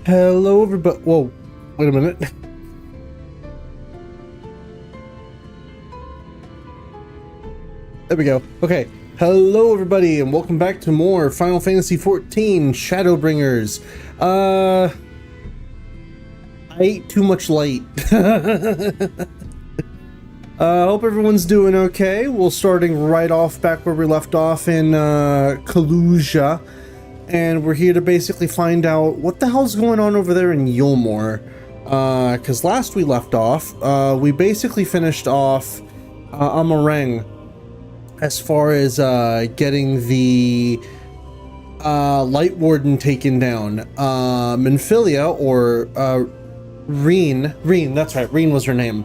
Hello, everybody. Whoa, wait a minute. There we go. Okay. Hello, everybody, and welcome back to more Final Fantasy XIV Shadowbringers. I ate too much light. Hope everyone's doing okay. We're starting right off back where we left off in Kaluja. And we're here to basically find out what the hell's going on over there in Eulmore. Because last we left off, we basically finished off Amh Araeng as far as getting the Light Warden taken down. Minfilia, or Reen, that's right, Reen was her name.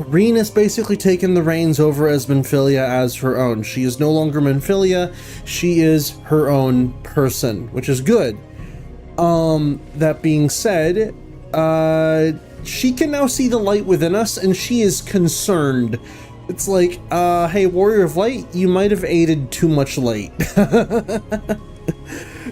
Reen has basically taken the reins over as Minfilia as her own. She is no longer Minfilia, she is her own person, which is good. That being said, she can now see the light within us, and she is concerned. It's like, hey, Warrior of Light, you might have aided too much light.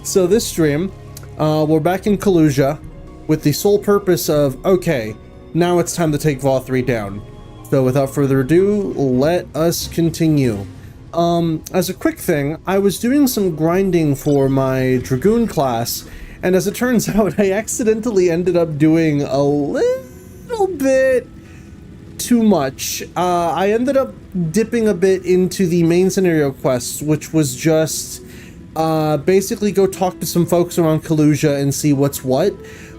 So this stream, we're back in Kaluja with the sole purpose of, okay, now it's time to take Vauthry down. So without further ado, let us continue. As a quick thing, I was doing some grinding for my Dragoon class, and as it turns out, I accidentally ended up doing a little bit too much. I ended up dipping a bit into the main scenario quests, which was just basically go talk to some folks around Kaluja and see what's what.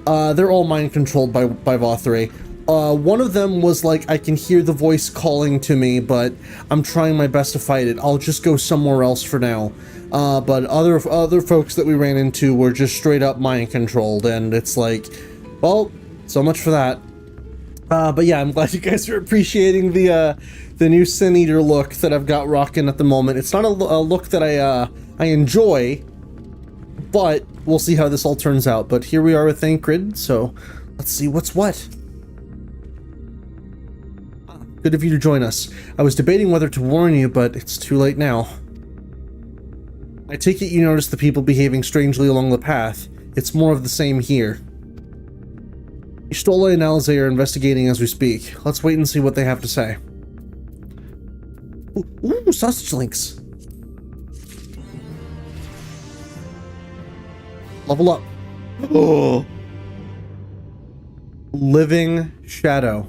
They're all mind controlled by Vauthry. One of them was like, I can hear the voice calling to me, but I'm trying my best to fight it. I'll just go somewhere else for now. But other folks that we ran into were just straight up mind controlled, and it's like, well, so much for that. But yeah, I'm glad you guys are appreciating the new Sin Eater look that I've got rocking at the moment. It's not a look that I enjoy, but we'll see how this all turns out. But here we are with Thancred, so let's see what's what. Good of you to join us. I was debating whether to warn you, but it's too late now. I take it you noticed the people behaving strangely along the path. It's more of the same here. Stola and Alze are investigating as we speak. Let's wait and see what they have to say. Ooh, sausage links. Level up. Oh. Living Shadow.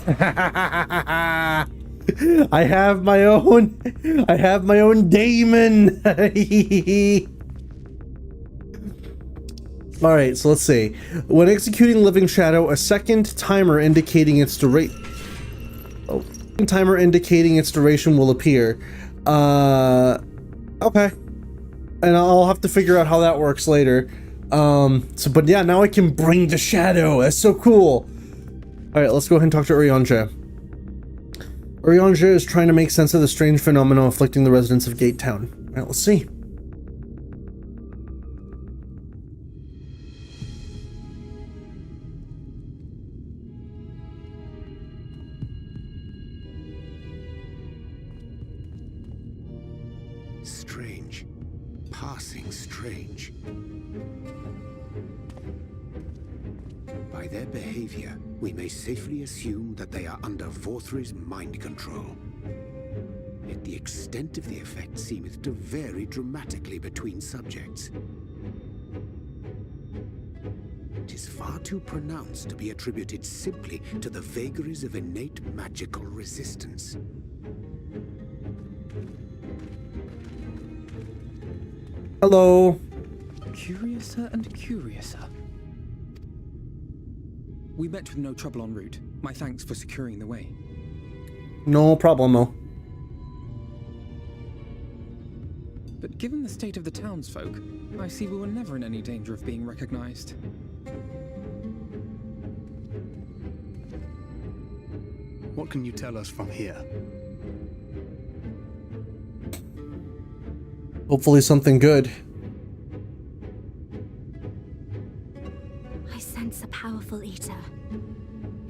I have my own daemon. All right, so let's see. When executing Living Shadow, a second timer indicating its duration will appear. Okay, and I'll have to figure out how that works later. But yeah, now I can bring the shadow. That's so cool. All right, let's go ahead and talk to Urianger. Urianger is trying to make sense of the strange phenomenon afflicting the residents of Gate Town. All right, let's see. Strange. Passing strange. By their behavior, we may safely assume that they are under Vauthry's mind control. Yet the extent of the effect seemeth to vary dramatically between subjects. It is far too pronounced to be attributed simply to the vagaries of innate magical resistance. Hello. Curiouser and curiouser. We met with no trouble en route. My thanks for securing the way. No problemo. But given the state of the townsfolk, I see we were never in any danger of being recognized. What can you tell us from here? Hopefully something good. I sense a powerful eater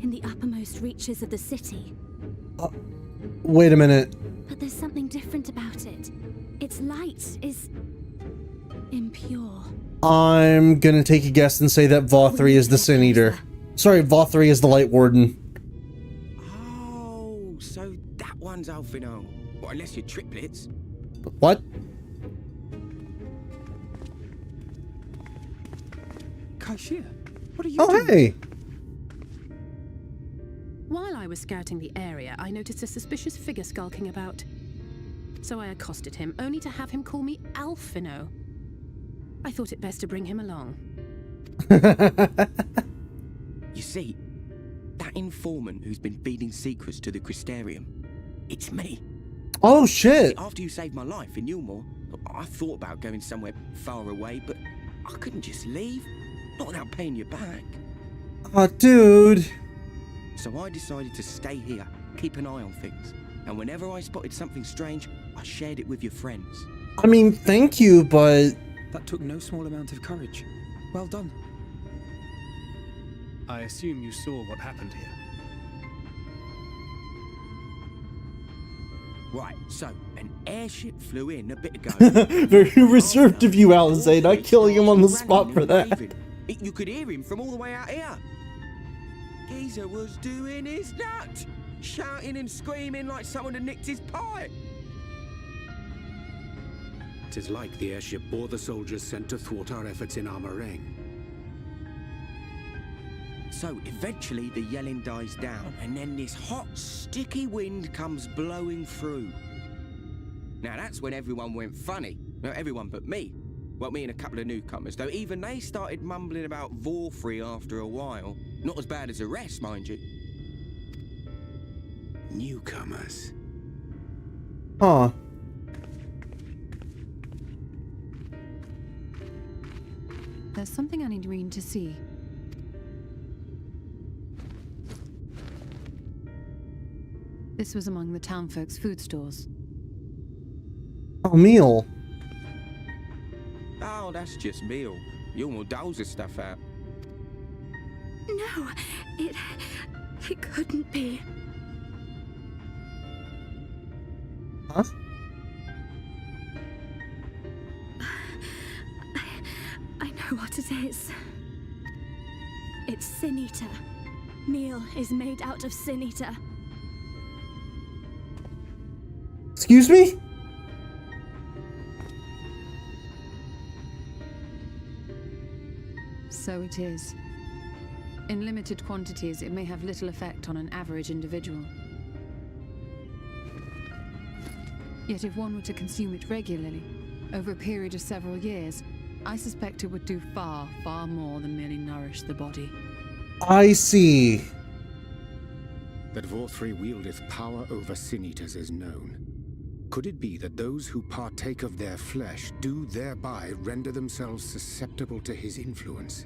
in the uppermost reaches of the city. Wait a minute. But there's something different about it. Its light is impure. I'm gonna take a guess and say that Vauthry is the Sin Eater. Sorry, Vauthry is the Light Warden. Oh, so that one's Alphino. Well, unless you're triplets. What? Kaishia, what are you Oh, doing? hey! While I was scouting the area, I noticed a suspicious figure skulking about. So I accosted him, only to have him call me Alphino. I thought it best to bring him along. You see, that informant who's been feeding secrets to the Crystarium, it's me. Oh, See, shit! after you saved my life in Eulmore, I thought about going somewhere far away, but I couldn't just leave. Not without paying you back. Oh, dude. So I decided to stay here, keep an eye on things. And whenever I spotted something strange, I shared it with your friends. I mean, thank you, but... That took no small amount of courage. Well done. I assume you saw what happened here. Right, so an airship flew in a bit ago. Very reserved of you, Alizé, not killing him on the spot for that. You could hear him from all the way out here. Geezer was doing his nut, shouting and screaming like someone had nicked his pie. 'Tis like the airship bore the soldiers sent to thwart our efforts in Amh Araeng. So eventually the yelling dies down, and then this hot, sticky wind comes blowing through. Now that's when everyone went funny. No, everyone but me. Well, me and a couple of newcomers, though even they started mumbling about Vauthry after a while. Not as bad as the rest, mind you. Newcomers. Huh. There's something I need Reen to see. This was among the townfolk's food stores. Oh, meal. Oh, that's just meal. Eulmore doles the stuff out. No, it couldn't be. Huh? I know what it is. It's Sin Eater. Meal is made out of Sin Eater. Excuse me? So it is. In limited quantities, it may have little effect on an average individual. Yet if one were to consume it regularly, over a period of several years, I suspect it would do far, far more than merely nourish the body. I see. That Vauthry wieldeth power over Sin Eaters is known. Could it be that those who partake of their flesh do thereby render themselves susceptible to his influence?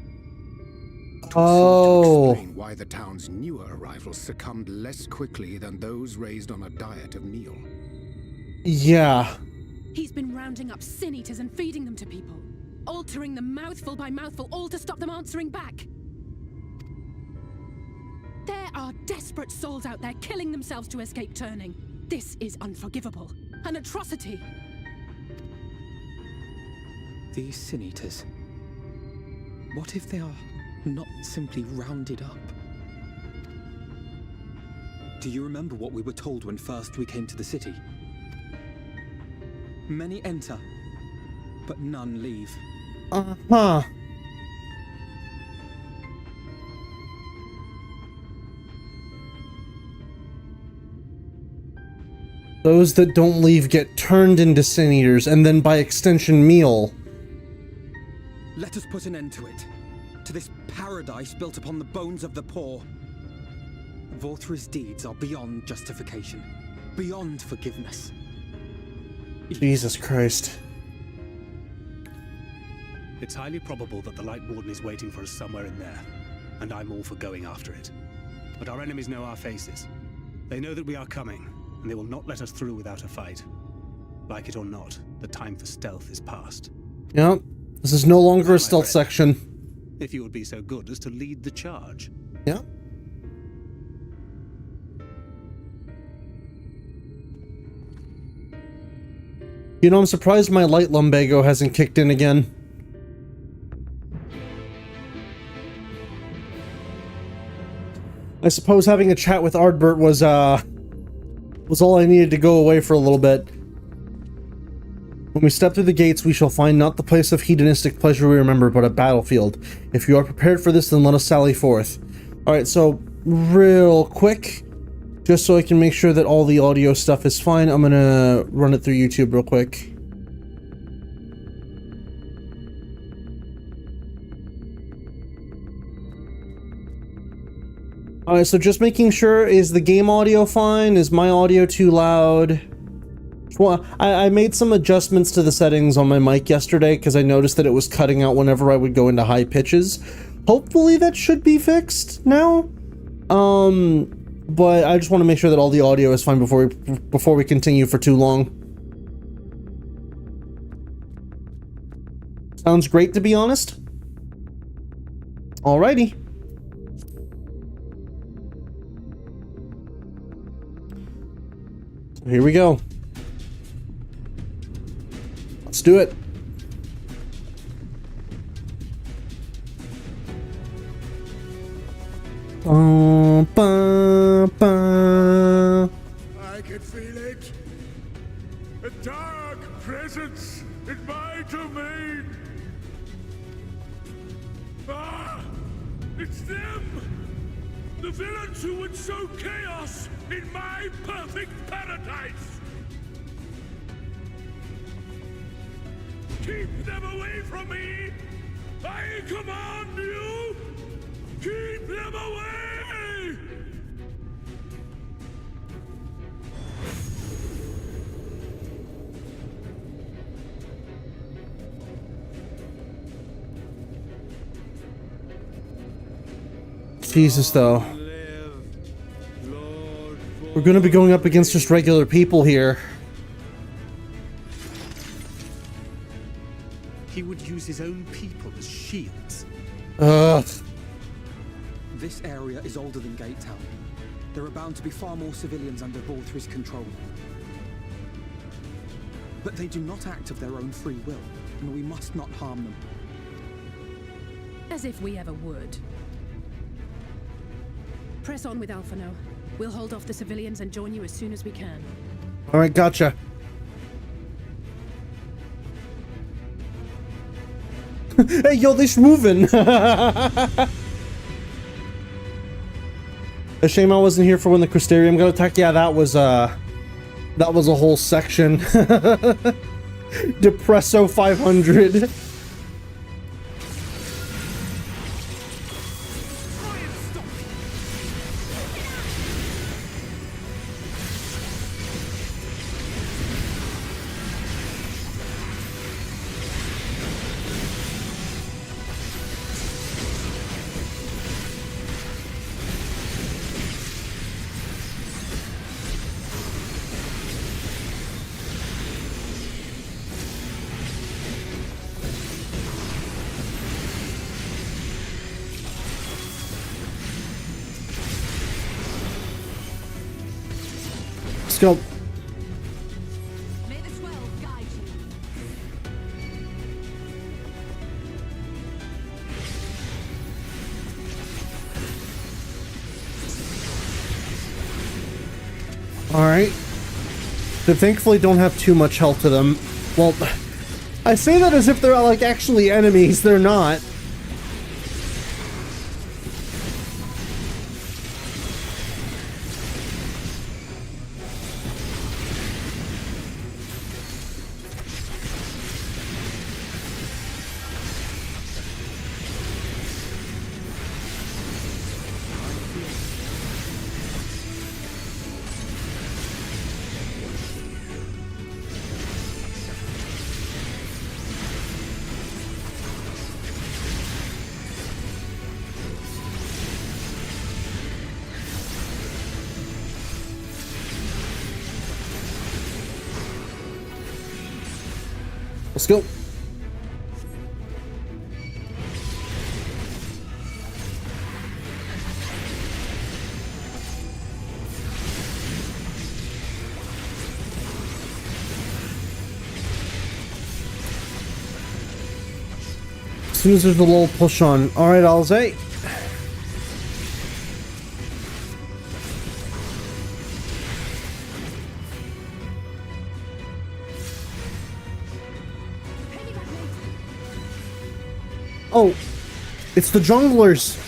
Oh. To explain why the town's newer arrivals succumbed less quickly than those raised on a diet of meal. Yeah. He's been rounding up Sin Eaters and feeding them to people, altering them mouthful by mouthful, all to stop them answering back. There are desperate souls out there killing themselves to escape turning. This is unforgivable. An atrocity. These Sin Eaters. What if they are not simply rounded up? Do you remember what we were told when first we came to the city? Many enter, but none leave. Uh-huh. Those that don't leave get turned into Sin Eaters, and then by extension meal. Let us put an end to it. To this paradise built upon the bones of the poor. Vauthry's deeds are beyond justification. Beyond forgiveness. Jesus Christ. It's highly probable that the Light Warden is waiting for us somewhere in there, and I'm all for going after it. But our enemies know our faces. They know that we are coming, and they will not let us through without a fight. Like it or not, the time for stealth is past. Yep. This is no longer a stealth section. If you would be so good as to lead the charge. Yeah. You know, I'm surprised my light lumbago hasn't kicked in again. I suppose having a chat with Ardbert was all I needed to go away for a little bit. When we step through the gates, we shall find not the place of hedonistic pleasure we remember, but a battlefield. If you are prepared for this, then let us sally forth. Alright, so real quick, just so I can make sure that all the audio stuff is fine, I'm gonna run it through YouTube real quick. Alright, so just making sure, is the game audio fine? Is my audio too loud? Well, I made some adjustments to the settings on my mic yesterday because I noticed that it was cutting out whenever I would go into high pitches. Hopefully that should be fixed now. But I just want to make sure that all the audio is fine before we continue for too long. Sounds great, to be honest. Alrighty. So here we go. Let's do it. I can feel it. A dark presence in my domain. Ah! It's them! The villains who would sow chaos in my perfect paradise! Keep them away from me! I command you! Keep them away! Jesus, though. We're gonna be going up against just regular people here. He would use his own people as shields. Ugh. This area is older than Gate Town. There are bound to be far more civilians under Vauthry's control. But they do not act of their own free will, and we must not harm them. As if we ever would. Press on with Alphino. We'll hold off the civilians and join you as soon as we can. Alright, gotcha. Hey, yo, this moving. A shame I wasn't here for when the Crystarium got attacked. Yeah, that was a whole section. Depresso 500. Let's go. May the 12 guide you. Alright. They thankfully don't have too much health to them. Well, I say that as if they're like actually enemies. They're not. Let's go. soon as there's a little push on. Alright, Alze. Oh, it's the junglers.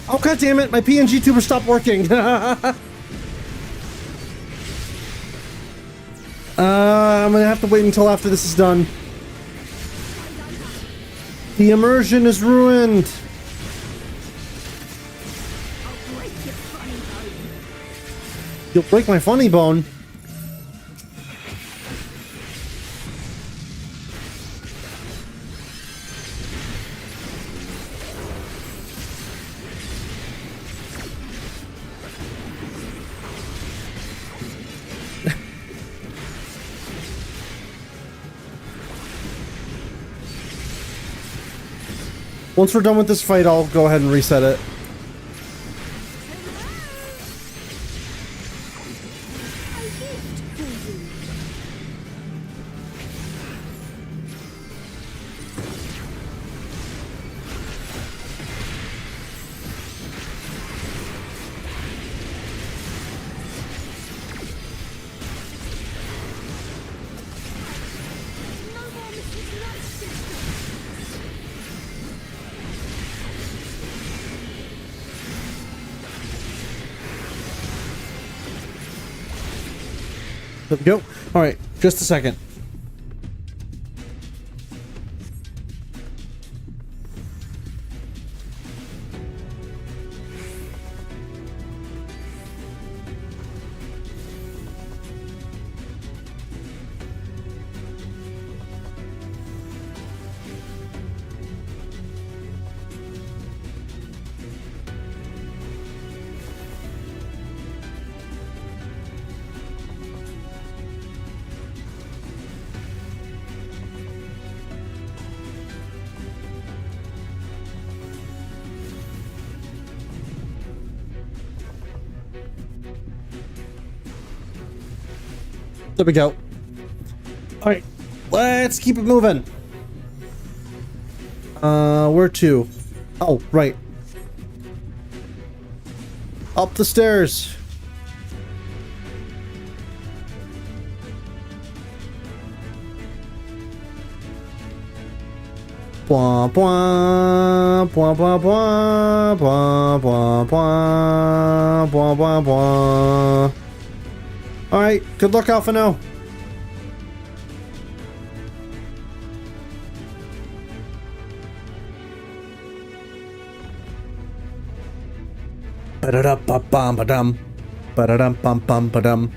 Oh, god damn it, my PNGTuber stopped working. I'm gonna have to wait until after this is done. The immersion is ruined. You'll break my funny bone. Once we're done with this fight, I'll go ahead and reset it. There we go. Alright, just a second. There we go. Alright, let's keep it moving. Where to? Oh, right. Up the stairs. Bwah, bwah, bwah, bwah, bwah, bwah, bwah, bwah, bwah, bwah, bwah. Alright, good luck, Alphino. Ba-da-da-ba-bam-ba-dum. Ba-da-dum-bum-bum-ba-dum.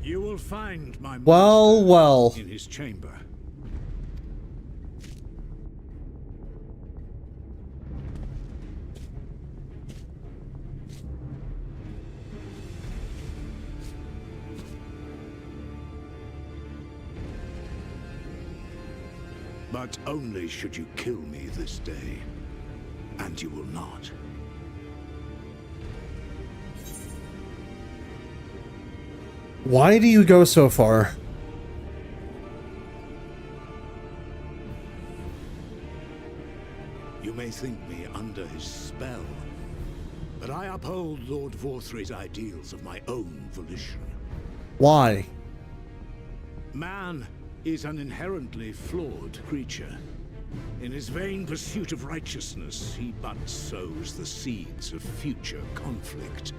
You will find my Well, well. in his chamber. But only should you kill me this day. And you will not. Why do you go so far? You may think me under his spell, but I uphold Lord Vauthry's ideals of my own volition. Why? Man is an inherently flawed creature. In his vain pursuit of righteousness, he but sows the seeds of future conflict.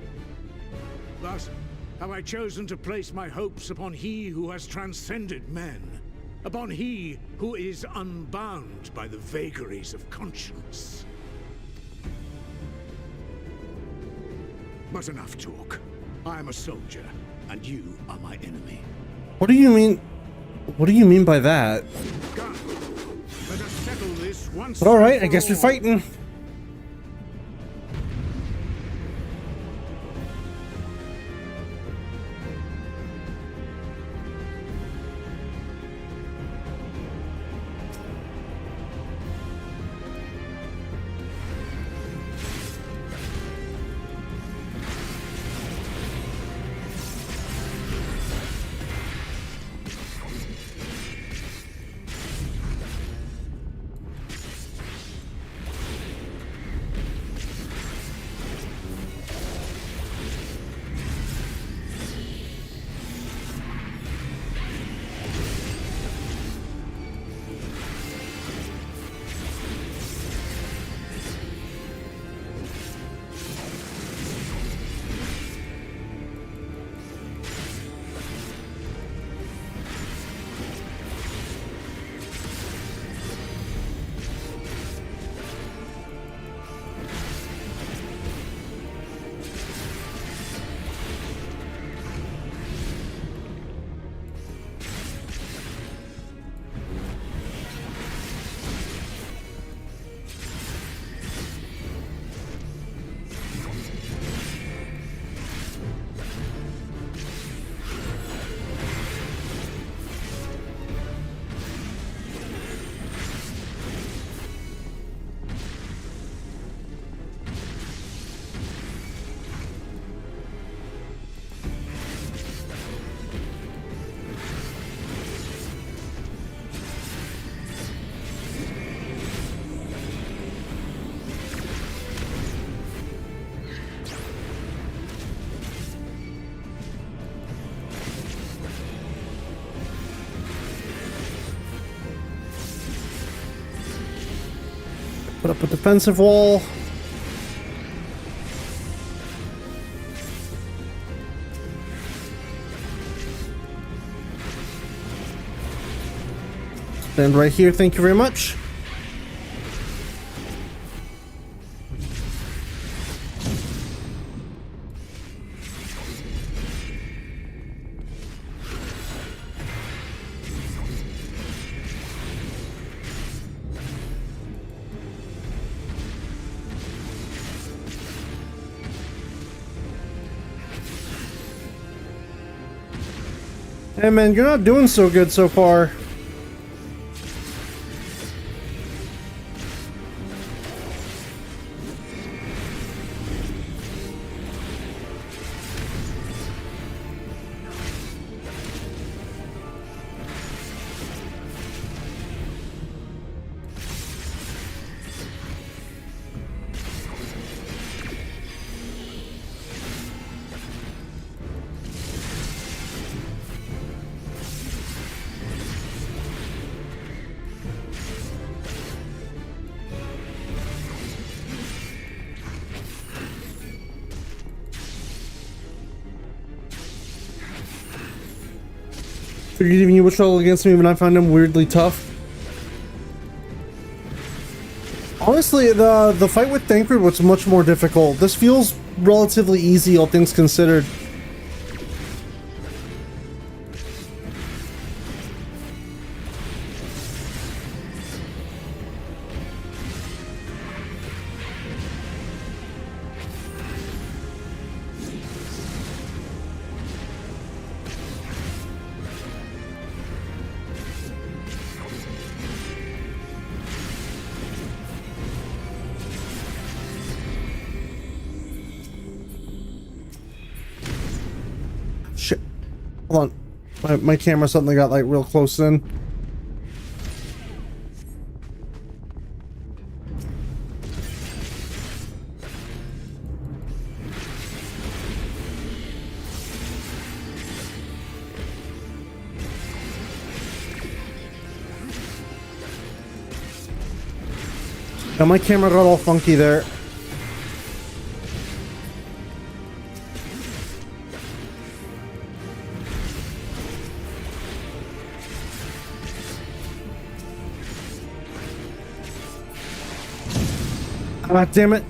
Thus, have I chosen to place my hopes upon he who has transcended men, upon he who is unbound by the vagaries of conscience. But enough talk. I am a soldier, and you are my enemy. What do you mean? What do you mean by that? Come, let us settle this once. But alright, I guess we're fighting. Put up a defensive wall. Stand right here, thank you very much. Hey man, you're not doing so good so far. Figured even you would struggle against me when I find him weirdly tough. Honestly, the fight with Thancred was much more difficult. This feels relatively easy, all things considered. Shit. Hold on. My camera suddenly got like real close then. Now my camera got all funky there. Ah, damn it.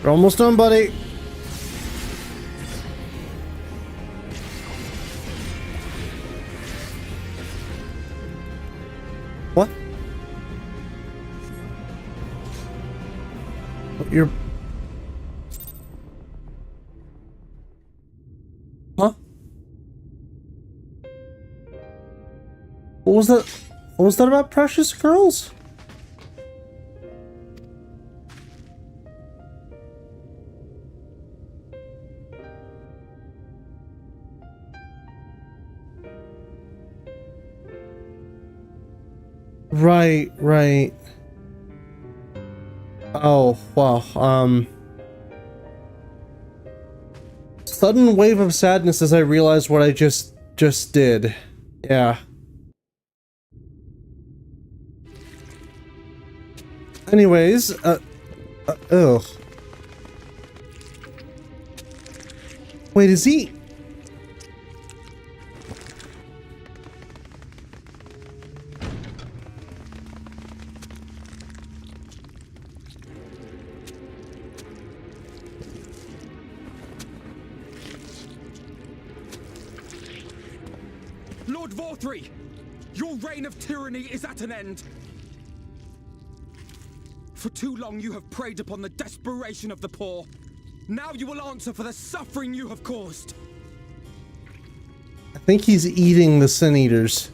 We're almost done, buddy. What? You're... Huh? What was that? What was that about precious girls? Right, right. Oh, wow. Sudden wave of sadness as I realized what I just did. Yeah. Anyways, ugh. Wait, is he? Lord Vauthry! Your reign of tyranny is at an end. For too long you have preyed upon the desperation of the poor. Now you will answer for the suffering you have caused. I think he's eating the Sin Eaters.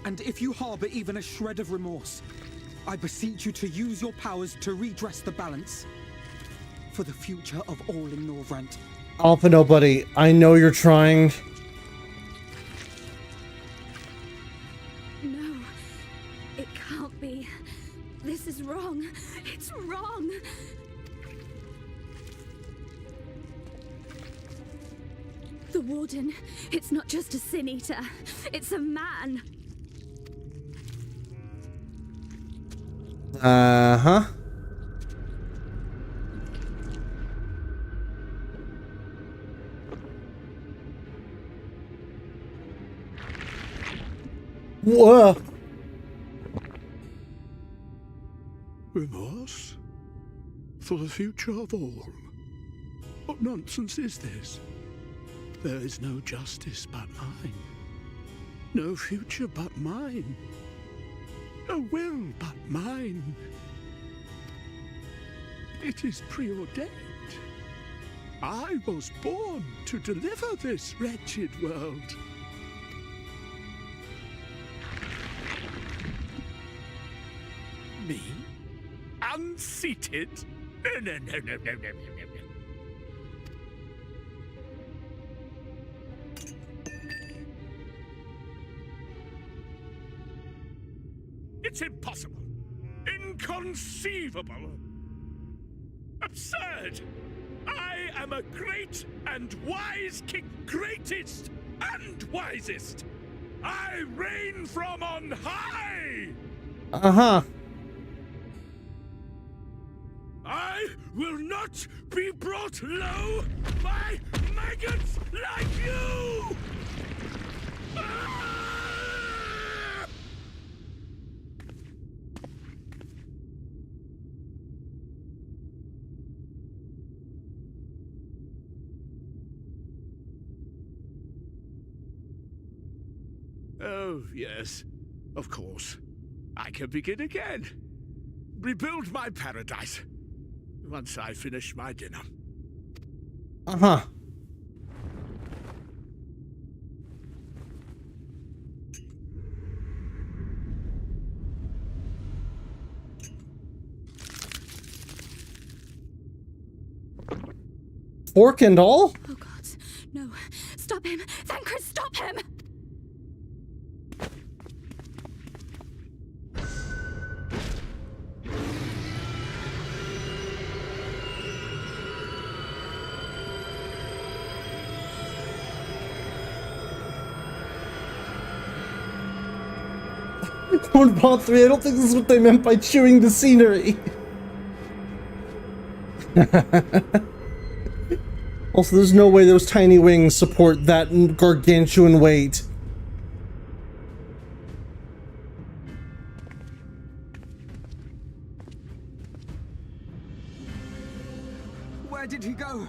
And if you harbor even a shred of remorse, I beseech you to use your powers to redress the balance. For the future of all in Norvrant. Alphino, buddy, I know you're trying. No, it can't be. This is wrong. It's wrong. The Warden, it's not just a Sin Eater. It's a man. Uh-huh. Whoa. Remorse? For the future of all? What nonsense is this? There is no justice but mine. No future but mine. No will but mine. It is preordained. I was born to deliver this wretched world. Me? Unseated? No. It's impossible. Inconceivable. Absurd. I am a great and wise king. Greatest and wisest. I reign from on high. Uh-huh. I will not be brought low by maggots like you! Ah! Oh, yes, of course. I can begin again. Rebuild my paradise. Once I finish my dinner. Uh-huh. Fork and all? Oh God, no. Stop him. Thancred, stop him! Lord Vauthry, I don't think this is what they meant by chewing the scenery. Also, there's no way those tiny wings support that gargantuan weight. Where did he go?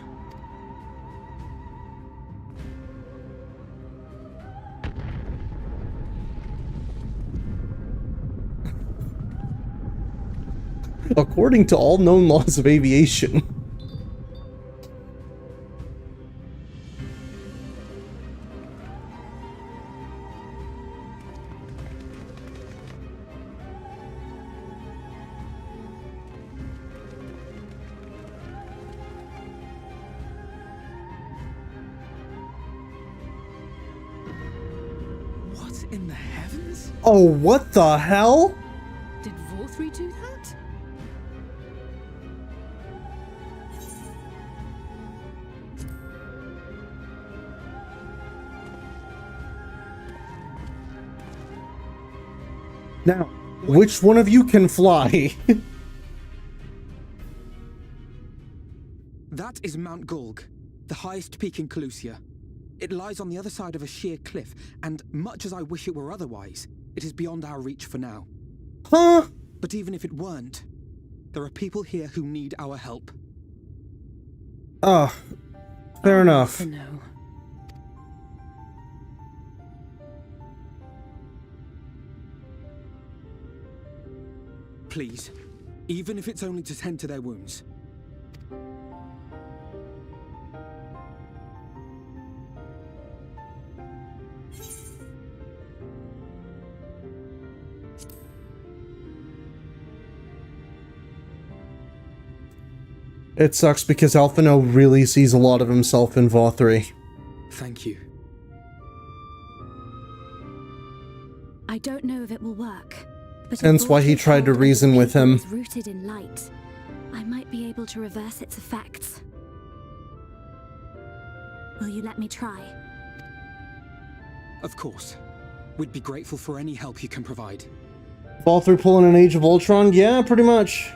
According to all known laws of aviation. What in the heavens? Oh, what the hell? Did Vauthry do that? Now, which one of you can fly? That is Mount Gulg, the highest peak in Calusia. It lies on the other side of a sheer cliff, and much as I wish it were otherwise, it is beyond our reach for now. Huh? But even if it weren't, there are people here who need our help. Oh, fair enough. No. Please. Even if it's only to tend to their wounds. It sucks because Alphino really sees a lot of himself in Vauthry. Thank you. I don't know if it will work, but hence why he tried to reason with him. Is rooted in light. I might be able to reverse its effects. Will you let me try? Of course. We'd be grateful for any help you can provide. Vauthry pulling an Age of Ultron? Yeah, pretty much.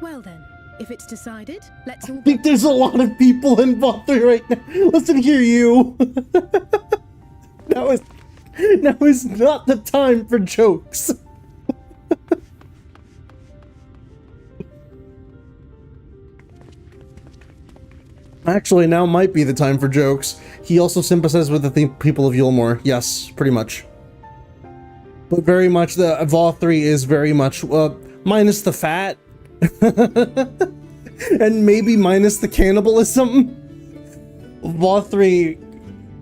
Well then, if it's decided, let's all... I think there's a lot of people in Vauthry right now. Listen here, you. Now is not the time for jokes. Actually, now might be the time for jokes. He also sympathizes with the people of Eulmore. Yes, pretty much. But very much, the Vauthry is very much, minus the fat. And maybe minus the cannibalism. Vauthry,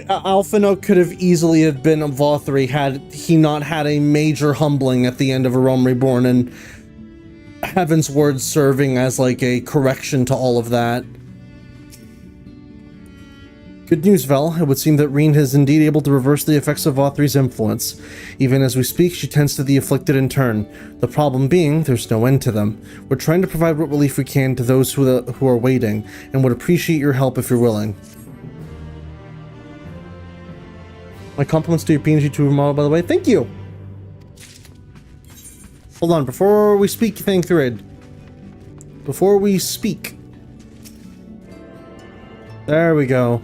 Alphino could have easily have been a Vauthry had he not had a major humbling at the end of A Realm Reborn, and Heaven's Word serving as like a correction to all of that. Good news, Vel. It would seem that Reen is indeed able to reverse the effects of Vauthry's influence. Even as we speak, she tends to the afflicted in turn. The problem being, there's no end to them. We're trying to provide what relief we can to those who are waiting, and would appreciate your help if you're willing. My compliments to your PNGTuber model, by the way. Thank you! Hold on, before we speak, Thangthrid. Before we speak. There we go.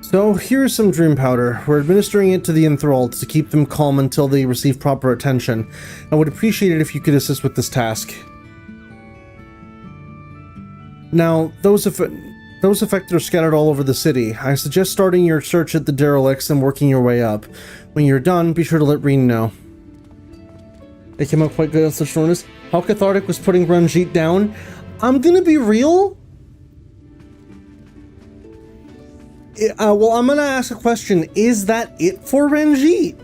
So here's some dream powder. We're administering it to the enthralled to keep them calm until they receive proper attention. I would appreciate it if you could assist with this task. Now, those affected are scattered all over the city. I suggest starting your search at the derelicts and working your way up. When you're done, be sure to let Reen know. It came out quite good on such shortness. How cathartic was putting Ranjit down? I'm gonna be real. Well, I'm gonna ask a question. Is that it for Ranjit?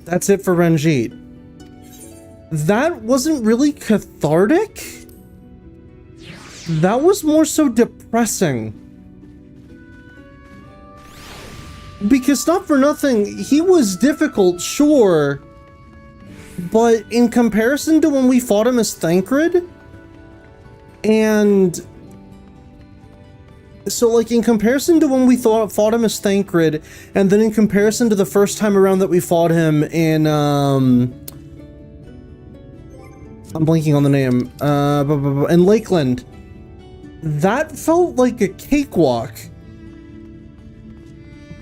That's it for Ranjit. That wasn't really cathartic? That was more so depressing. Because not for nothing, he was difficult, sure. But in comparison to when we fought him as Thancred, and so like in comparison to when we fought him as Thancred, and then in comparison to the first time around that we fought him in I'm blanking on the name, in Lakeland, that felt like a cakewalk.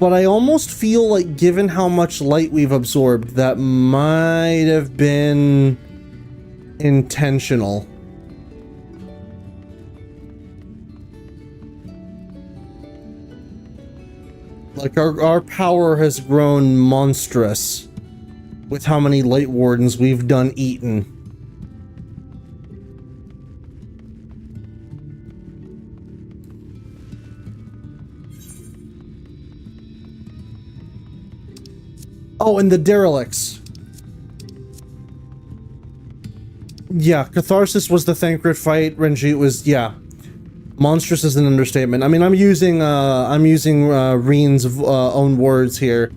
But I almost feel like, given how much light we've absorbed, that might have been intentional. Like, our power has grown monstrous with how many Light Wardens we've done eaten. Oh, and the derelicts. Yeah, Catharsis was the Thancred fight. Ranjit was, yeah. Monstrous is an understatement. I mean, I'm using Reen's own words here.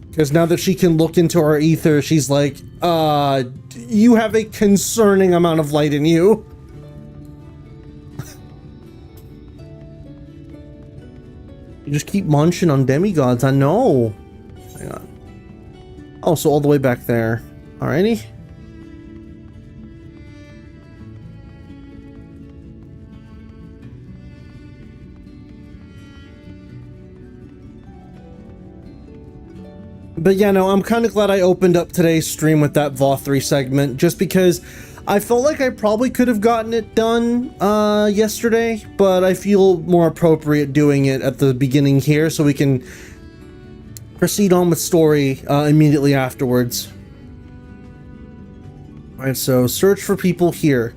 Because now that she can look into our ether, she's like, you have a concerning amount of light in you. You just keep munching on demigods, I know. Hang on. Oh, so all the way back there. Alrighty. But yeah, no, I'm kind of glad I opened up today's stream with that Vauthry segment, just because I felt like I probably could have gotten it done yesterday, but I feel more appropriate doing it at the beginning here so we can proceed on with story immediately afterwards. Alright, so search for people here.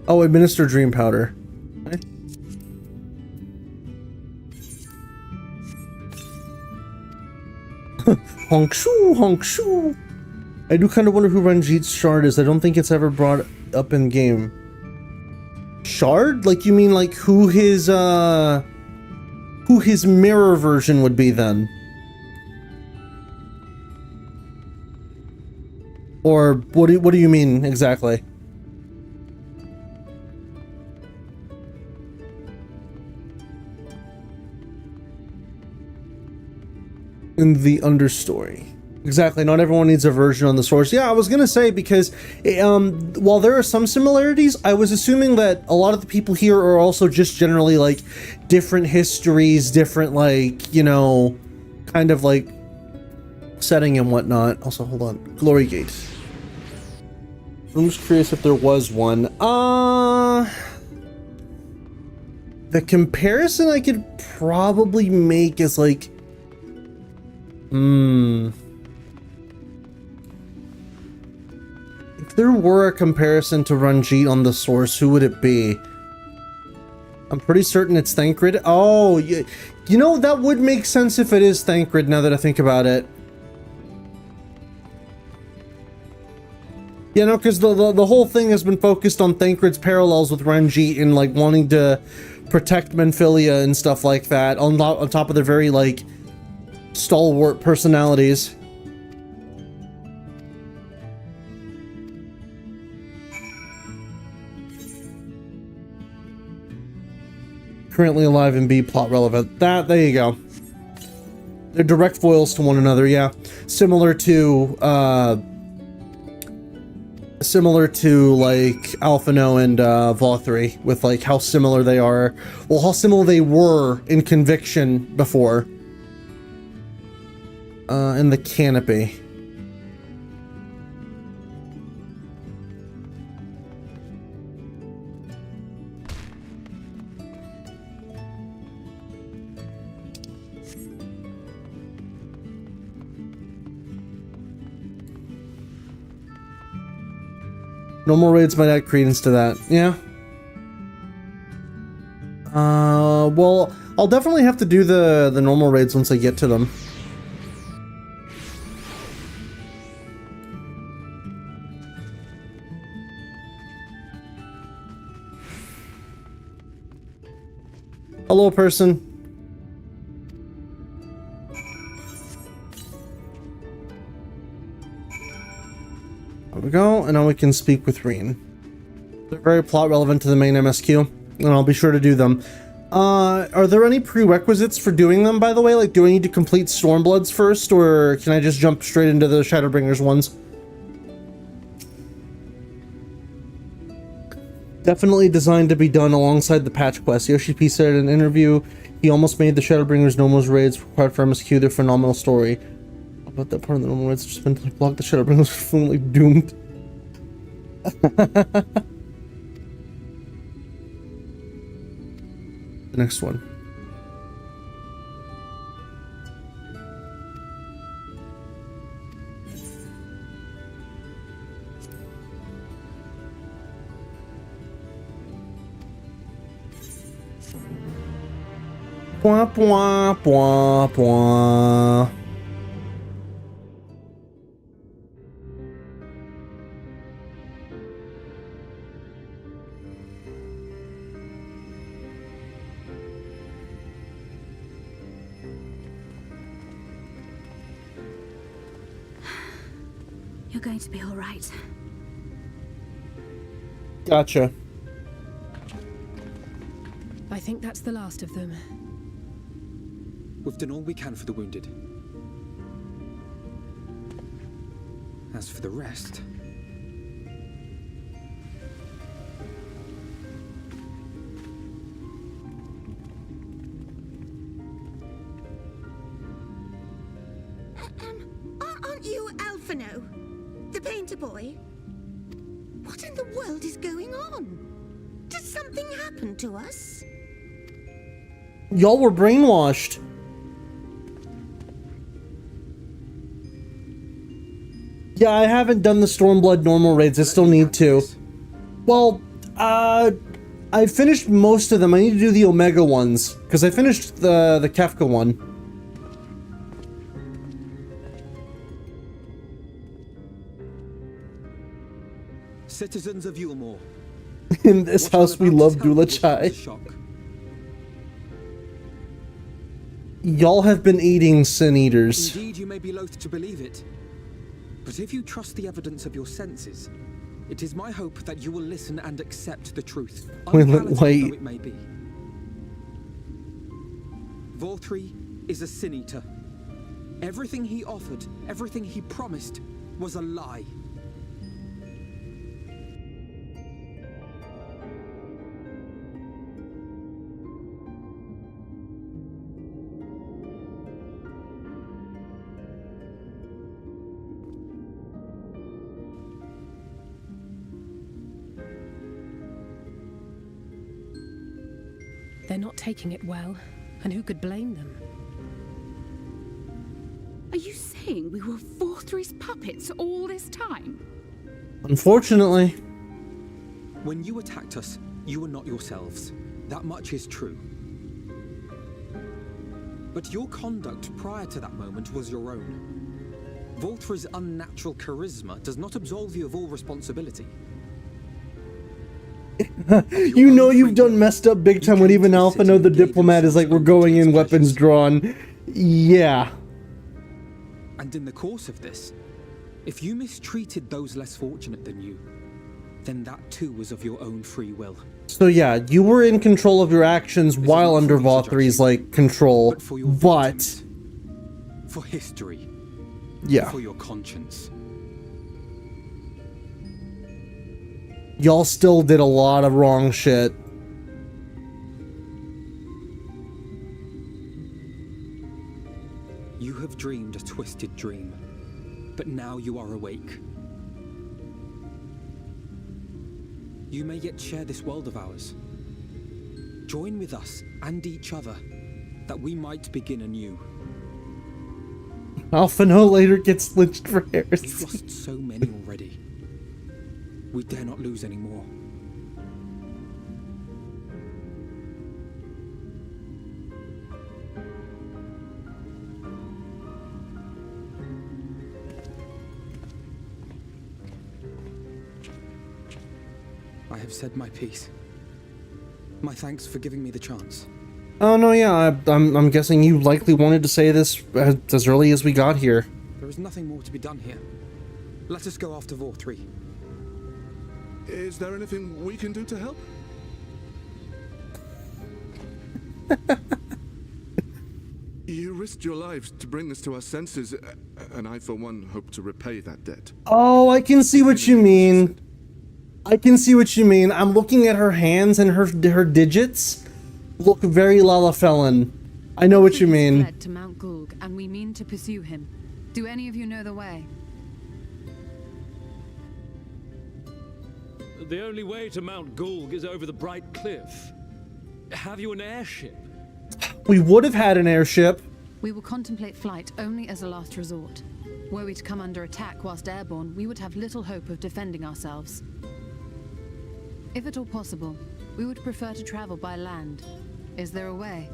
Oh, administer dream powder. Okay. Honk shoo, honk shoo. I do kind of wonder who Ranjit's shard is. I don't think it's ever brought up in game. Shard? Like, you mean like who his mirror version would be then? Or what do you mean exactly? In the understory. Exactly, not everyone needs a version on the source. Yeah, I was gonna say, because while there are some similarities, I was assuming that a lot of the people here are also just generally like different histories, different, like, you know, kind of like setting and whatnot. Also, hold on. Glory Gate. I'm just curious if there was one. The comparison I could probably make is like, if there were a comparison to Ranjit on the source, who would it be? I'm pretty certain it's Thancred. Oh, you know, that would make sense if it is Thancred, now that I think about it. Yeah, no, because the whole thing has been focused on Thancred's parallels with Ranjit and, like, wanting to protect Menphilia and stuff like that, on top of their very, like, stalwart personalities. Currently alive and be plot relevant. There you go. They're direct foils to one another, yeah. Similar to like Alphino and Vauthry, with like how similar they are. Well, how similar they were in conviction before. In the canopy. Normal raids might add credence to that. Yeah. Well, I'll definitely have to do the normal raids once I get to them. Hello, person. There we go, and now we can speak with Reen. They're very plot relevant to the main MSQ, and I'll be sure to do them. Are there any prerequisites for doing them, by the way? Like, do I need to complete Stormbloods first, or can I just jump straight into the Shadowbringers ones? Definitely designed to be done alongside the patch quest. Yoshi P said in an interview, he almost made the Shadowbringers Nomos raids required for MSQ their phenomenal story. About that part of the normal raids just been to block the Shadowbringers were fluently doomed. The next one. Bwah, bwah, bwah, bwah. You're going to be all right. Gotcha. I think that's the last of them. We've done all we can for the wounded. As for the rest... You Alphino? The painter boy? What in the world is going on? Did something happen to us? Y'all were brainwashed. Yeah, I haven't done the Stormblood normal raids. I still need to. Well, I finished most of them. I need to do the Omega ones, because I finished the Kefka one. Citizens of Eulmore. In this house, we love Dula Chai. Y'all have been eating Sin Eaters. Indeed, you may be loath to believe it. But if you trust the evidence of your senses, it is my hope that you will listen and accept the truth, unpalatable though it may be. Vauthry is a Sin Eater. Everything he offered, everything he promised, was a lie. They're not taking it well, and who could blame them? Are you saying we were Vauthry's puppets all this time? Unfortunately. When you attacked us, you were not yourselves. That much is true. But your conduct prior to that moment was your own. Vauthry's unnatural charisma does not absolve you of all responsibility. You know you've done messed up big time when even Alphino the diplomat is like, we're going in weapons drawn. Yeah. And in the course of this, if you mistreated those less fortunate than you, then that too was of your own free will. So yeah, you were in control of your actions while under Vauthry's like control, but for history, yeah, for your conscience. Y'all still did a lot of wrong shit. You have dreamed a twisted dream, but now you are awake. You may yet share this world of ours. Join with us and each other, that we might begin anew. Alphino later gets lynched for heresy. We've lost so many already. We dare not lose any more. I have said my piece. My thanks for giving me the chance. Oh no, yeah, I'm guessing you likely wanted to say this as early as we got here. There is nothing more to be done here. Let us go after Vauthry. Is there anything we can do to help? You risked your lives to bring us to our senses, and I, for one, hope to repay that debt. Oh, I can see what you mean. I can see what you mean. I'm looking at her hands, and her digits look very Lalafellan. I know what you mean. Fled to Mount Gulg, and we mean to pursue him. Do any of you know the way? The only way to Mount Gulg is over the Bright Cliff. Have you an airship? We would have had an airship. We will contemplate flight only as a last resort. Were we to come under attack whilst airborne, we would have little hope of defending ourselves. If at all possible, we would prefer to travel by land. Is there a way?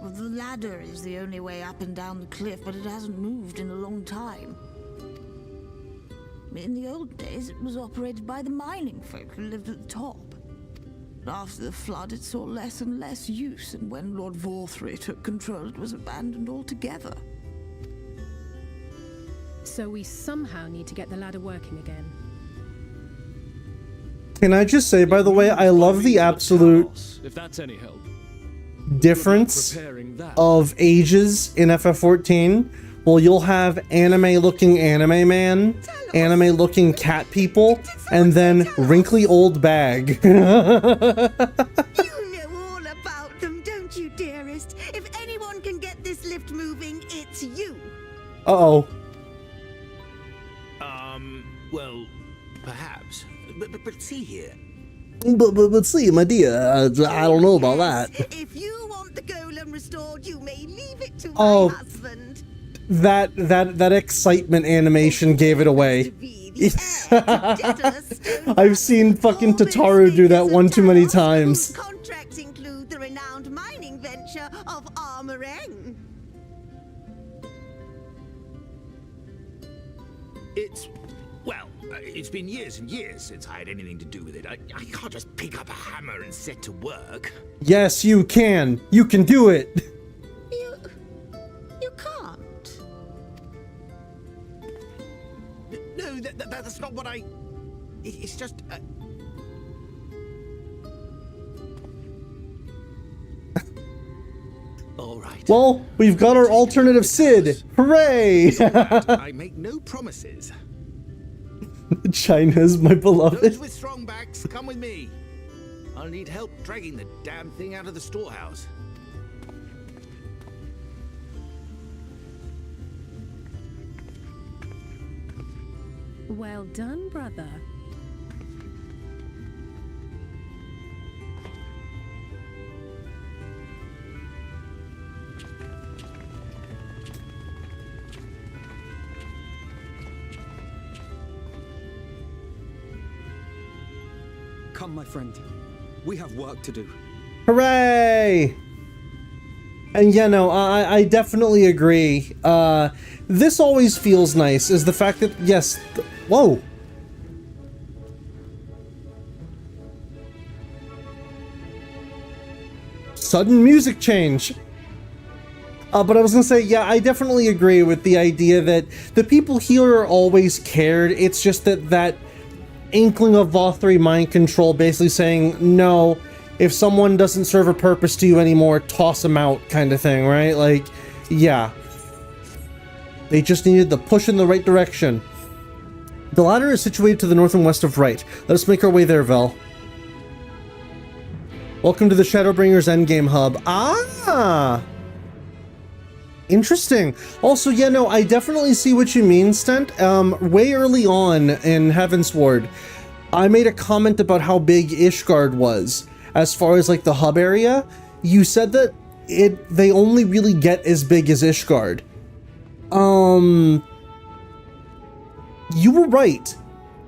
Well, the ladder is the only way up and down the cliff, but it hasn't moved in a long time. In the old days, it was operated by the mining folk who lived at the top. But after the flood, it saw less and less use, and when Lord Vauthry took control, it was abandoned altogether. So we somehow need to get the ladder working again. Can I just say, by the way, I love the absolute If that's any help. difference of ages in FF14. Well, you'll have anime-looking anime man, anime-looking cat people, and then wrinkly old bag. You know all about them, don't you, dearest? If anyone can get Uh-oh. Well, perhaps. But see here. But see, my dear, I don't know about that. If you want the golem restored, you may leave it to Oh, my husband. that excitement animation gave it away. I've seen fucking Tataru do that one too many times. Contracts include the renowned mining venture of Amh Araeng. It's been years and years since I had anything to do with it. I can't just pick up a hammer and set to work. Yes, you can. You can do it. You can't. No, that's not what I... It's just... All right. Well, we've got our alternative Sid. Hooray! I make no promises. China's my beloved. Those with strong backs, come with me. I'll need help dragging the damn thing out of the storehouse. Well done, brother. Come, my friend. We have work to do. Hooray! And yeah, no, I definitely agree. This always feels nice, is the fact that, yes, whoa! Sudden music change! But I was gonna say, yeah, I definitely agree with the idea that the people here are always cared. It's just that inkling of Vauthry mind control, basically saying, no, if someone doesn't serve a purpose to you anymore, toss them out, kind of thing, right? Like, yeah. They just needed the push in the right direction. The ladder is situated to the north and west of Right. Let us make our way there, Vel. Welcome to the Shadowbringers endgame hub. Ah! Interesting. Also, yeah, no, I definitely see what you mean, Stent. Way early on in Heavensward, I made a comment about how big Ishgard was. As far as, like, the hub area, you said that they only really get as big as Ishgard. You were right.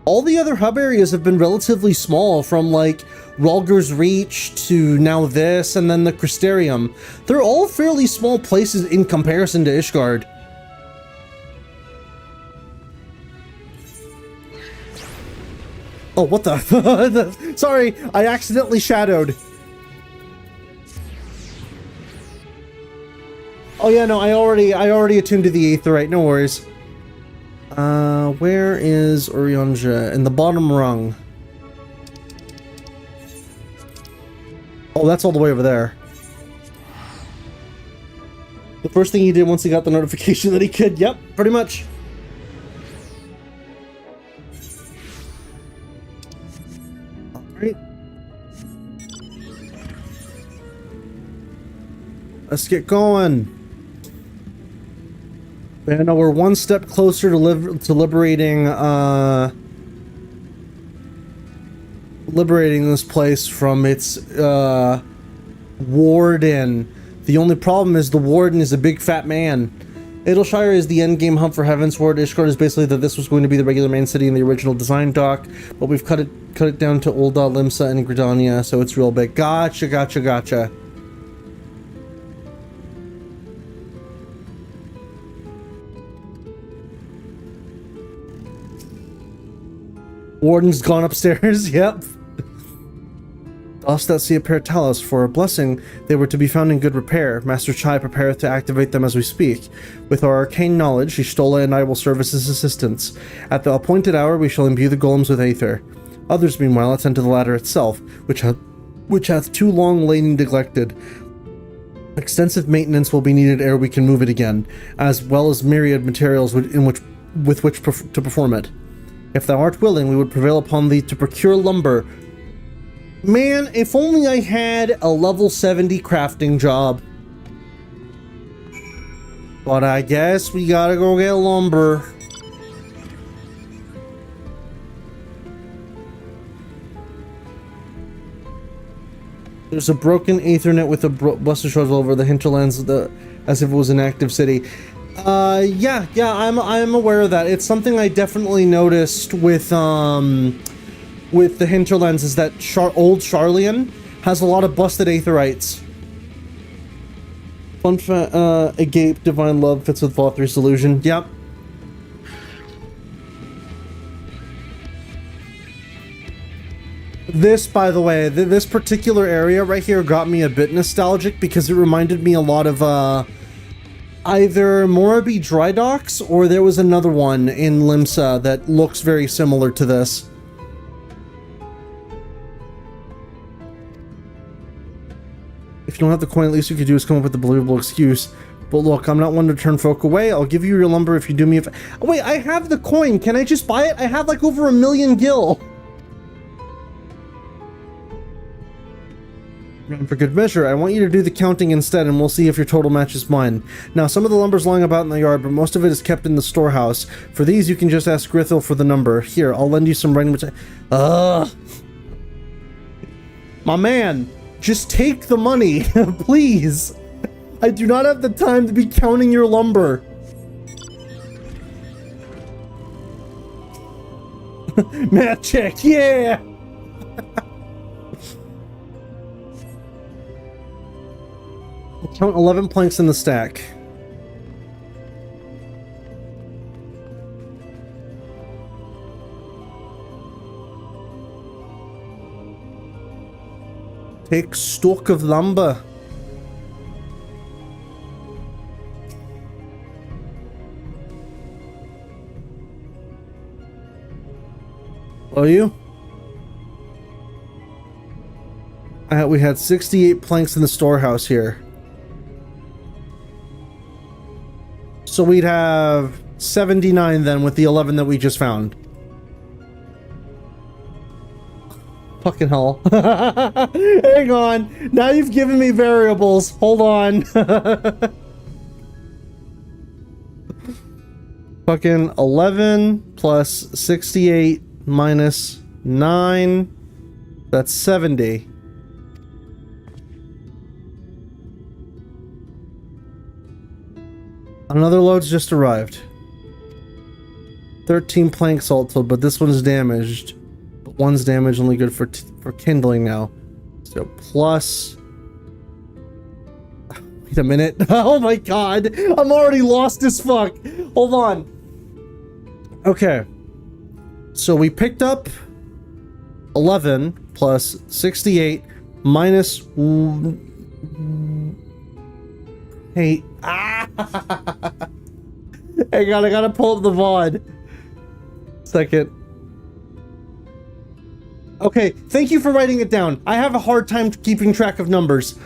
All the other hub areas have been relatively small, from, like, Rhalgr's Reach to now this, and then the Crystarium. They're all fairly small places in comparison to Ishgard. Oh, what the? Sorry, I accidentally shadowed. Oh yeah, no, I already attuned to the Aetheryte, no worries. Where is Urianja? In the bottom rung. Oh, that's all the way over there. The first thing he did once he got the notification that he could. Yep, pretty much. Alright. Let's get going. I know we're one step closer to liberating this place from its warden. The only problem is the warden is a big fat man. Adelshire is the endgame hub for Heavensward. Ishgard is basically that this was going to be the regular main city in the original design doc, but we've cut it down to Ul'dah, Limsa, and Gridania, so it's real big. Gotcha. Warden's gone upstairs, yep. Dost thou see a pair of talos for a blessing? They were to be found in good repair. Master Chai prepareth to activate them as we speak. With our arcane knowledge, Y'shtola and I will serve as his assistants. At the appointed hour, we shall imbue the golems with aether. Others, meanwhile, attend to the ladder itself, which hath too long lain neglected. Extensive maintenance will be needed ere we can move it again, as well as myriad materials with which to perform it. If thou art willing, we would prevail upon thee to procure lumber. Man, if only I had a level 70 crafting job. But I guess we gotta go get lumber. There's a broken Ethernet with a busted shuttle over the hinterlands, as if it was an active city. Yeah, I'm aware of that. It's something I definitely noticed with the hinterlands, is that old Charlian has a lot of busted aetherites. Agape, divine love fits with Vauthry's illusion. Yep. This, by the way, this particular area right here got me a bit nostalgic because it reminded me a lot of either Moraby Dry Docks, or there was another one in Limsa that looks very similar to this. If you don't have the coin, at least you could do is come up with a believable excuse. But look, I'm not one to turn folk away. I'll give you your lumber if you do me a oh, wait, I have the coin. Can I just buy it? I have like over 1 million gil. And for good measure, I want you to do the counting instead, and we'll see if your total matches mine. Now, some of the lumber's lying about in the yard, but most of it is kept in the storehouse. For these, you can just ask Grithil for the number. Here, I'll lend you some writing material. My man, just take the money, please. I do not have the time to be counting your lumber. Math check, yeah! Count 11 planks in the stack. Take stock of lumber. Are you? We had 68 planks in the storehouse here. So we'd have 79 then with the 11 that we just found. Fucking hell. Hang on. Now you've given me variables. Hold on. Fucking 11 plus 68 minus 9. That's 70. Another load's just arrived. 13 planks also, but this one's damaged. But one's damaged, only good for kindling now. So plus... Wait a minute. Oh my god! I'm already lost as fuck! Hold on. Okay. So we picked up 11 plus 68 minus... 8. Ah! Hang on, I gotta pull up the VOD. Second. Okay, thank you for writing it down. I have a hard time keeping track of numbers.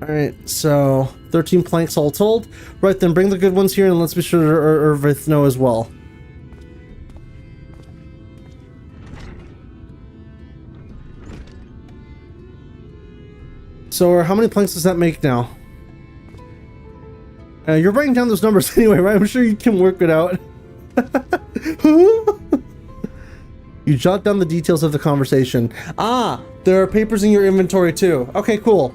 Alright, so 13 planks all told. Right then, bring the good ones here and let's be sure Irvith know as well. So how many planks does that make now? You're writing down those numbers anyway, right? I'm sure you can work it out. You jot down the details of the conversation. Ah, there are papers in your inventory too. Okay, cool.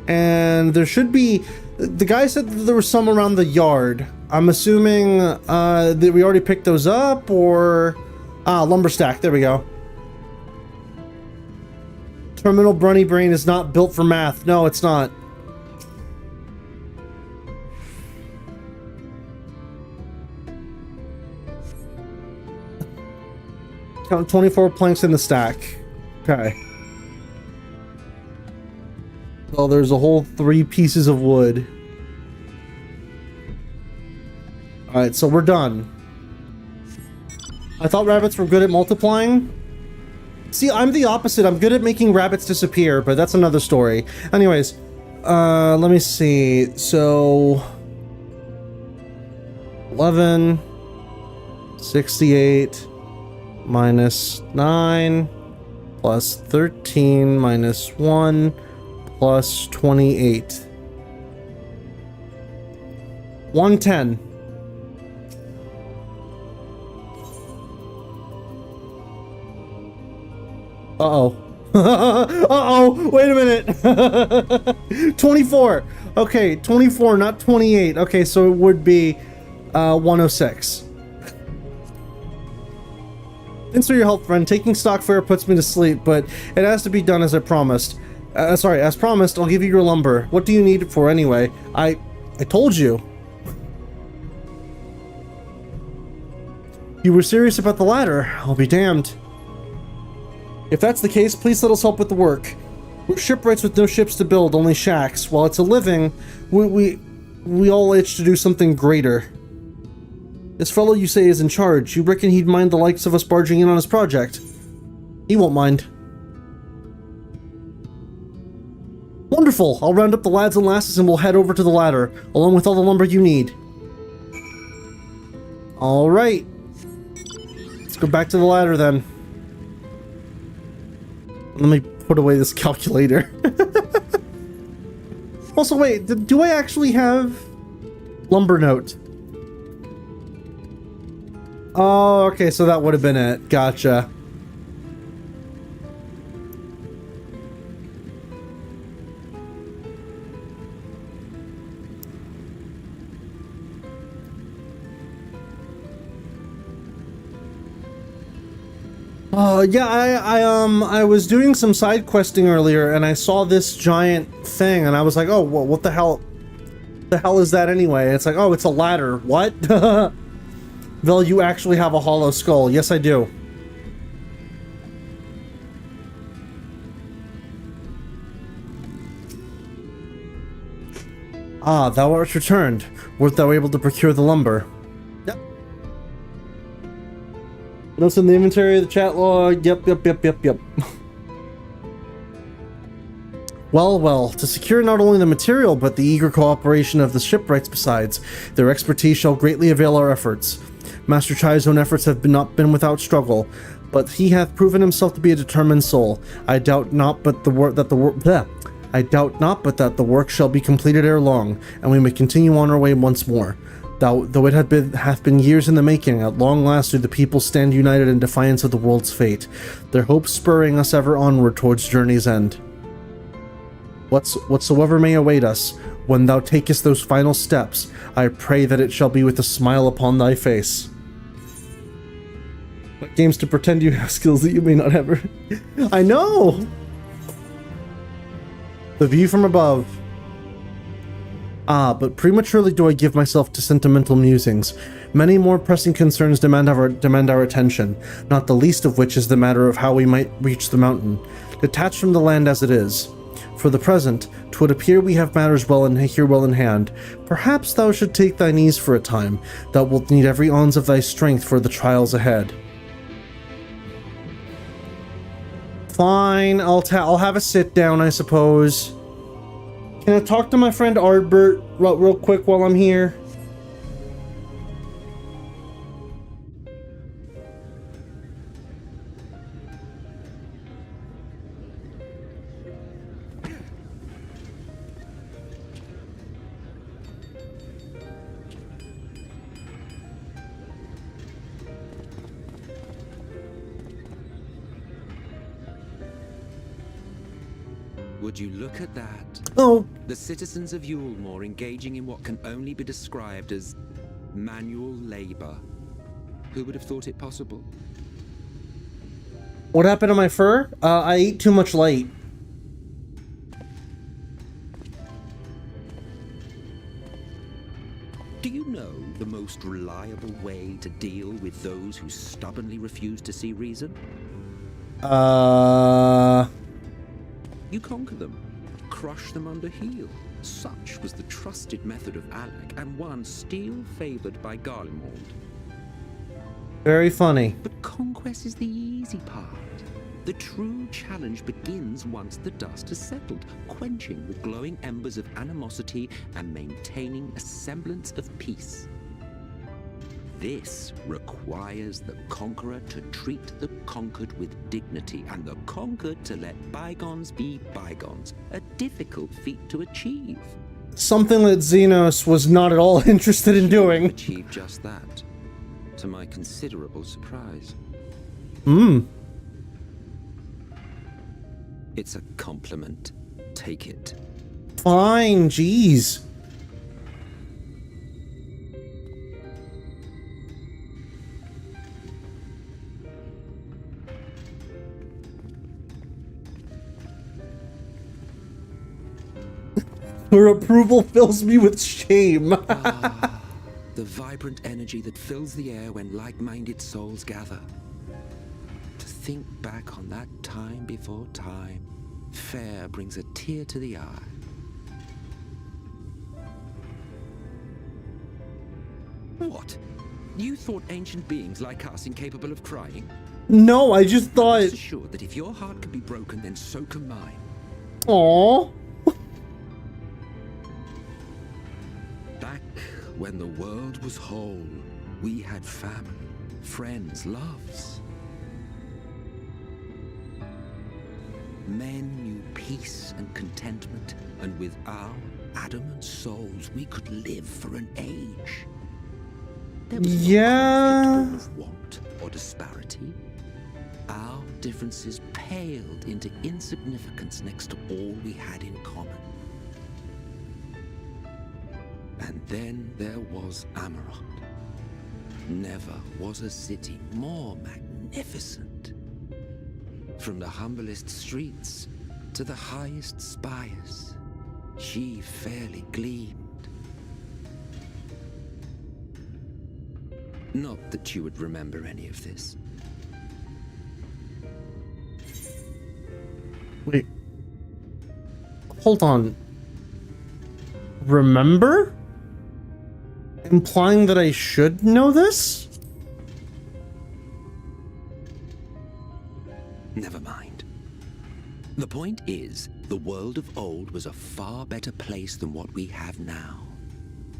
And there should be... The guy said that there was some around the yard. I'm assuming that we already picked those up, or... Ah, lumber stack. There we go. Terminal Brunny Brain is not built for math. No, it's not. Count 24 planks in the stack. Okay. Well, there's a whole 3 pieces of wood. Alright, so we're done. I thought rabbits were good at multiplying. See, I'm the opposite. I'm good at making rabbits disappear, but that's another story. Anyways, let me see. So 11, 68 minus 9 plus 13 minus 1 plus 28. 110. Uh-oh. Uh-oh, wait a minute. 24. Okay, 24, not 28. Okay, so it would be 106. Thanks for your help, friend. Taking stock fare puts me to sleep, but it has to be done as I promised. As promised, I'll give you your lumber. What do you need it for anyway? I told you. You were serious about the ladder. I'll be damned. If that's the case, please let us help with the work. We're shipwrights with no ships to build, only shacks. While it's a living, we all itch to do something greater. This fellow you say is in charge. You reckon he'd mind the likes of us barging in on his project? He won't mind. Wonderful! I'll round up the lads and lasses and we'll head over to the ladder, along with all the lumber you need. Alright. Let's go back to the ladder then. Let me put away this calculator. Also, wait, do I actually have lumber note? Oh, okay, so that would have been it. Gotcha. Yeah, I was doing some side questing earlier and I saw this giant thing and I was like, oh, well, what the hell? The hell is that anyway? And it's like, oh, it's a ladder. What? Vel, you actually have a hollow skull. Yes, I do. Ah, thou art returned. Wert thou able to procure the lumber? Yep. Notes in the inventory, the chat log. Yep. Well, to secure not only the material, but the eager cooperation of the shipwrights besides, their expertise shall greatly avail our efforts. Master Chai's own efforts have not been without struggle, but he hath proven himself to be a determined soul. I doubt not but that the work shall be completed ere long, and we may continue on our way once more. Though it hath been years in the making, at long last do the people stand united in defiance of the world's fate, their hopes spurring us ever onward towards journey's end. Whatsoever may await us, when thou takest those final steps, I pray that it shall be with a smile upon thy face. What games to pretend you have skills that you may not have? I know! The view from above. Ah, but prematurely do I give myself to sentimental musings. Many more pressing concerns demand our attention, not the least of which is the matter of how we might reach the mountain, detached from the land as it is. For the present, 'twould appear we have matters well in hand. Perhaps thou should take thine ease for a time. Thou wilt need every ounce of thy strength for the trials ahead. Fine, I'll have a sit down, I suppose. Can I talk to my friend Ardbert real quick while I'm here? Would you look at that? Oh. The citizens of Eulmore engaging in what can only be described as manual labor. Who would have thought it possible? What happened to my fur? I ate too much light. Do you know the most reliable way to deal with those who stubbornly refuse to see reason? You conquer them, crush them under heel. Such was the trusted method of Alec, and one still favored by Garlemald. Very funny. But conquest is the easy part. The true challenge begins once the dust has settled, quenching the glowing embers of animosity and maintaining a semblance of peace. This requires the conqueror to treat the conquered with dignity, and the conquered to let bygones be bygones. A difficult feat to achieve. Something that Xenos was not at all interested in doing. Achieve just that, to my considerable surprise. It's a compliment. Take it. Fine, jeez. Her approval fills me with shame. The vibrant energy that fills the air when like-minded souls gather. To think back on that time before time, fair brings a tear to the eye. What? You thought ancient beings like us incapable of crying? No, I just thought... I'm assured that if your heart can be broken, then so can mine. Aww. Back when the world was whole, we had family, friends, loves. Men knew peace and contentment, and with our adamant souls, we could live for an age. There was no conflict of want or disparity. Our differences paled into insignificance next to all we had in common. And then there was Amh Araeng. Never was a city more magnificent. From the humblest streets to the highest spires, she fairly gleamed. Not that you would remember any of this. Wait. Hold on. Remember? Implying that I should know this? Never mind. The point is, the world of old was a far better place than what we have now.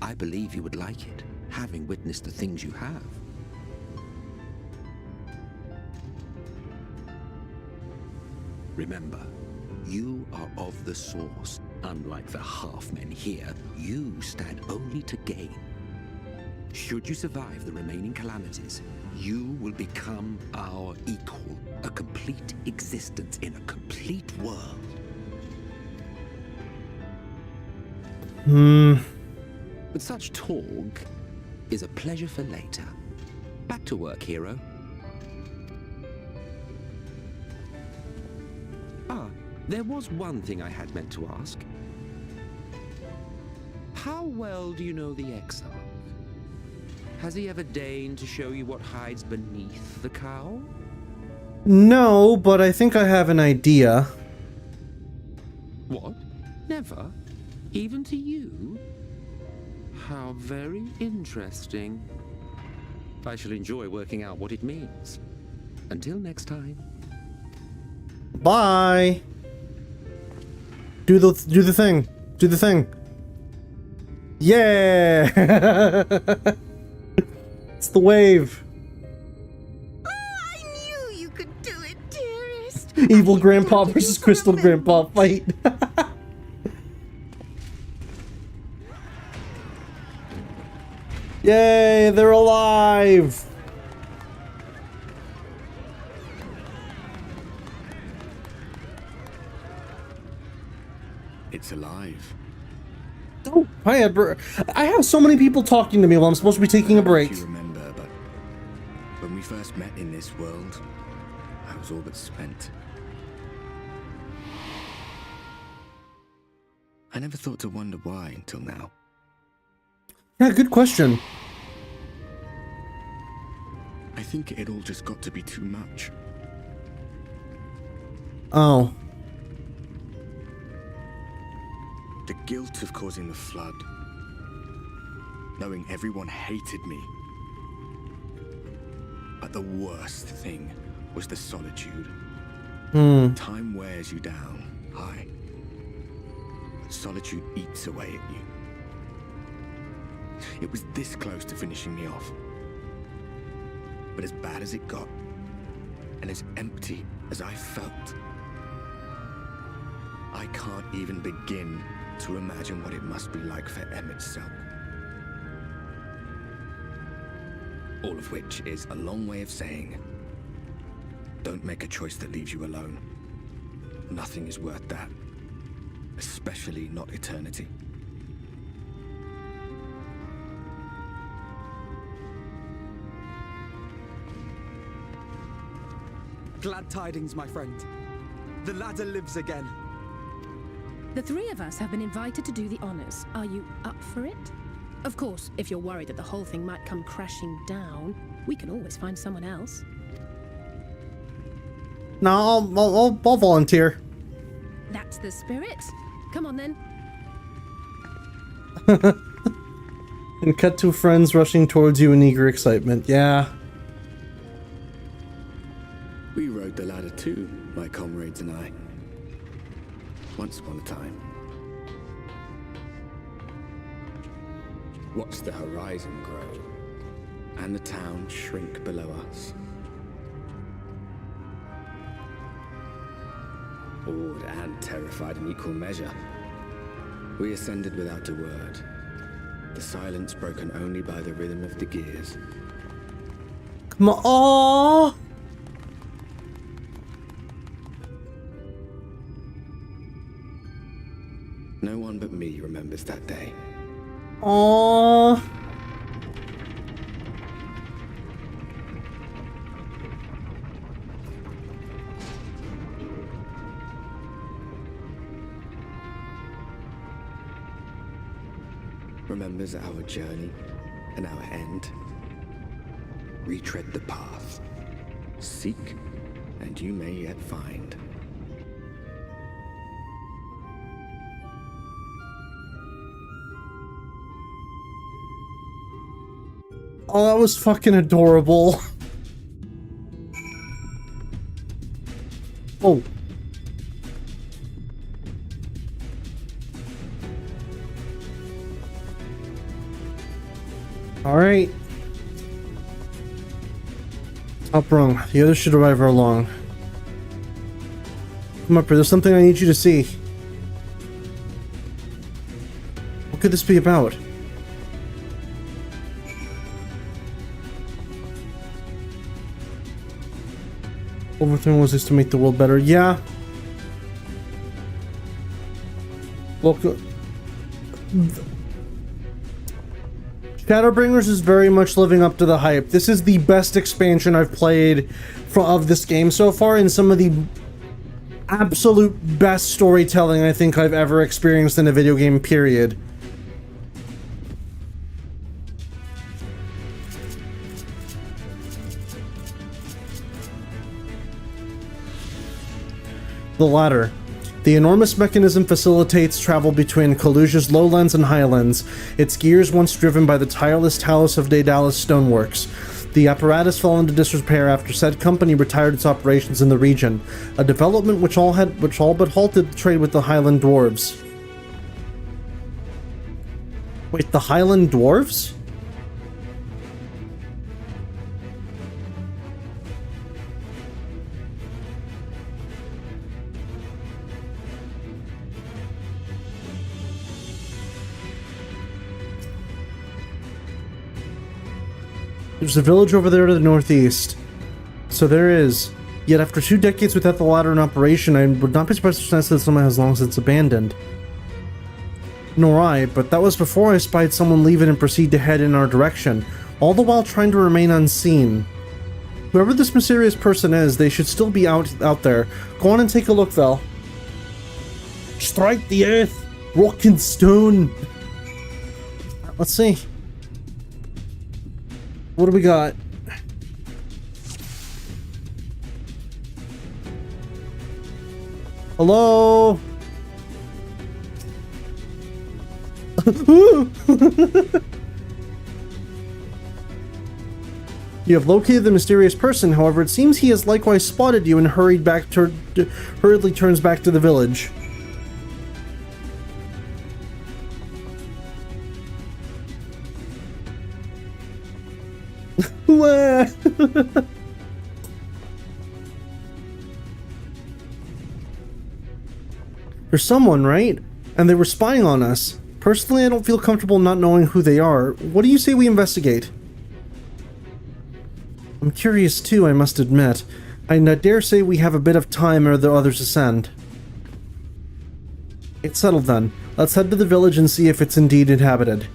I believe you would like it, having witnessed the things you have. Remember, you are of the source. Unlike the half-men here, you stand only to gain. Should you survive the remaining calamities, you will become our equal, a complete existence in a complete world. But such talk is a pleasure for later. Back to work, hero. There was one thing I had meant to ask. How well do you know the Exarch? Has he ever deigned to show you what hides beneath the cowl? No, but I think I have an idea. What? Never? Even to you? How very interesting. I shall enjoy working out what it means. Until next time. Bye. Do the thing. Do the thing. Yeah. It's the wave. Oh, I knew you could do it, dearest. Evil Grandpa versus Crystal Grandpa fight. Yay, they're alive. It's alive. Oh, hi, Edward. I have so many people talking to me while I'm supposed to be taking a break. I don't know if you remember, but when we first met in this world, I was all but spent. I never thought to wonder why until now. Yeah, good question. I think it all just got to be too much. Oh. The guilt of causing the flood. Knowing everyone hated me. But the worst thing was the solitude. Time wears you down, aye. But solitude eats away at you. It was this close to finishing me off. but as bad as it got, and as empty as I felt. I can't even begin to imagine what it must be like for Amh itself. All of which is a long way of saying, don't make a choice that leaves you alone. Nothing is worth that, especially not eternity. Glad tidings, my friend. The ladder lives again. The three of us have been invited to do the honors. Are you up for it? Of course, if you're worried that the whole thing might come crashing down, we can always find someone else. No, I'll volunteer. That's the spirit. Come on then. And cut to friends rushing towards you in eager excitement. Yeah. We rode the ladder too, my comrades and I. Once upon a time. Watched the horizon grow, and the town shrink below us. Awed and terrified in equal measure. We ascended without a word, the silence broken only by the rhythm of the gears. Come on. No one but me remembers that day. Aww. Remembers our journey and our end. Retread the path. Seek, and you may yet find. Oh, that was fucking adorable. Oh. Alright. Top rung. The others should arrive along. Come up here, there's something I need you to see. What could this be about? Overthrowing was this to make the world better. Yeah. Welcome. Shadowbringers is very much living up to the hype. This is the best expansion I've played of this game so far, and some of the absolute best storytelling I think I've ever experienced in a video game, period. The ladder. The enormous mechanism facilitates travel between Kalusia's lowlands and highlands, its gears once driven by the tireless Talus of Daedalus stoneworks. The apparatus fell into disrepair after said company retired its operations in the region, a development which all but halted the trade with the Highland Dwarves. Wait, the Highland Dwarves? There's a village over there to the northeast. So there is. Yet after 2 decades without the ladder in operation, I would not be surprised to sense that someone has long since abandoned. Nor I, but that was before I spied someone leave it and proceed to head in our direction, all the while trying to remain unseen. Whoever this mysterious person is, they should still be out there. Go on and take a look, Val. Strike the earth, rock and stone. Let's see. What do we got? Hello? You have located the mysterious person, however, it seems he has likewise spotted you and hurriedly turns back to the village. There's someone, right? And they were spying on us. Personally, I don't feel comfortable not knowing who they are. What do you say we investigate? I'm curious too, I must admit. I dare say we have a bit of time ere the others ascend. It's settled then. Let's head to the village and see if it's indeed inhabited.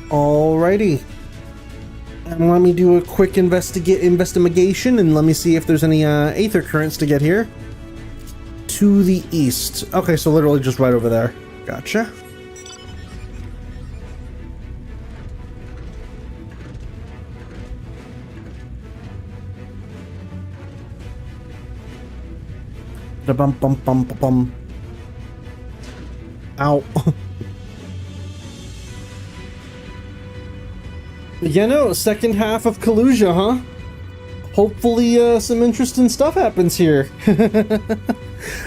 Alrighty. And let me do a quick investigation and let me see if there's any aether currents to get here. To the east. Okay, so literally just right over there. Gotcha. Bum bum bum bum. Ow. Yeah, no, second half of Kalusia, huh? Hopefully, some interesting stuff happens here.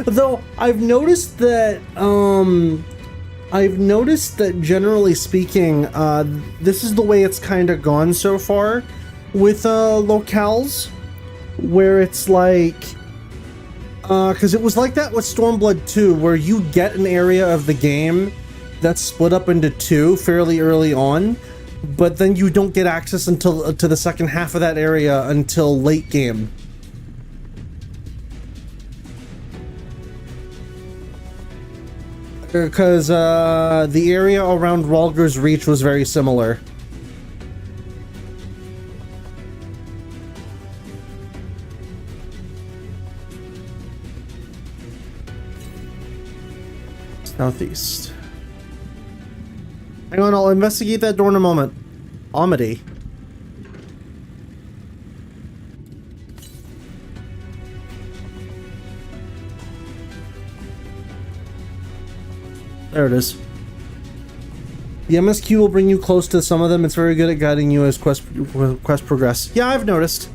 Though, I've noticed that, generally speaking, this is the way it's kind of gone so far with, locales, where it's like, because it was like that with Stormblood 2, where you get an area of the game that's split up into two fairly early on, but then you don't get access until to the second half of that area until late game. Because the area around Rhalgr's Reach was very similar. Southeast. Hang on, I'll investigate that door in a moment. Amity. There it is. The MSQ will bring you close to some of them. It's very good at guiding you as quest progress. Yeah, I've noticed.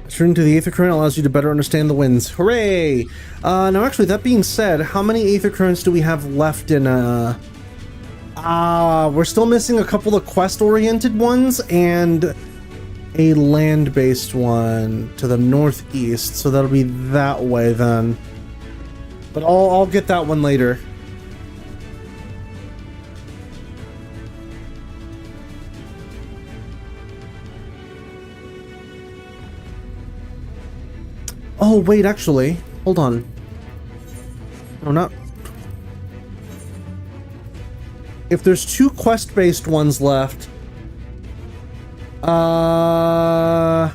Turning to the Aether Current allows you to better understand the winds. Hooray! Now actually, that being said, how many Aether Currents do we have left in, we're still missing a couple of quest-oriented ones, and a land-based one to the northeast, so that'll be that way then. But I'll get that one later. Oh, wait, actually. Hold on. No, not... If there's two quest-based ones left... Oh,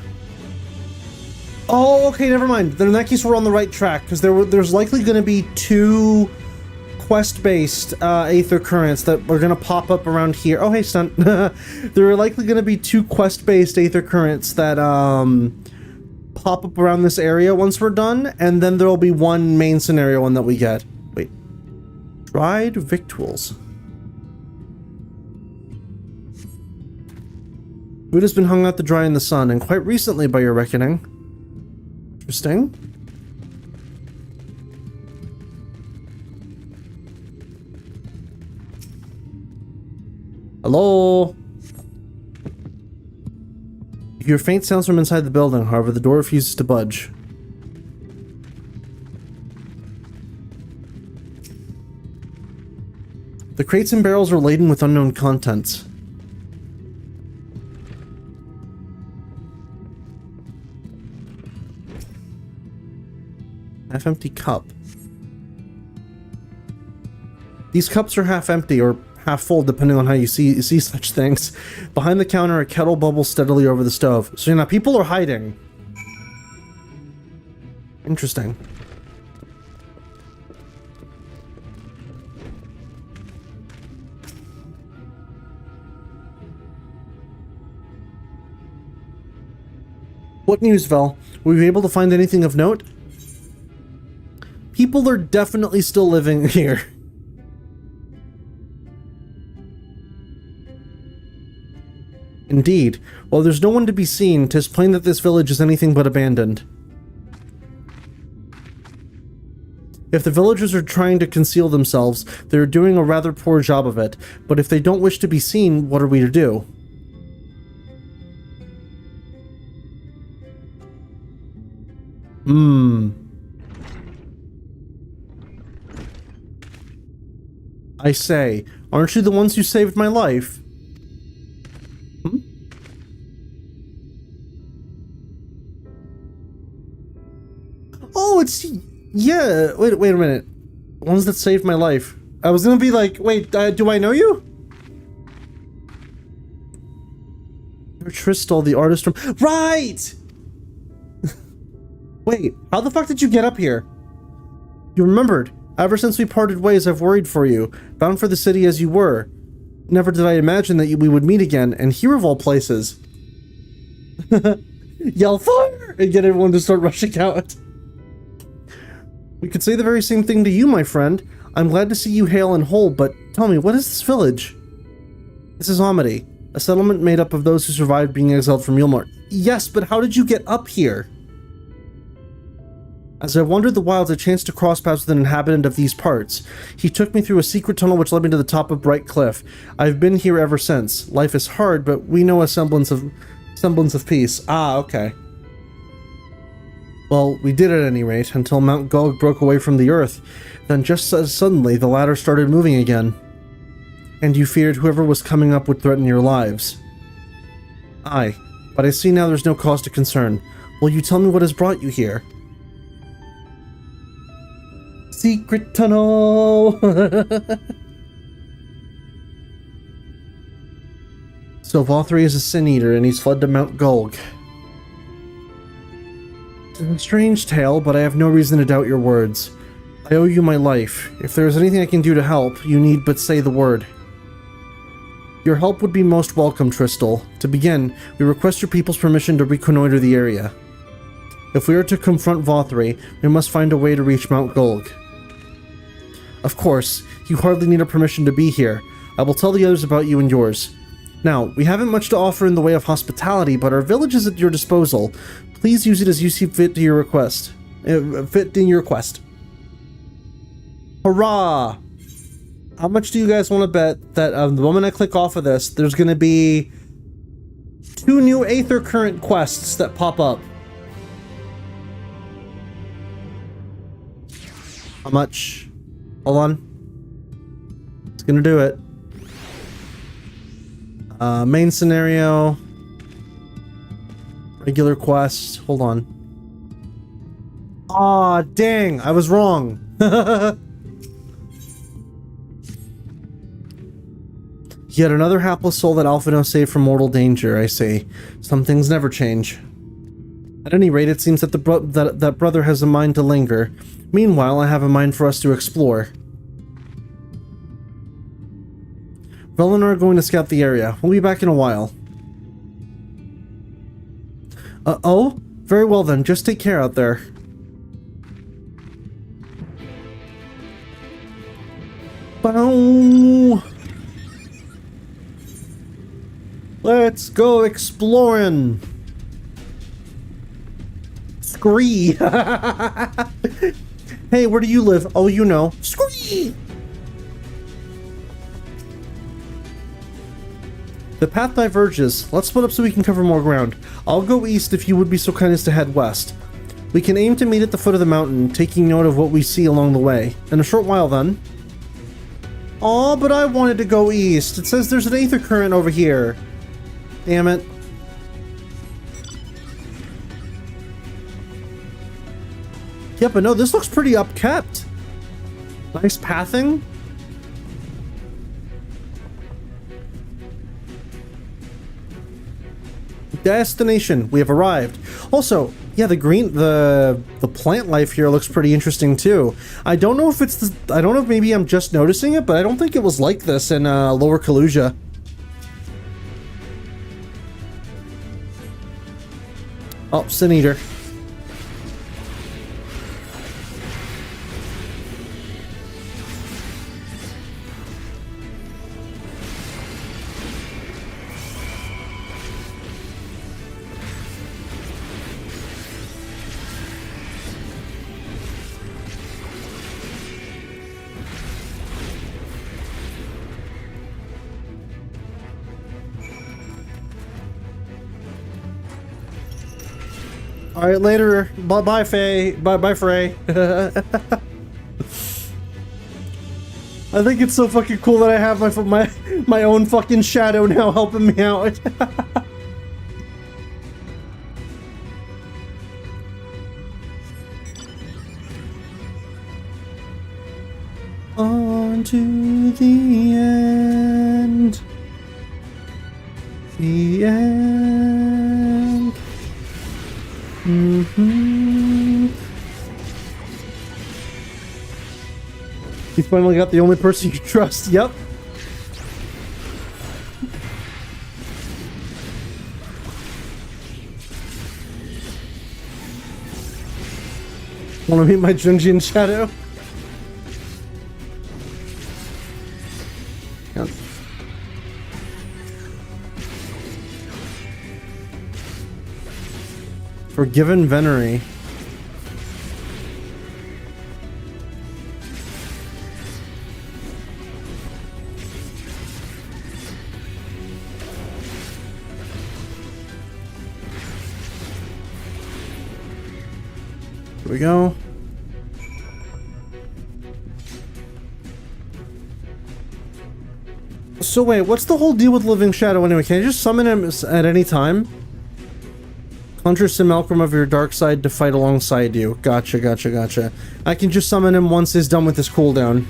okay, never mind. Then in that case, we're on the right track, because there's likely going to be two quest-based Aether Currents that are going to pop up around here. Oh, hey, Stunt. There are likely going to be two quest-based Aether Currents that, pop up around this area once we're done, and then there'll be one main scenario one that we get. Wait. Dried victuals. Food has been hung out to dry in the sun, and quite recently by your reckoning. Interesting. Hello? You hear faint sounds from inside the building, however, the door refuses to budge. The crates and barrels are laden with unknown contents. Half-empty cup. These cups are half empty, or half full, depending on how you see such things. Behind the counter, a kettle bubbles steadily over the stove. So, you know, people are hiding. Interesting. What news, Vel? Were you able to find anything of note? People are definitely still living here. Indeed. While there's no one to be seen, 'tis plain that this village is anything but abandoned. If the villagers are trying to conceal themselves, they're doing a rather poor job of it. But if they don't wish to be seen, what are we to do? I say, aren't you the ones who saved my life? Oh, it's... Yeah, wait a minute. The ones that saved my life. I was gonna be like, wait, do I know you? You're Tristal, the artist from... Right! Wait, how the fuck did you get up here? You remembered. Ever since we parted ways, I've worried for you, bound for the city as you were. Never did I imagine that we would meet again, and here of all places. Yell fire! And get everyone to start rushing out. We could say the very same thing to you, my friend. I'm glad to see you hale and whole, but tell me, what is this village? This is Amh, a settlement made up of those who survived being exiled from Eulmore. Yes, but how did you get up here? As I wandered the wilds, I chanced to cross paths with an inhabitant of these parts. He took me through a secret tunnel which led me to the top of Bright Cliff. I've been here ever since. Life is hard, but we know a semblance of peace. Ah, okay. Well, we did at any rate, until Mount Gulg broke away from the earth. Then just as suddenly, the ladder started moving again. And you feared whoever was coming up would threaten your lives. Aye, but I see now there's no cause to concern. Will you tell me what has brought you here? Secret tunnel! So Vauthry is a sin eater and he's fled to Mount Gulg. It's a strange tale, but I have no reason to doubt your words. I owe you my life. If there is anything I can do to help, you need but say the word. Your help would be most welcome, Tristal. To begin, we request your people's permission to reconnoiter the area. If we are to confront Vauthry, we must find a way to reach Mount Gulg. Of course, you hardly need a permission to be here. I will tell the others about you and yours. Now, we haven't much to offer in the way of hospitality, but our village is at your disposal. Please use it as you see fit to your request. Fit in your quest. Hurrah! How much do you guys want to bet that the moment I click off of this, there's going to be 2 new Aether Current quests that pop up? How much? Hold on. It's gonna do it. Main scenario. Regular quest. Hold on. Aw, dang. I was wrong. Yet another hapless soul that Alphino saved from mortal danger, I see. Some things never change. At any rate, it seems that that brother has a mind to linger. Meanwhile, I have a mind for us to explore. Vel and I are going to scout the area. We'll be back in a while. Oh? Very well then, just take care out there. Bow! Let's go exploring! Scree! Hey, where do you live? Oh, you know. Scree! The path diverges. Let's split up so we can cover more ground. I'll go east if you would be so kind as to head west. We can aim to meet at the foot of the mountain, taking note of what we see along the way. In a short while then. Aw, but I wanted to go east. It says there's an Aether Current over here. Damn it. Yeah, but no, this looks pretty upkept. Nice pathing. Destination. We have arrived. Also, yeah, the plant life here looks pretty interesting too. I don't know if it's I don't know if maybe I'm just noticing it, but I don't think it was like this in Lower Kaluja. Oh, Sin Eater. All right, later. Bye, Faye. Bye, Frey. I think it's so fucking cool that I have my own fucking shadow now helping me out. On to the end. The end. You finally got the only person you trust. Yep. Want to meet my Junjian shadow? Yep. Forgiven Venery. Here we go. So wait, what's the whole deal with Living Shadow anyway? Can I just summon him at any time? Conjure Simulacrum of your dark side to fight alongside you. Gotcha. I can just summon him once he's done with his cooldown.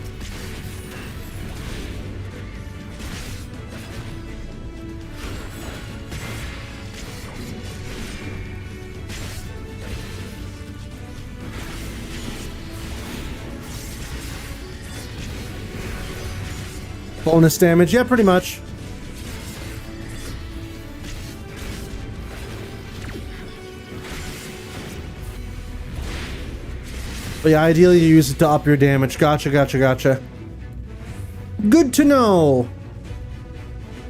Bonus damage, yeah, pretty much. But yeah, ideally you use it to up your damage. Gotcha. Good to know.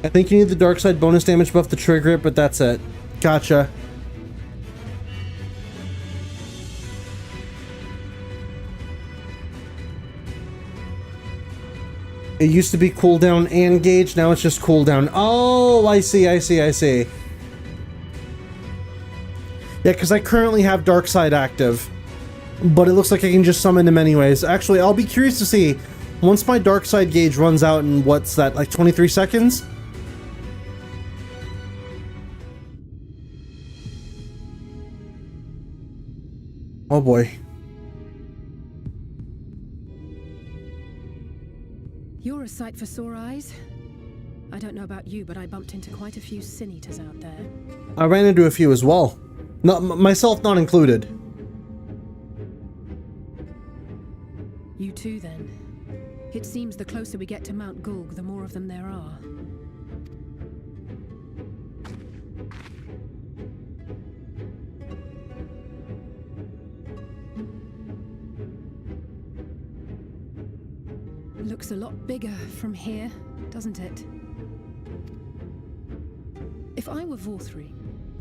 I think you need the dark side bonus damage buff to trigger it, but that's it. Gotcha. It used to be cooldown and gauge, now it's just cooldown. Oh, I see. Yeah, because I currently have dark side active. But it looks like I can just summon him anyways. Actually, I'll be curious to see, once my dark side gauge runs out in, what's that, like 23 seconds? Oh boy. You're a sight for sore eyes. I don't know about you, but I bumped into quite a few sin eaters out there. I ran into a few as well. Not myself not included. You too, then. It seems the closer we get to Mount Gulg, the more of them there are. Looks a lot bigger from here, doesn't it? If I were Vauthry,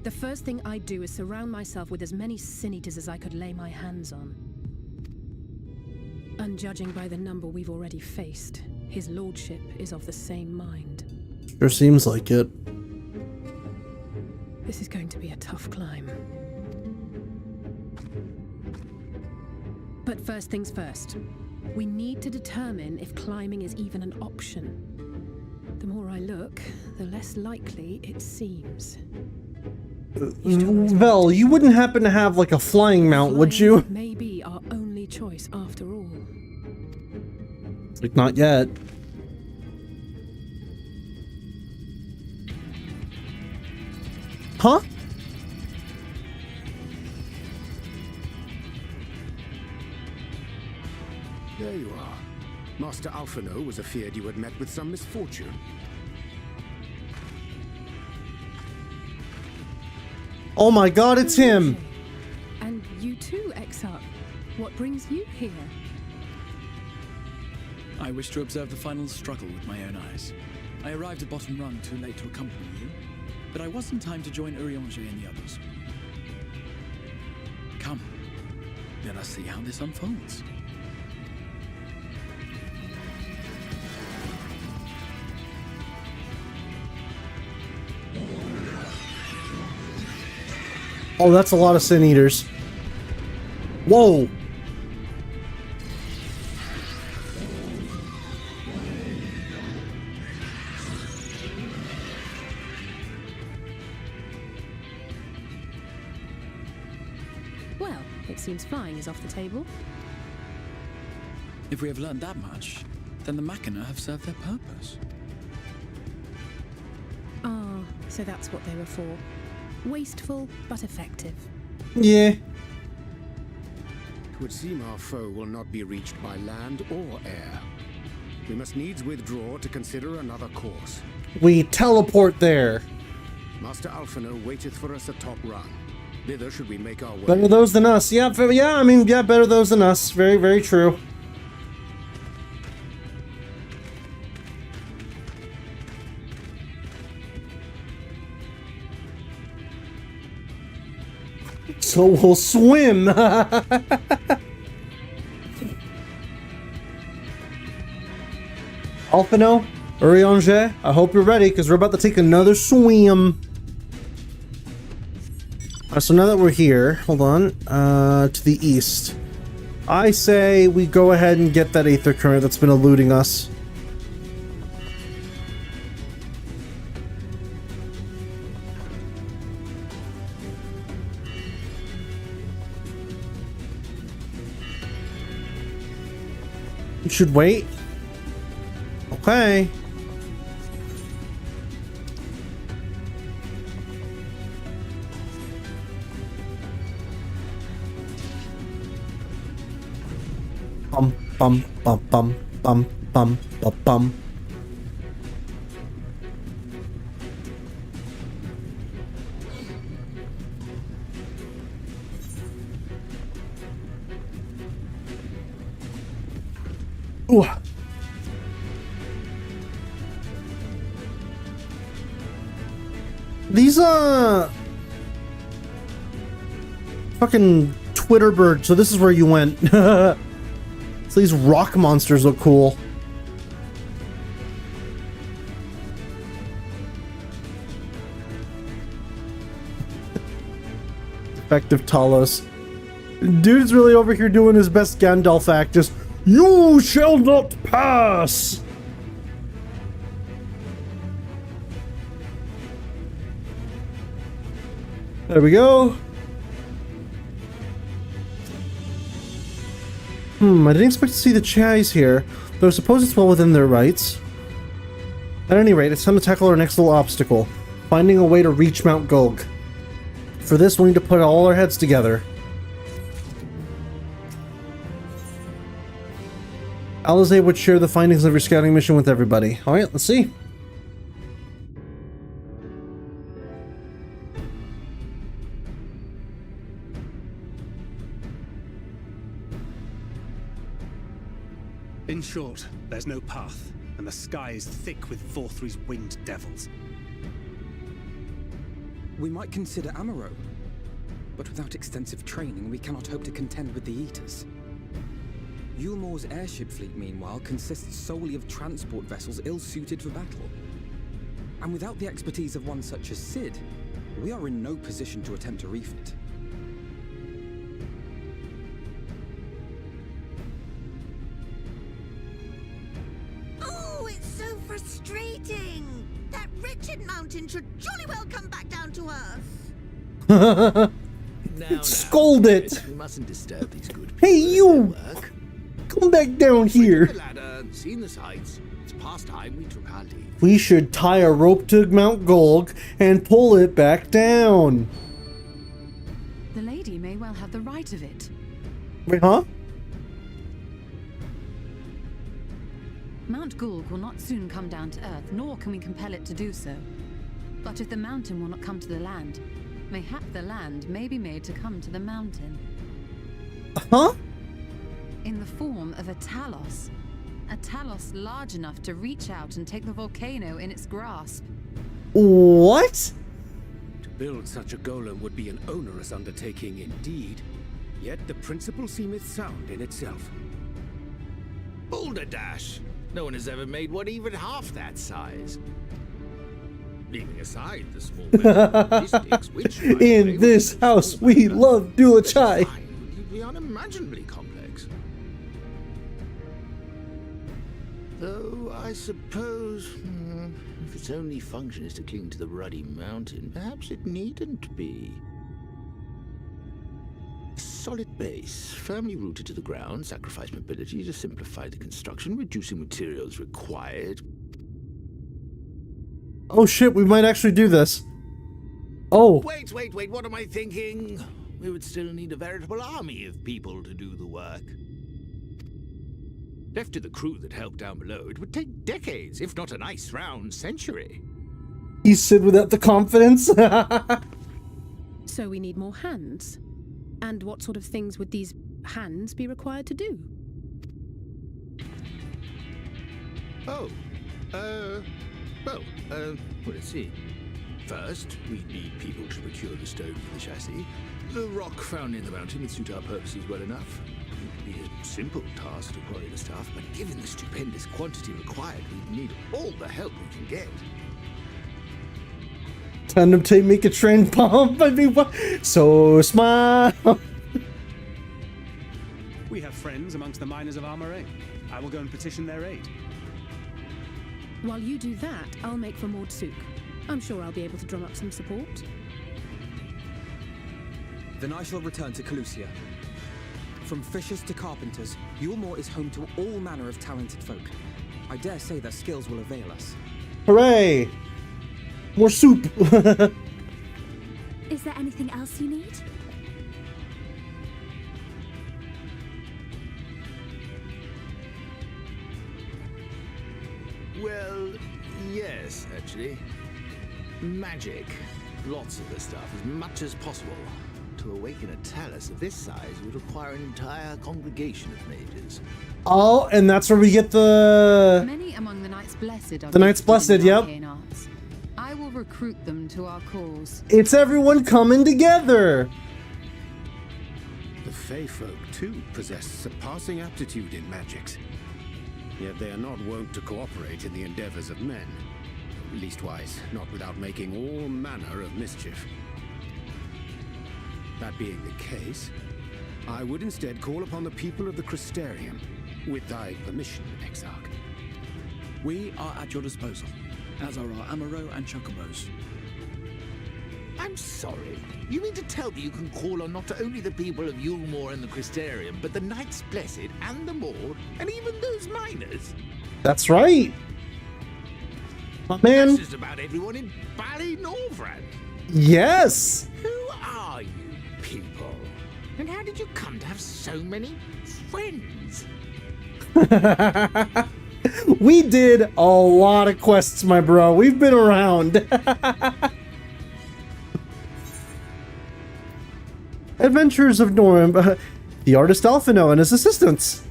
the first thing I'd do is surround myself with as many sin eaters as I could lay my hands on. And judging by the number we've already faced, his lordship is of the same mind. Sure seems like it. This is going to be a tough climb. But first things first. We need to determine if climbing is even an option. The more I look, the less likely it seems. Vel, you wouldn't happen to have like a flying mount, would you? May be our only choice after all. Like, not yet. Huh? There you are. Master Alphino was afeard you had met with some misfortune. Oh my god, it's him! And you too, Exarch. What brings you here? I wish to observe the final struggle with my own eyes. I arrived at Bottom Rung too late to accompany you, but I was in time to join Urianger and the others. Come, let us see how this unfolds. Oh, that's a lot of Sin Eaters. Whoa! Well, it seems flying is off the table. If we have learned that much, then the Machina have served their purpose. Ah, so that's what they were for. Wasteful, but effective. Yeah. It would seem our foe will not be reached by land or air. We must needs withdraw to consider another course. We teleport there. Master Alphino waiteth for us atop run. Thither should we make our way. Better those than us. Yeah, I mean, yeah, better those than us. Very, very true. So we'll swim. Alphino, Urianger, I hope you're ready because we're about to take another swim. So now that we're here, hold on, to the east. I say we go ahead and get that Aether Current that's been eluding us. You should wait. Okay. Bum bum bum bum bum bum bum bum. Ooh. These fucking Twitter bird. So this is where you went. So these rock monsters look cool. Effective Talos. Dude's really over here doing his best Gandalf act. Just, you shall not pass. There we go. I didn't expect to see the Chais here, but I suppose it's well within their rights. At any rate, it's time to tackle our next little obstacle, finding a way to reach Mount Gulg. For this, we need to put all our heads together. Alize would share the findings of your scouting mission with everybody. Alright, let's see. In short, there's no path, and the sky is thick with Vauthry's winged devils. We might consider Amh Araeng, but without extensive training, we cannot hope to contend with the Eaters. Eulmore's airship fleet, meanwhile, consists solely of transport vessels ill-suited for battle. And without the expertise of one such as Cid, we are in no position to attempt a refit. Oh, it's so frustrating! That wretched mountain should jolly well come back down to earth! Scold it! We mustn't disturb these good Hey, you! Come back down here! the ladder, seen the sights. It's past time we took our leave. We should tie a rope to Mount Gulg and pull it back down. The lady may well have the right of it. Wait, huh? Mount Gulg will not soon come down to Earth, nor can we compel it to do so. But if the mountain will not come to the land, mayhap the land may be made to come to the mountain. Huh? In the form of a Talos. A Talos large enough to reach out and take the volcano in its grasp. What? To build such a golem would be an onerous undertaking indeed. Yet the principle seemeth sound in itself. Balderdash! No one has ever made one even half that size. leaving aside the small mystics, which In this house, we love Dulachai. would be unimaginably complex. Though I suppose if its only function is to cling to the ruddy mountain, perhaps it needn't be. A solid base, firmly rooted to the ground, sacrifice mobility to simplify the construction, reducing materials required. Oh shit, we might actually do this. Oh. Wait, what am I thinking? We would still need a veritable army of people to do the work. Left to the crew that helped down below, it would take decades, if not a nice round century. He said without the confidence. So we need more hands. And what sort of things would these hands be required to do? Well, let's see. First, we need people to procure the stone for the chassis. The rock found in the mountain would suit our purposes well enough. It would be a simple task to quarry the stuff, but given the stupendous quantity required, we'd need all the help we can get. Tandem tape make a train pump. I mean, what? So smile. We have friends amongst the miners of Amh Araeng. I will go and petition their aid. While you do that, I'll make for Mordsuk. I'm sure I'll be able to drum up some support. Then I shall return to Calusia. From fishers to carpenters, Eulmore is home to all manner of talented folk. I dare say their skills will avail us. Hooray! More soup! Is there anything else you need? Well, yes, actually. Magic. Lots of the stuff, as much as possible. To awaken a talus of this size would require an entire congregation of mages. Oh, and that's where we get the... Many among the Knights Blessed are the Knights Blessed, yep. Arts. I will recruit them to our cause. It's everyone coming together! The Fey folk, too, possess surpassing aptitude in magics. Yet they are not wont to cooperate in the endeavors of men. Leastwise, not without making all manner of mischief. That being the case, I would instead call upon the people of the Crystarium, with thy permission, Exarch. We are at your disposal, as are our Amaro and Chocobos. I'm sorry. You mean to tell me you can call on not only the people of Eulmore and the Crystarium, but the Knights Blessed and the Maud, and even those miners? That's right! My man! That's just about everyone in Ballynorvrand. Yes! Who are you people? And how did you come to have so many friends? We did a lot of quests, my bro. We've been around. Adventures of Norm, the artist Alphino and his assistants.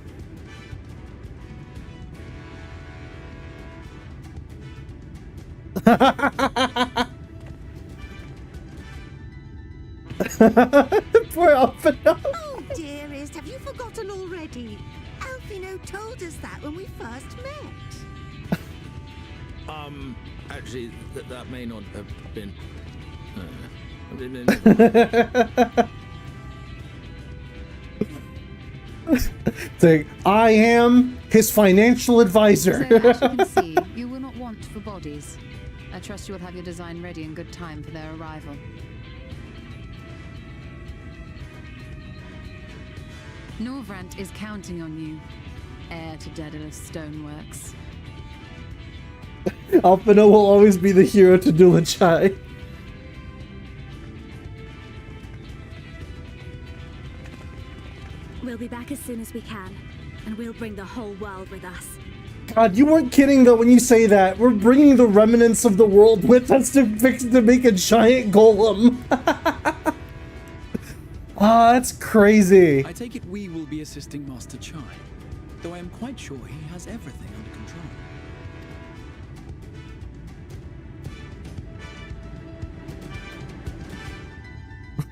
Poor Alphino. Oh, dearest, have you forgotten already? Alphino told us that when we first met. Actually, that may not have been... Like, I am his financial advisor. So, as you can see, you will not want for bodies. I trust you will have your design ready in good time for their arrival. Norvrant is counting on you, heir to Daedalus Stoneworks. Alphino will always be the hero to Dulachai. We'll be back as soon as we can, and we'll bring the whole world with us. God, you weren't kidding though when you say that. We're bringing the remnants of the world with us to make a giant golem. Ah, that's crazy. I take it we will be assisting Master Chai, though I am quite sure he has everything under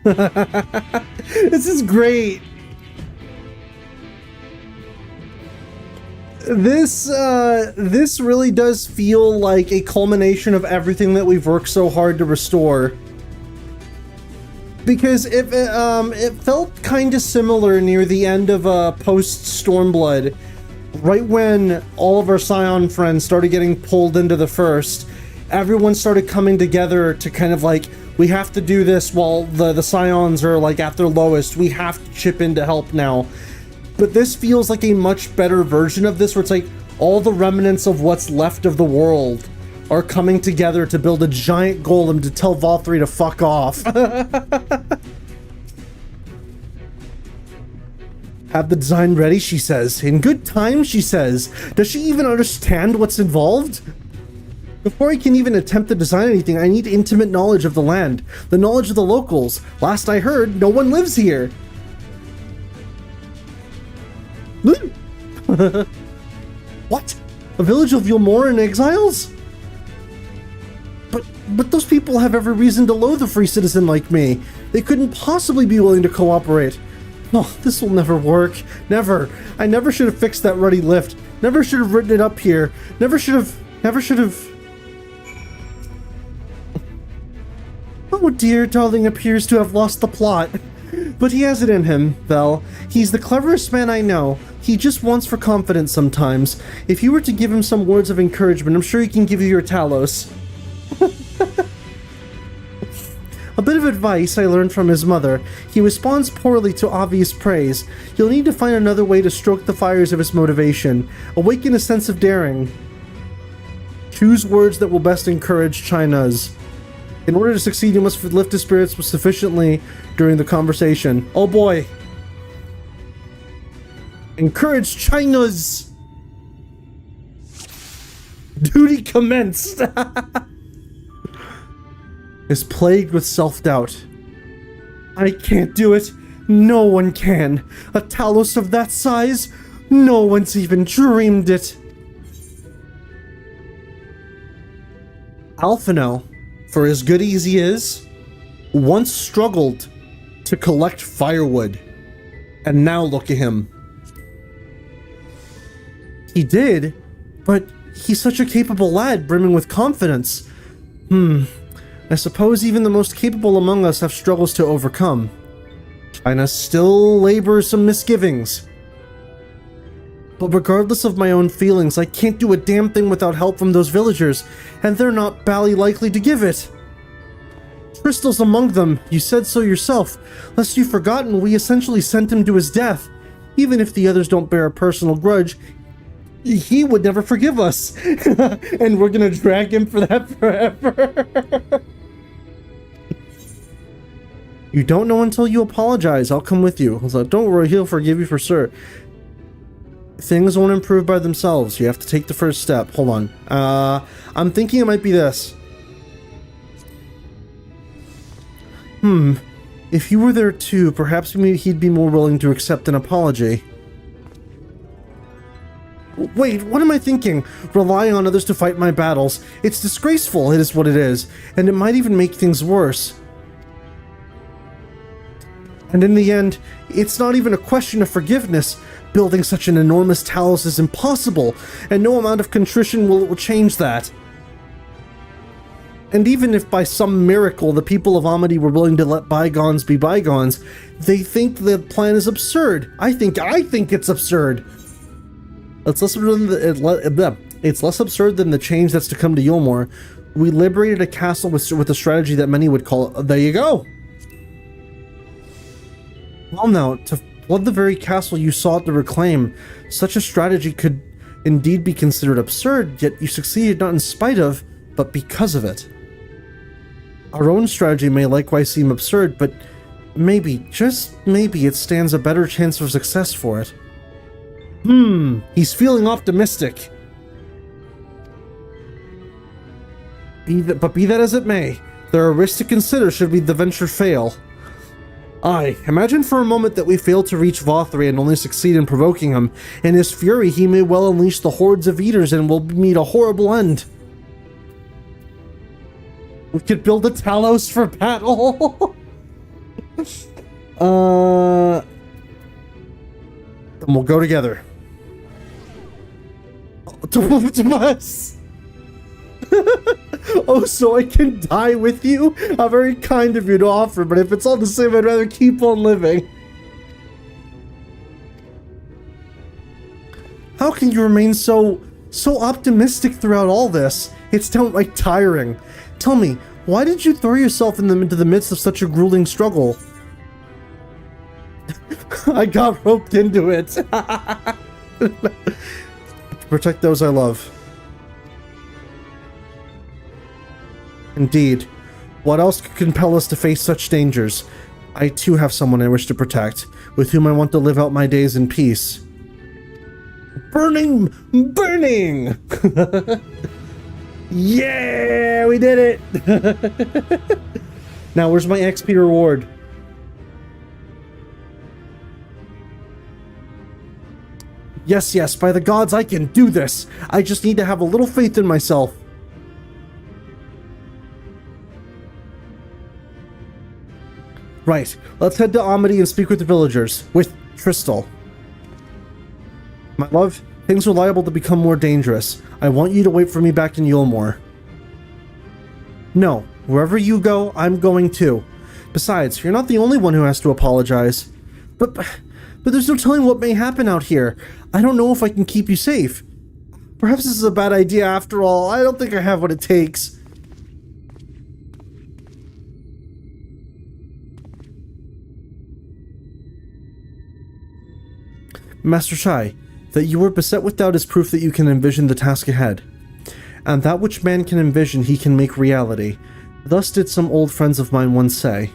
control. This is great. This really does feel like a culmination of everything that we've worked so hard to restore. Because it felt kind of similar near the end of post Stormblood, right when all of our Scion friends started getting pulled into the first. Everyone started coming together to kind of like, we have to do this while the Scions are like at their lowest. We have to chip in to help now. But this feels like a much better version of this, where it's like all the remnants of what's left of the world are coming together to build a giant golem to tell Vauthry to fuck off. Have the design ready, she says. In good time, she says. Does she even understand what's involved? Before I can even attempt to design anything, I need intimate knowledge of the land, the knowledge of the locals. Last I heard, no one lives here. What? A village of Eulmore in exiles? But those people have every reason to loathe a free citizen like me. They couldn't possibly be willing to cooperate. Oh, this will never work. Never. I never should have fixed that ruddy lift. Never should have written it up here. Never should have. Oh dear, darling appears to have lost the plot. But he has it in him, Vel. He's the cleverest man I know. He just wants for confidence sometimes. If you were to give him some words of encouragement, I'm sure he can give you your Talos. A bit of advice I learned from his mother. He responds poorly to obvious praise. You'll need to find another way to stroke the fires of his motivation. Awaken a sense of daring. Choose words that will best encourage China's. In order to succeed, you must lift his spirits sufficiently during the conversation. Oh boy. Encourage China's. Duty commenced. Is plagued with self-doubt. I can't do it. No one can. A Talos of that size? No one's even dreamed it. Alphino, for as good as he is, once struggled to collect firewood. And now look at him. He did, but he's such a capable lad, brimming with confidence. I suppose even the most capable among us have struggles to overcome. China still labors some misgivings. But regardless of my own feelings, I can't do a damn thing without help from those villagers, and they're not bally likely to give it. Crystal's among them, you said so yourself. Lest you've forgotten, we essentially sent him to his death. Even if the others don't bear a personal grudge, he would never forgive us. And we're gonna drag him for that forever. You don't know until you apologize. I'll come with you. So don't worry, he'll forgive you for sure. Things won't improve by themselves. You have to take the first step. Hold on. I'm thinking it might be this. If you were there too, perhaps he'd be more willing to accept an apology. Wait, what am I thinking? Relying on others to fight my battles. It's disgraceful, it is what it is. And it might even make things worse. And in the end, it's not even a question of forgiveness. Building such an enormous Talos is impossible, and no amount of contrition will change that. And even if by some miracle the people of Amity were willing to let bygones be bygones, they think the plan is absurd. I think it's absurd. It's less absurd than the change that's to come to Eulmore. We liberated a castle with a strategy that many would call it. There you go. Well now, to flood the very castle you sought to reclaim, such a strategy could indeed be considered absurd, yet you succeeded not in spite of, but because of it. Our own strategy may likewise seem absurd, but maybe, just maybe, it stands a better chance of success for it. He's feeling optimistic. Be that as it may, there are risks to consider should the venture fail. Aye, imagine for a moment that we fail to reach Vauthry and only succeed in provoking him. In his fury, he may well unleash the hordes of eaters and will meet a horrible end. We could build a Talos for battle. Then we'll go together. Tomas! Oh, so I can die with you? How very kind of you to offer, but if it's all the same, I'd rather keep on living. How can you remain so optimistic throughout all this? It's downright tiring. Tell me, why did you throw yourself into the midst of such a grueling struggle? I got roped into it. To protect those I love. Indeed. What else could compel us to face such dangers? I too have someone I wish to protect, with whom I want to live out my days in peace. Burning! Yeah, we did it! Now, where's my XP reward? Yes, by the gods, I can do this! I just need to have a little faith in myself. Right, let's head to Amity and speak with the villagers. With Trystal. My love, things are liable to become more dangerous. I want you to wait for me back in Eulmore. No, wherever you go, I'm going too. Besides, you're not the only one who has to apologize. But there's no telling what may happen out here. I don't know if I can keep you safe. Perhaps this is a bad idea after all. I don't think I have what it takes. Master Shai, that you are beset with doubt is proof that you can envision the task ahead. And that which man can envision he can make reality. Thus did some old friends of mine once say.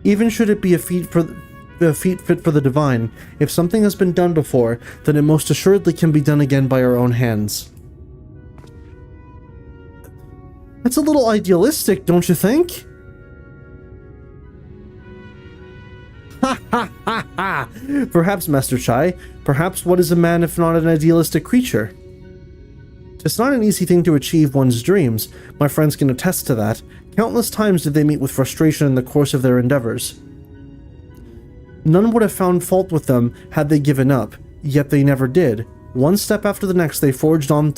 Even should it be a feat fit for the divine, if something has been done before, then it most assuredly can be done again by our own hands. That's a little idealistic, don't you think? Ha ha ha ha! Perhaps, Master Shai, perhaps what is a man if not an idealistic creature? It's not an easy thing to achieve one's dreams. My friends can attest to that. Countless times did they meet with frustration in the course of their endeavors. None would have found fault with them had they given up, yet they never did. One step after the next, they forged on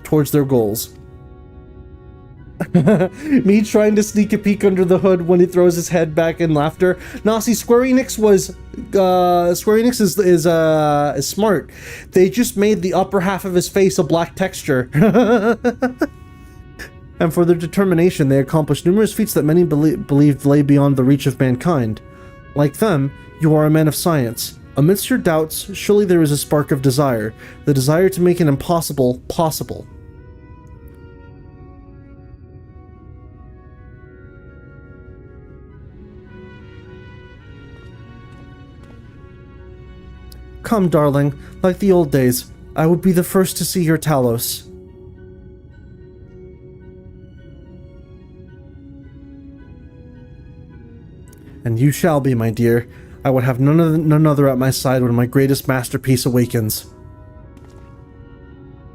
towards their goals. Me trying to sneak a peek under the hood when he throws his head back in laughter. Nah, see, Square Enix is smart. They just made the upper half of his face a black texture. And for their determination, they accomplished numerous feats that many believed lay beyond the reach of mankind. Like them, you are a man of science. Amidst your doubts, surely there is a spark of desire, the desire to make an impossible possible. Come, darling, like the old days, I would be the first to see your Talos. And you shall be, my dear. I would have none other at my side when my greatest masterpiece awakens.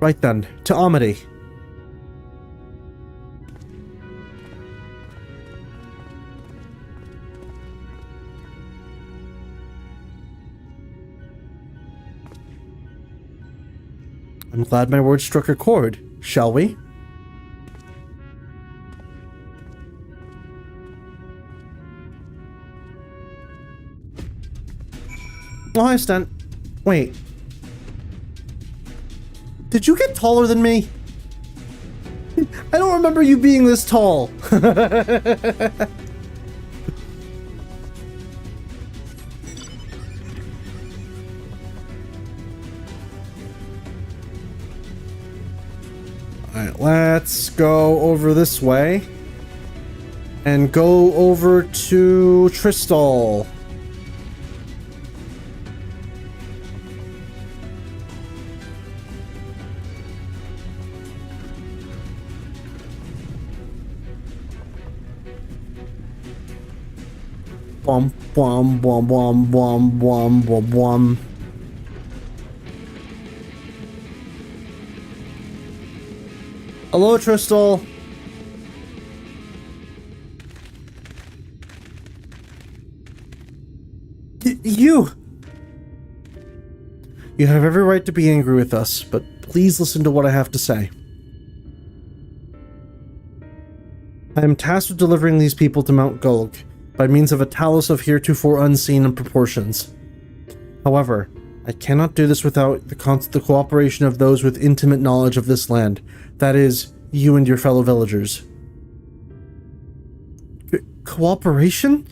Right then, to Amity. I'm glad my words struck a chord, shall we? Oh, hi, Stan. Wait. Did you get taller than me? I don't remember you being this tall. Alright, let's go over this way. And go over to Trystal. Bum, bum, bum, bum, bum, bum, bum, bum. Hello, Trystal. You have every right to be angry with us, but please listen to what I have to say. I am tasked with delivering these people to Mount Gulg by means of a talos of heretofore unseen proportions. However, I cannot do this without the cooperation of those with intimate knowledge of this land. That is, you and your fellow villagers. Cooperation?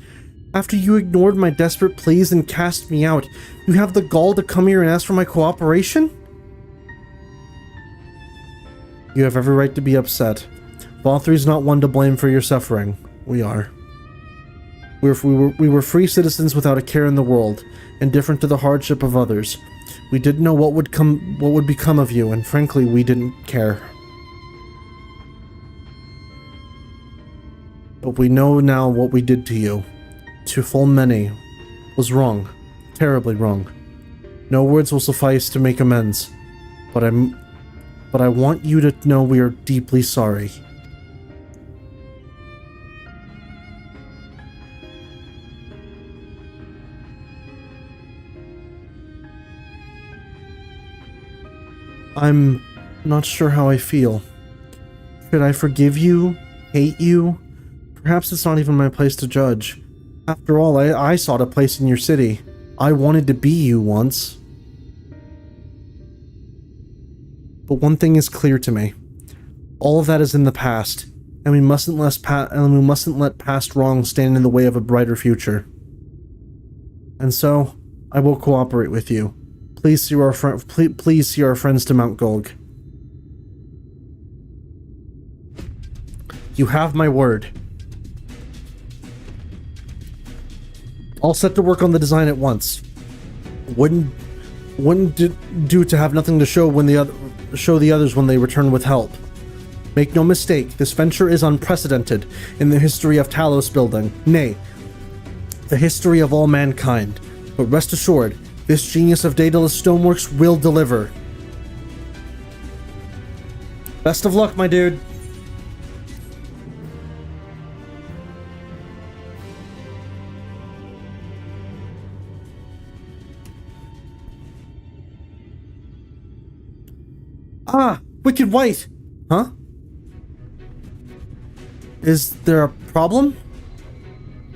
After you ignored my desperate pleas and cast me out, you have the gall to come here and ask for my cooperation? You have every right to be upset. Vauthry's not one to blame for your suffering. We are. We were free citizens without a care in the world, indifferent to the hardship of others. We didn't know what would become of you, and frankly, we didn't care. But we know now what we did to you, to full many, was wrong, terribly wrong. No words will suffice to make amends, but I want you to know we are deeply sorry. I'm not sure how I feel. Should I forgive you? Hate you? Perhaps it's not even my place to judge. After all, I sought a place in your city. I wanted to be you once. But one thing is clear to me. All of that is in the past, and we mustn't let past wrongs stand in the way of a brighter future. And so, I will cooperate with you. Please see our friends to Mount Gulg. You have my word. All set to work on the design at once. Wouldn't do to have nothing to show the others when they return with help. Make no mistake, this venture is unprecedented in the history of Talos building, nay, the history of all mankind. But rest assured, this genius of Daedalus Stoneworks will deliver. Best of luck, my dude. Ah, Wicked White! Huh? Is there a problem?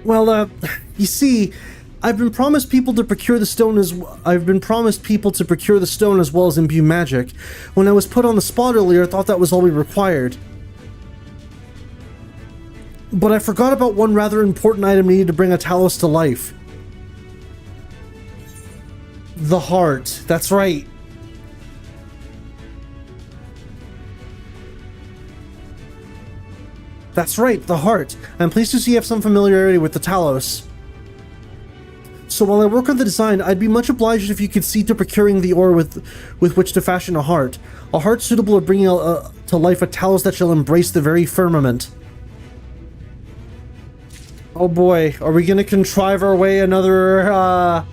Well, you see, I've been promised people to procure the stone as well as imbue magic. When I was put on the spot earlier, I thought that was all we required. But I forgot about one rather important item needed to bring a Talos to life. The heart. That's right. That's right, the heart. I'm pleased to see you have some familiarity with the Talos. So while I work on the design, I'd be much obliged if you could see to procuring the ore with which to fashion a heart. A heart suitable of bringing to life a Talos that shall embrace the very firmament. Oh boy, are we gonna contrive our way another,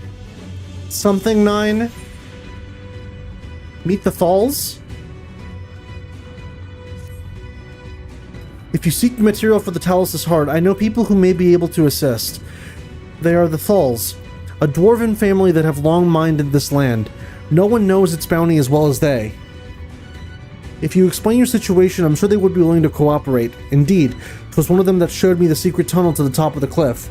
something 9? Meet the Thalls? If you seek the material for the Talos' heart, I know people who may be able to assist. They are the Thalls, a dwarven family that have long minded this land. No one knows its bounty as well as they. If you explain your situation, I'm sure they would be willing to cooperate. Indeed, 'twas one of them that showed me the secret tunnel to the top of the cliff.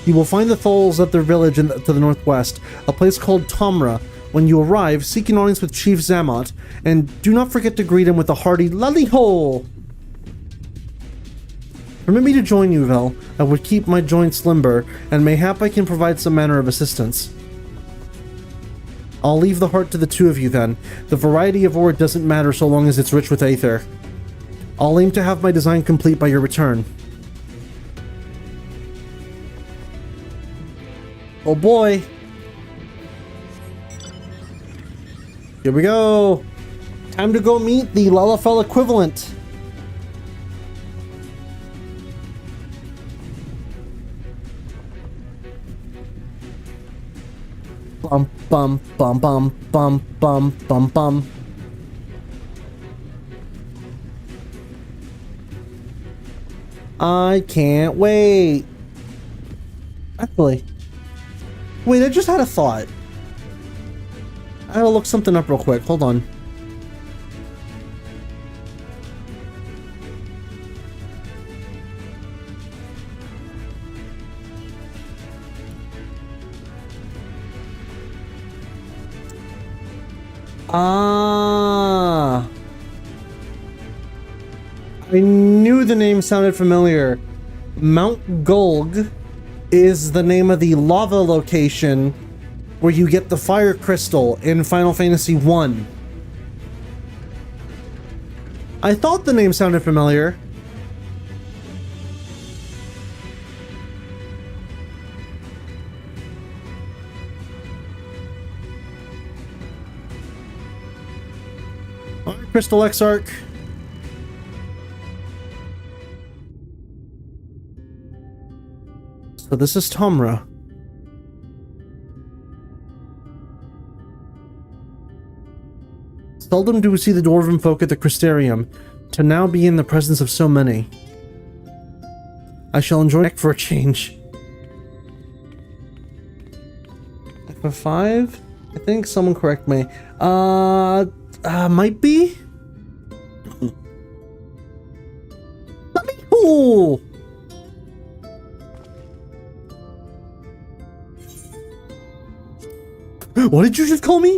You will find the Thalls at their village to the northwest, a place called Tomra. When you arrive, seek an audience with Chief Zammot, and do not forget to greet him with a hearty lally-ho! Permit me to join you, Vel. I would keep my joints limber, and mayhap I can provide some manner of assistance. I'll leave the heart to the two of you then. The variety of ore doesn't matter so long as it's rich with aether. I'll aim to have my design complete by your return. Oh boy! Here we go! Time to go meet the Lalafell equivalent. Bum bum bum bum bum bum bum bum. I can't wait. Actually, wait, I just had a thought. gotta look something up real quick. Hold on. Ah. I knew the name sounded familiar. Mount Gulg is the name of the lava location where you get the fire crystal in Final Fantasy I. I thought the name sounded familiar. Alright, Crystal Exarch. So this is Tomra. Seldom do we see the dwarven folk at the Crystarium, to now be in the presence of so many. I shall enjoy it for a change. F5? I think someone correct me. Might be? Let me cool! What did you just call me?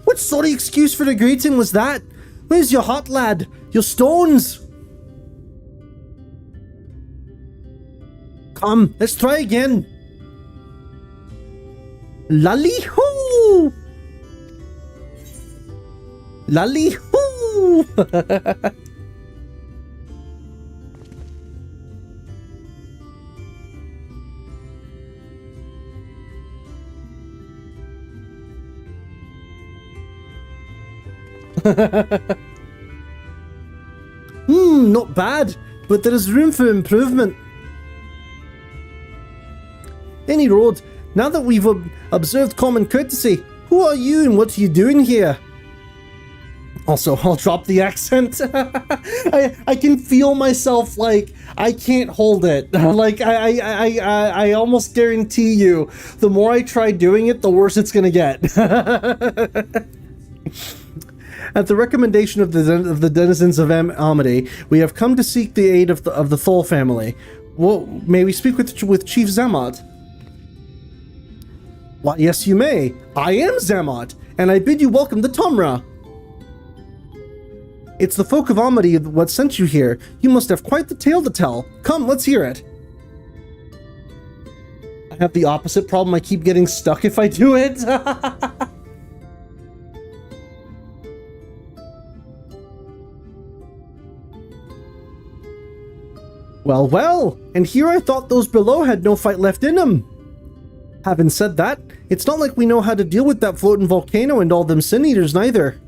What sort of excuse for the greeting was that? Where's your heart, lad? Your stones? Come, let's try again. Lally-hoo! Lally-hoo! Not bad, but there is room for improvement. Any road, now that we've observed common courtesy, who are you and what are you doing here? Also, I'll drop the accent. I can feel myself like I can't hold it. Like I almost guarantee you, the more I try doing it, the worse it's gonna get. At the recommendation of the denizens of Amh Araeng, we have come to seek the aid of the Thol family. Well, may we speak with Chief Xamot? Why, yes, you may. I am Xamot, and I bid you welcome to Tomra. It's the folk of Amh Araeng what sent you here. You must have quite the tale to tell. Come, let's hear it. I have the opposite problem. I keep getting stuck if I do it. Well, and here I thought those below had no fight left in them. Having said that, it's not like we know how to deal with that floating volcano and all them sin eaters neither.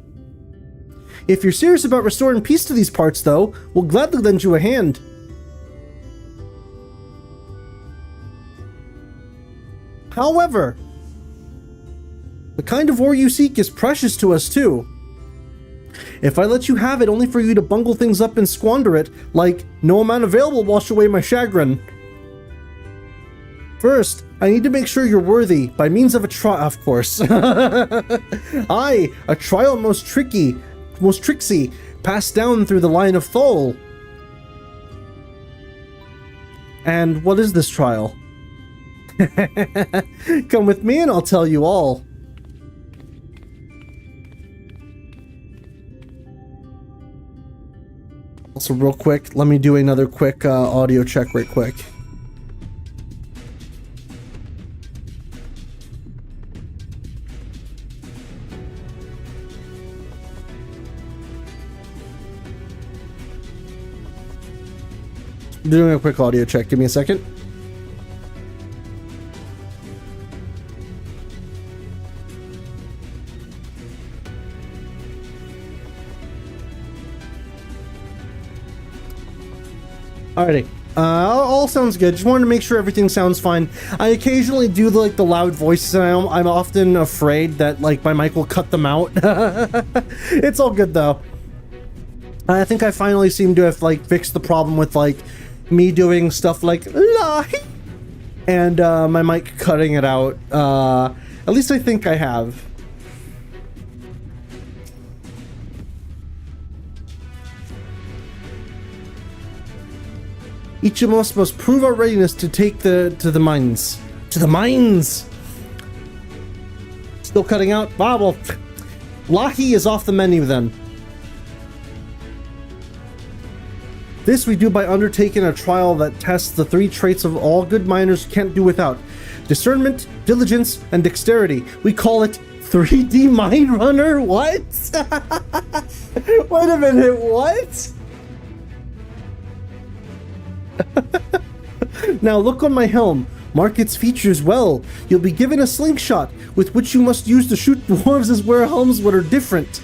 If you're serious about restoring peace to these parts though, we'll gladly lend you a hand. However, the kind of war you seek is precious to us too. If I let you have it only for you to bungle things up and squander it, like, no amount available wash away my chagrin. First, I need to make sure you're worthy, by means of a trial, of course. Aye, a trial most tricksy, passed down through the line of Thol. And what is this trial? Come with me and I'll tell you all. Also, real quick, let me do another quick audio check right quick. Doing a quick audio check. Give me a second. Alrighty. All sounds good. Just wanted to make sure everything sounds fine. I occasionally do the loud voices, and I'm often afraid that my mic will cut them out. It's all good though. I think I finally seem to have fixed the problem with me doing stuff like lie and my mic cutting it out. At least I think I have. Each of us must prove our readiness to take to the mines. To the mines! Still cutting out? Ah, well, Lahi is off the menu then. This we do by undertaking a trial that tests the 3 traits of all good miners can't do without. Discernment, diligence, and dexterity. We call it 3D Mine Runner? What? Wait a minute, what? Now look on my helm. Mark its features well. You'll be given a slingshot, with which you must use to shoot dwarves as wear helms that are different.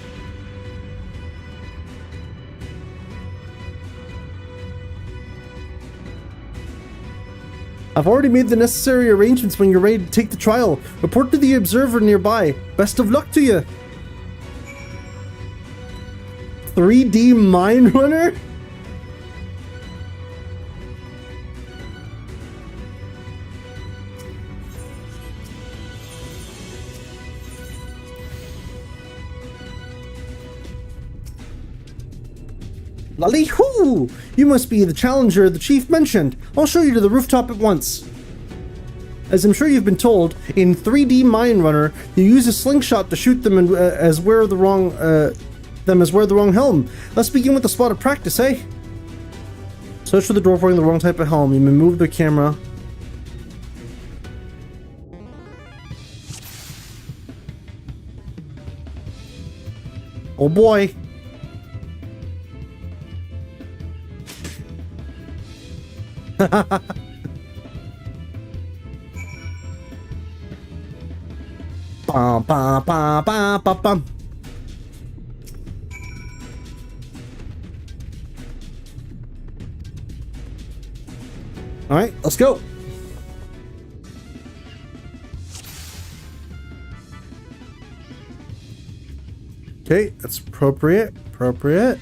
I've already made the necessary arrangements when you're ready to take the trial. Report to the observer nearby. Best of luck to you. 3D Mine Runner? Lally-hoo! You must be the challenger the chief mentioned. I'll show you to the rooftop at once. As I'm sure you've been told, in 3D Mine Runner, you use a slingshot to shoot them as wear the wrong helm. Let's begin with a spot of practice, eh? Search for the dwarf wearing the wrong type of helm. You may move the camera. Oh boy. Bum, bum, bum, bum, bum, bum. All right, let's go. Okay, that's appropriate. Appropriate.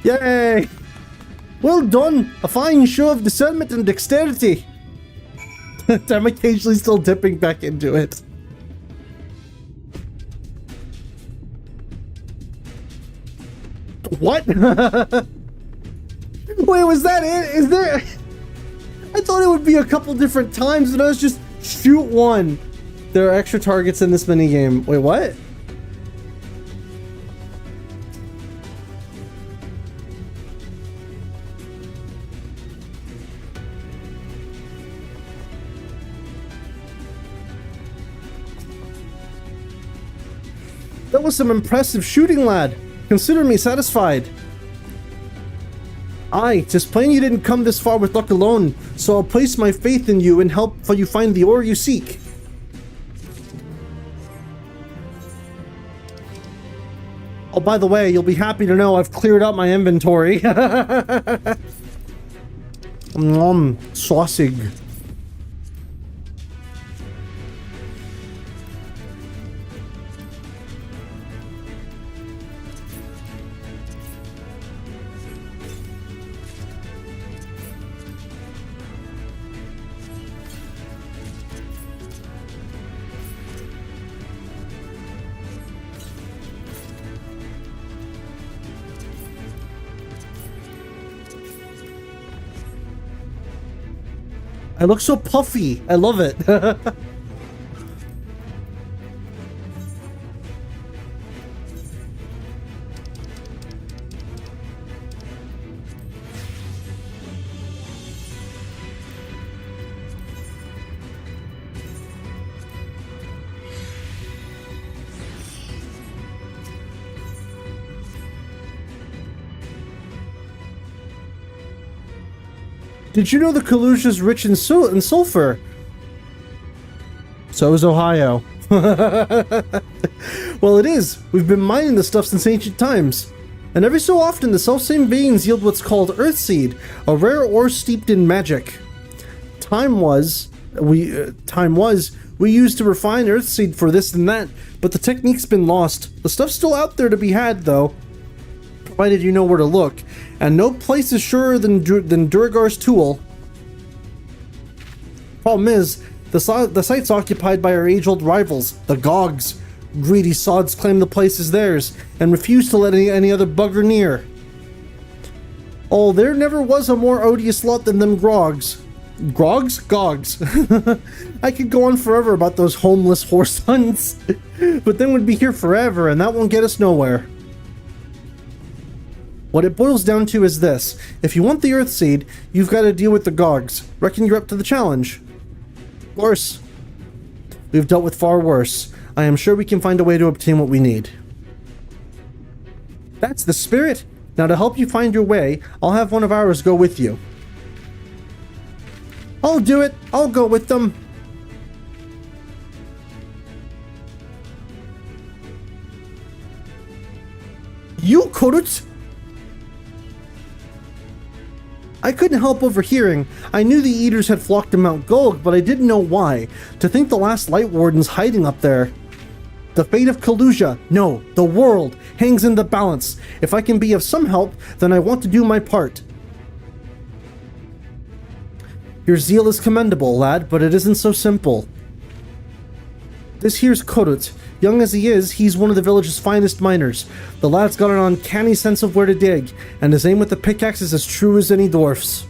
Yay! Well done! A fine show of discernment and dexterity! I'm occasionally still dipping back into it. What? Wait, was that it? Is there... I thought it would be a couple different times, and I was just shoot one. There are extra targets in this minigame. Wait, what? That was some impressive shooting, lad. Consider me satisfied. Aye, 'tis plain you didn't come this far with luck alone, so I'll place my faith in you and help for you find the ore you seek. Oh, by the way, you'll be happy to know I've cleared out my inventory. Sausage. I look so puffy. I love it. Did you know the Kalusia's rich in sulfur? So is Ohio. Well, it is. We've been mining the stuff since ancient times. And every so often, the selfsame veins yield what's called Earthseed, a rare ore steeped in magic. Time was, we used to refine Earthseed for this and that, but the technique's been lost. The stuff's still out there to be had, though, provided you know where to look, and no place is surer than Duragar's tool. Problem is, the site's occupied by our age-old rivals, the Gogs. Greedy sods claim the place is theirs, and refuse to let any other bugger near. Oh, there never was a more odious lot than them Grogs. Grogs? Gogs. I could go on forever about those homeless horse hunts, but then we'd be here forever, and that won't get us nowhere. What it boils down to is this. If you want the Earthseed, you've got to deal with the Gogs. Reckon you're up to the challenge? Worse. We've dealt with far worse. I am sure we can find a way to obtain what we need. That's the spirit! Now to help you find your way, I'll have one of ours go with you. I'll do it! I'll go with them! You couldn't! I couldn't help overhearing. I knew the Eaters had flocked to Mount Golg, but I didn't know why. To think the last Light Warden's hiding up there. The fate of Kaluja, no, the world, hangs in the balance. If I can be of some help, then I want to do my part. Your zeal is commendable, lad, but it isn't so simple. This here's Korut. Young as he is, he's one of the village's finest miners. The lad's got an uncanny sense of where to dig, and his aim with the pickaxe is as true as any dwarf's.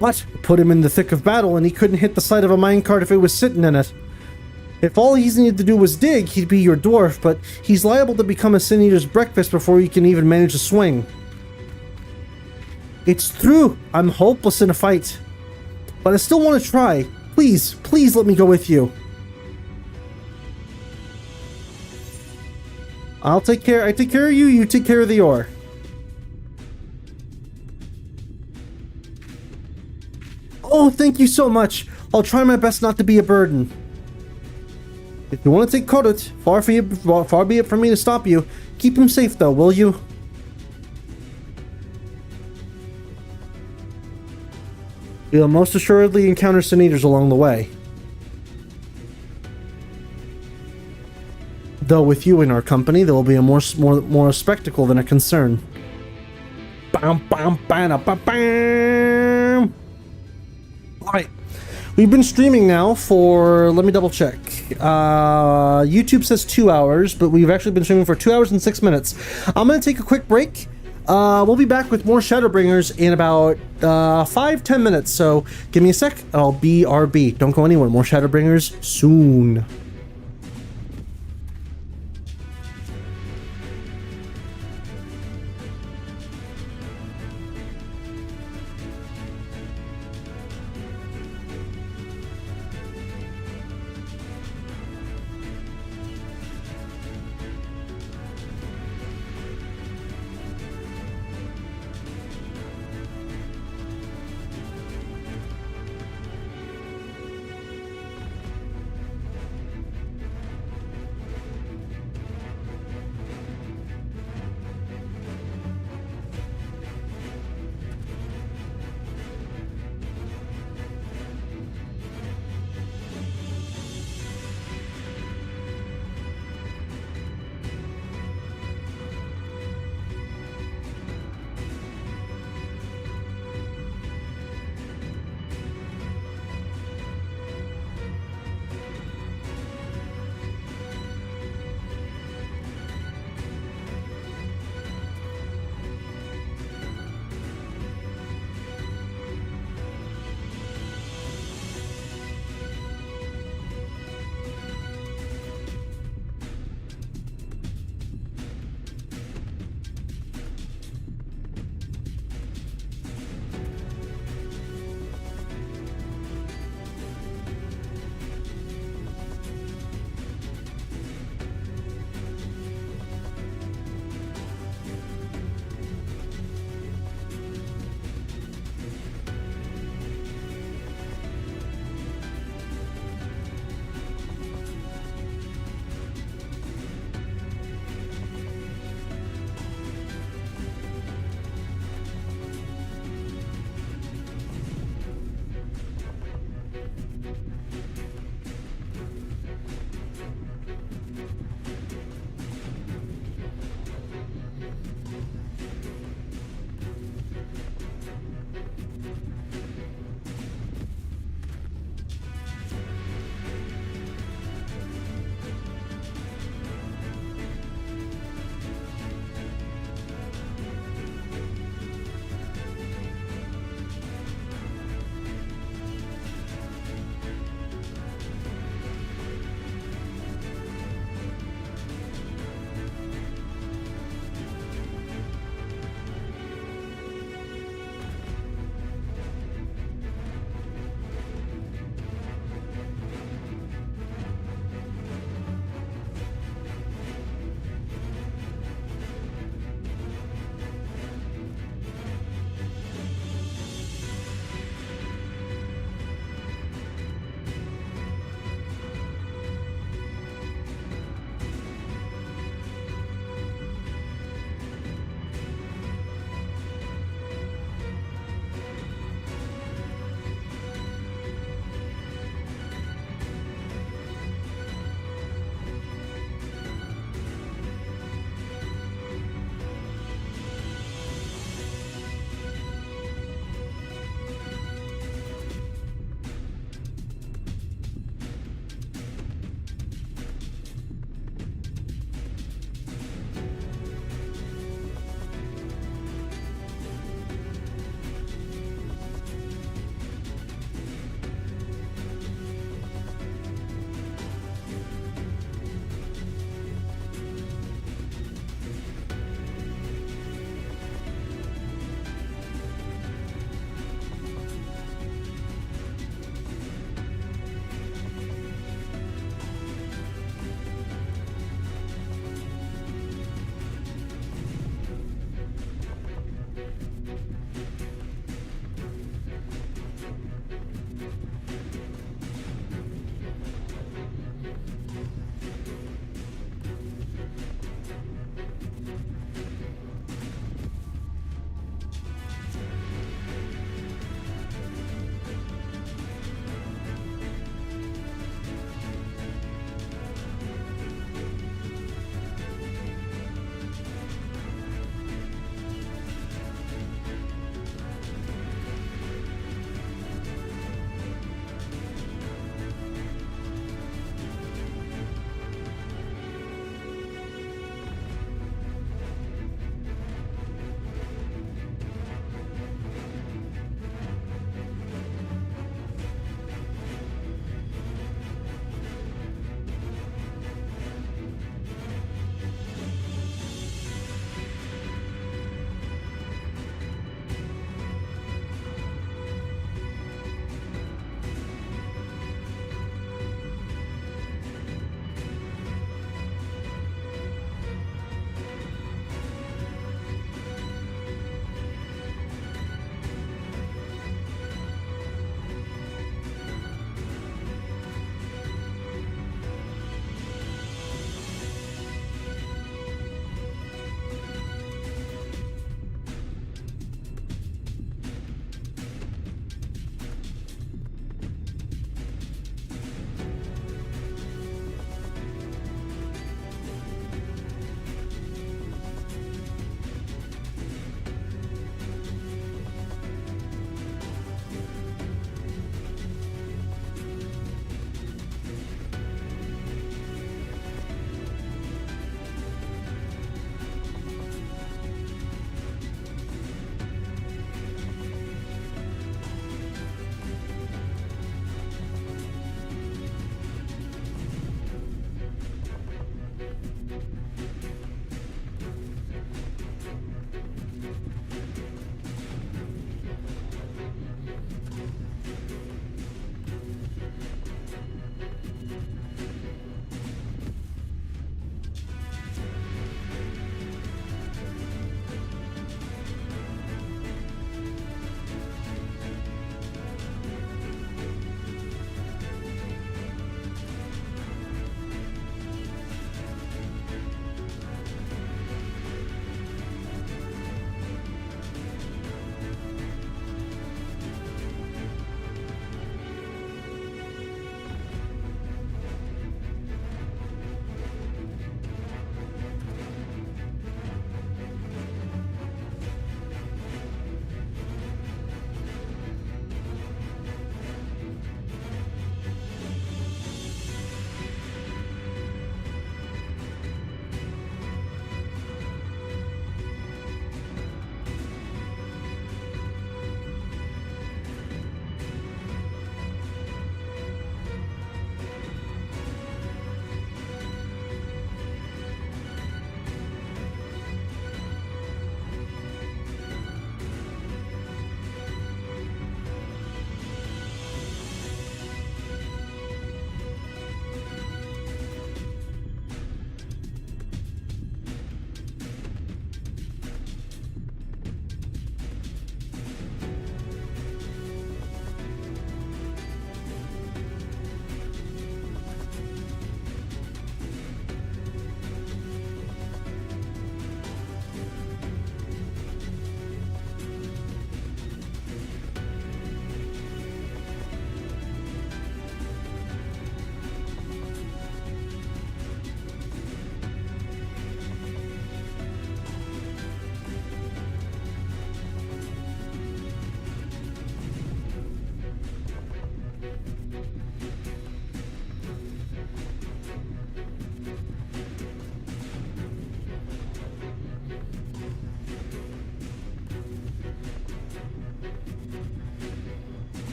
But put him in the thick of battle, and he couldn't hit the side of a minecart if it was sitting in it. If all he needed to do was dig, he'd be your dwarf, but he's liable to become a Sin Eater's breakfast before he can even manage a swing. It's true, I'm hopeless in a fight. But I still want to try. Please, please let me go with you. I take care of you, you take care of the ore. Oh, thank you so much. I'll try my best not to be a burden. If you want to take Korut, far be it from me to stop you. Keep him safe though, will you? We'll most assuredly encounter Sin Eaters along the way. Though with you in our company, there will be a more a spectacle than a concern. Bam, bam, bam, bam, bam. Alright. We've been streaming now for, let me double check. YouTube says 2 hours, but we've actually been streaming for 2 hours and 6 minutes. I'm going to take a quick break. We'll be back with more Shadowbringers in about 5-10 minutes, so give me a sec and I'll BRB. Don't go anywhere. More Shadowbringers soon.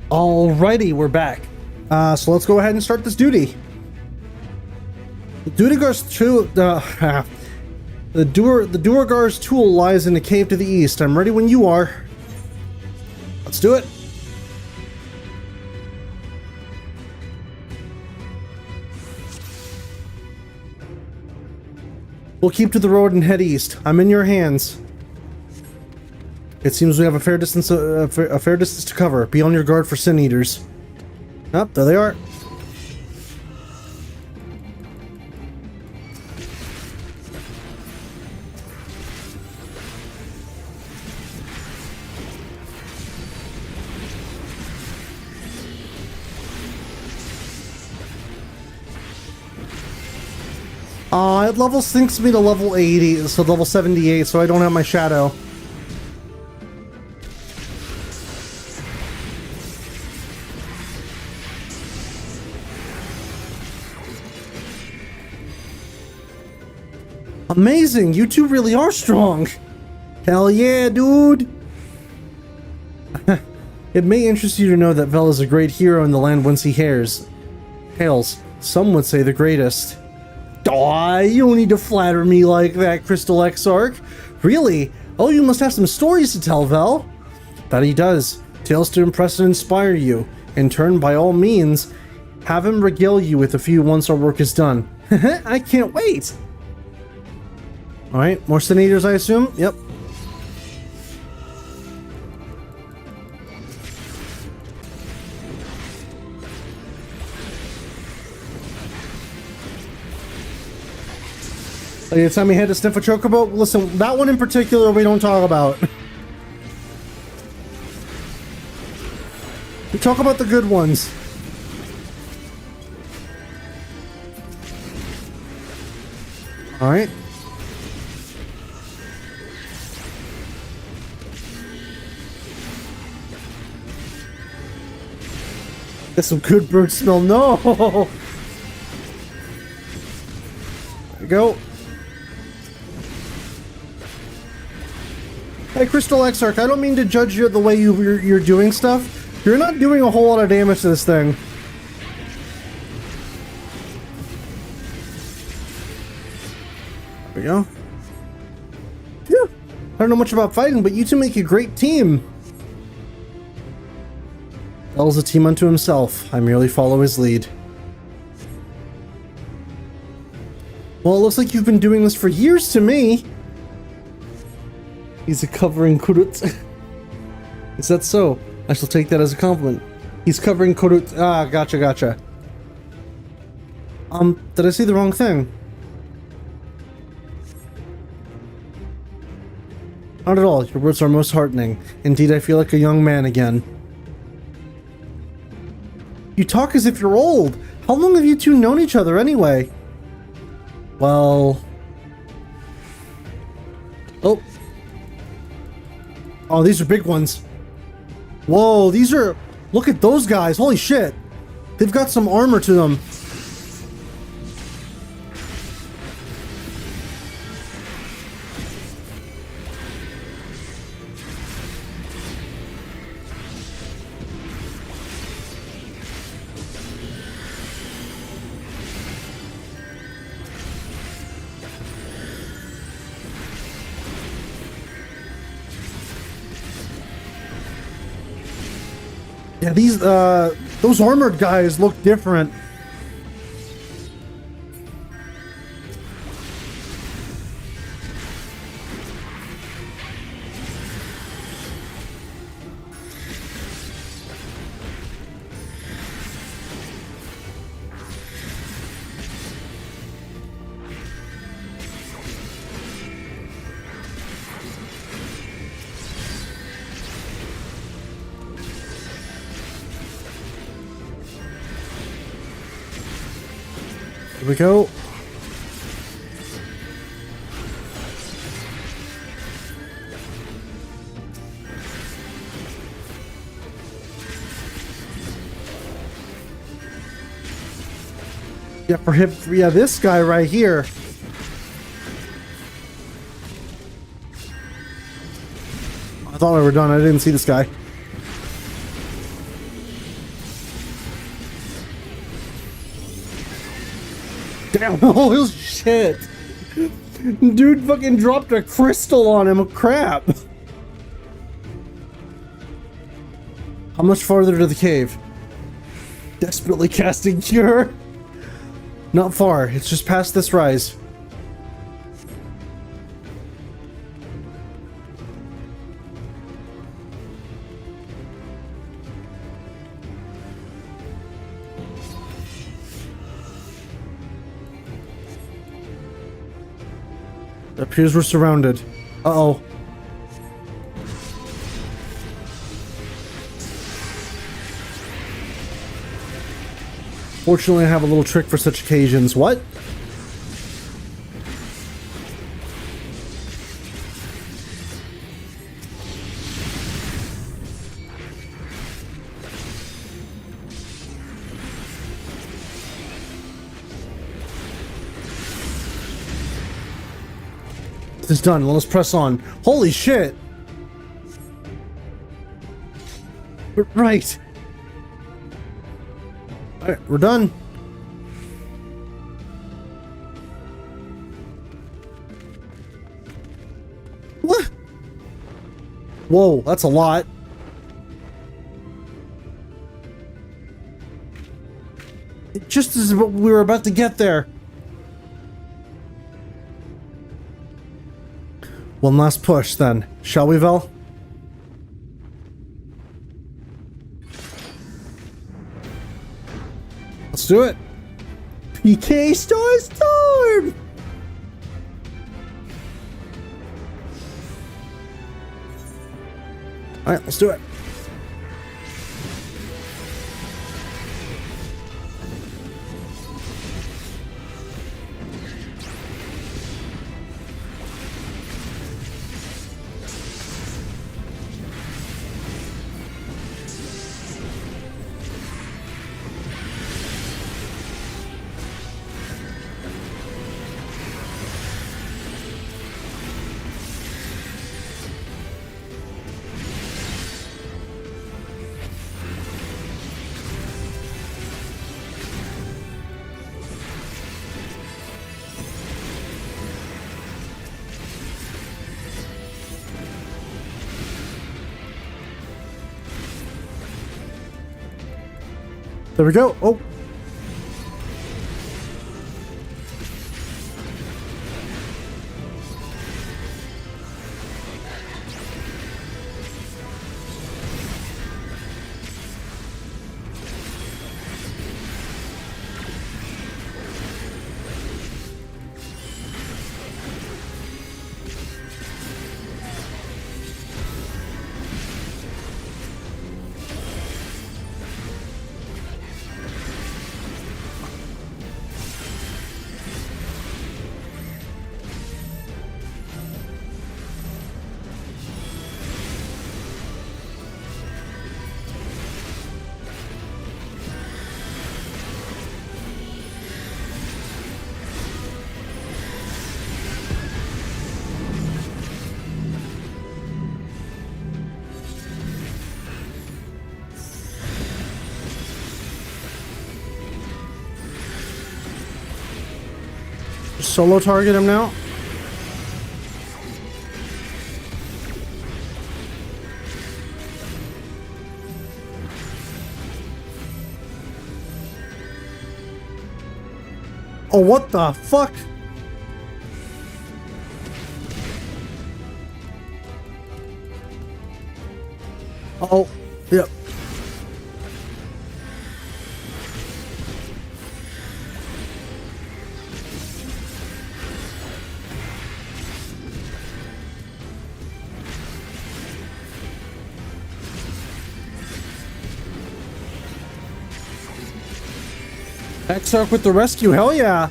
Alrighty, we're back. So let's go ahead and start this duty. The Duergar's tool lies in a cave to the east. I'm ready when you are. Let's do it. We'll keep to the road and head east. I'm in your hands. It seems we have a fair distance to cover. Be on your guard for sin eaters. Oh, there they are. It level sinks me to level 80, so level 78, so I don't have my shadow. Amazing! You two really are strong! Hell yeah, dude! It may interest you to know that Vel is a great hero in the land whence he hails. Some would say the greatest. Aw, you don't need to flatter me like that, Crystal Exarch. Really? Oh, you must have some stories to tell, Vel. That he does. Tales to impress and inspire you. In turn, by all means, have him regale you with a few once our work is done. I can't wait! Alright, more Senators, I assume? Yep. It's time we had to sniff a chocobo. Listen, that one in particular we don't talk about. We talk about the good ones. Alright. Get some good bird smell. No! There we go. Hey, Crystal Exarch, I don't mean to judge you the way you're doing stuff. You're not doing a whole lot of damage to this thing. There we go. Phew. I don't know much about fighting, but you two make a great team. Vel's a team unto himself. I merely follow his lead. Well, it looks like you've been doing this for years to me. He's a covering Kurut. Is that so? I shall take that as a compliment. He's covering Kurut. Ah, gotcha. Did I say the wrong thing? Not at all. Your words are most heartening. Indeed, I feel like a young man again. You talk as if you're old. How long have you two known each other anyway? Well... Oh, these are big ones. Whoa, these are... Look at those guys. Holy shit. They've got some armor to them. Yeah, those armored guys look different. Here we go. Yeah, for him, yeah, this guy right here. I thought we were done. I didn't see this guy. Damn, oh shit. Dude fucking dropped a crystal on him. Crap. How much farther to the cave? Desperately casting cure. Not far. It's just past this rise. It appears we're surrounded. Uh-oh. Fortunately, I have a little trick for such occasions. What? This is done. Let us press on. Holy shit! Right. Alright, we're done. What? Whoa, that's a lot. Just as we were about to get there. One last push then, shall we, Vel? Let's do it. PK Starstorm! Alright, let's do it. There we go. Oh. Solo target him now. Oh, what the fuck? Oh, yep. Exarch with the rescue, hell yeah!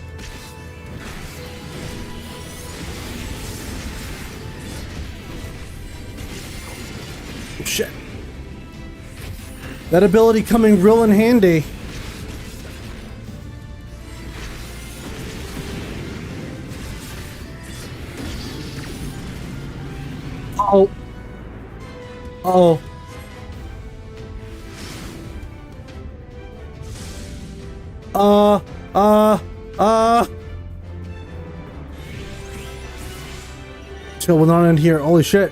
Oh, shit. That ability coming real in handy. Oh. Oh. Still not in here. Holy shit.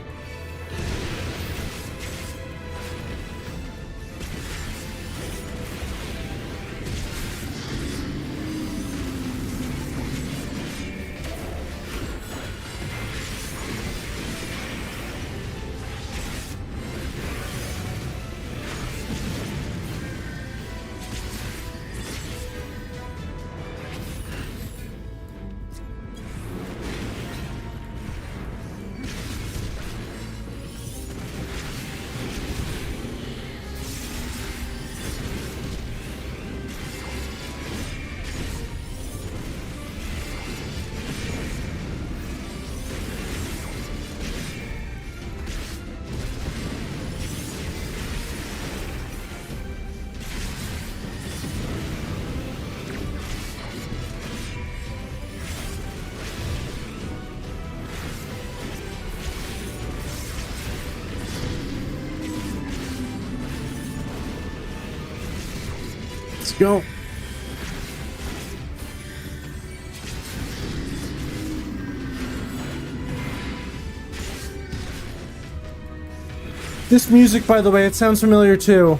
Let's go. This music, by the way, it sounds familiar too.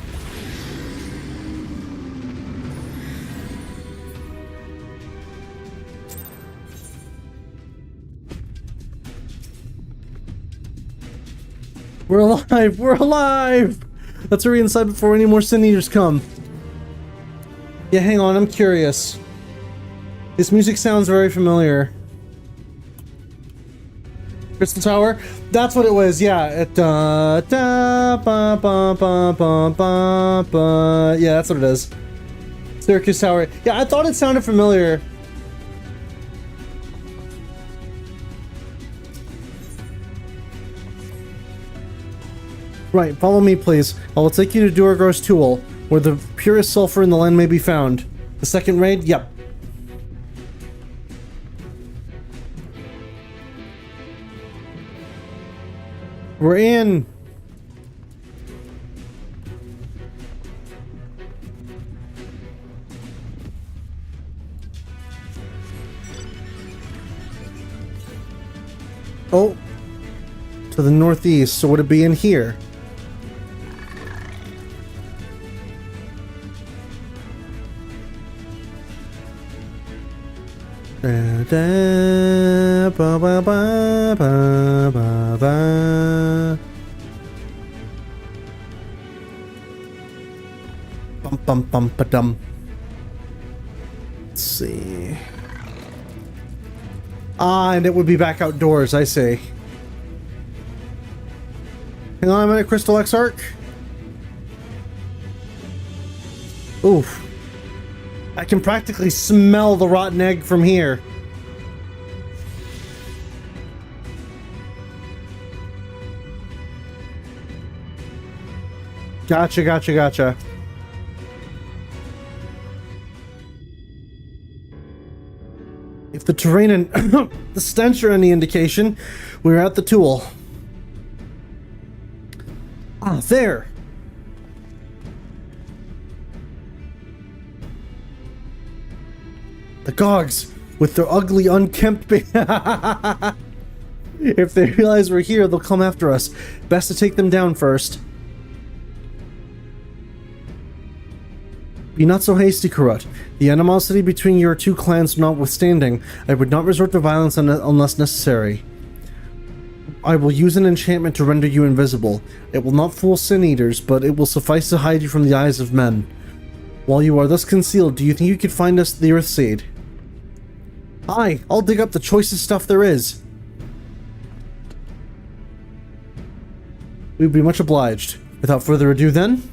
We're alive! We're alive! Let's hurry inside before any more Sin Eaters come. Yeah, hang on, I'm curious. This music sounds very familiar. Crystal Tower? That's what it was, yeah. Yeah, that's what it is. Syracuse Tower. Yeah, I thought it sounded familiar. Right, follow me, please. I will take you to Duergar's Tool, where the purest sulfur in the land may be found. The second raid? Yep. We're in! Oh! To the northeast, so would it be in here? Da, da, ba, ba, ba, ba, ba, ba. Bum, bum, bum, ba, dum. Let's see. Ah, and it would be back outdoors, I see. Hang on a minute, Crystal Exarch. Oof. I can practically smell the rotten egg from here. Gotcha, gotcha, gotcha. If the terrain and the stench are any indication, we're at the tool. Ah, there! The Gogs, with their ugly, unkempt if they realize we're here, they'll come after us. Best to take them down first. Be not so hasty, Karut. The animosity between your two clans notwithstanding, I would not resort to violence unless necessary. I will use an enchantment to render you invisible. It will not fool Sin Eaters, but it will suffice to hide you from the eyes of men. While you are thus concealed, do you think you could find us the Earthseed? Aye, I'll dig up the choicest stuff there is. We'd be much obliged. Without further ado then...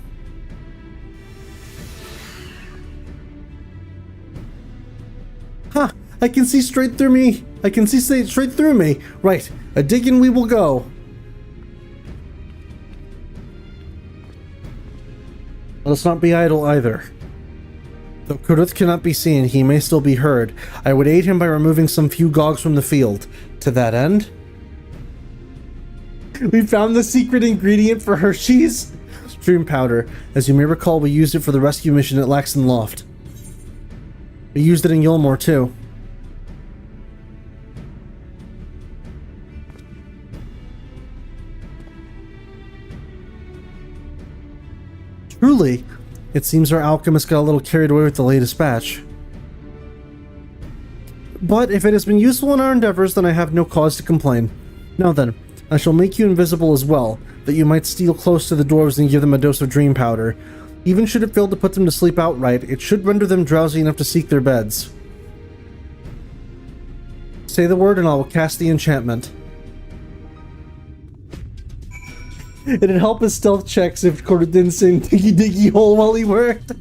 Ha! I can see straight through me! I can see straight through me! Right, a diggin' we will go. Let us not be idle either. Though Kuruth cannot be seen, he may still be heard. I would aid him by removing some few Gogs from the field. To that end... We found the secret ingredient for Hershey's Dream Powder. As you may recall, we used it for the rescue mission at Laxton Loft. We used it in Eulmore too. Truly, it seems our alchemist got a little carried away with the latest batch. But if it has been useful in our endeavors, then I have no cause to complain. Now then, I shall make you invisible as well, that you might steal close to the dwarves and give them a dose of dream powder. Even should it fail to put them to sleep outright, it should render them drowsy enough to seek their beds. Say the word and I will cast the enchantment. It'd help his stealth checks if Corda didn't sing Diggy Diggy Hole while he worked.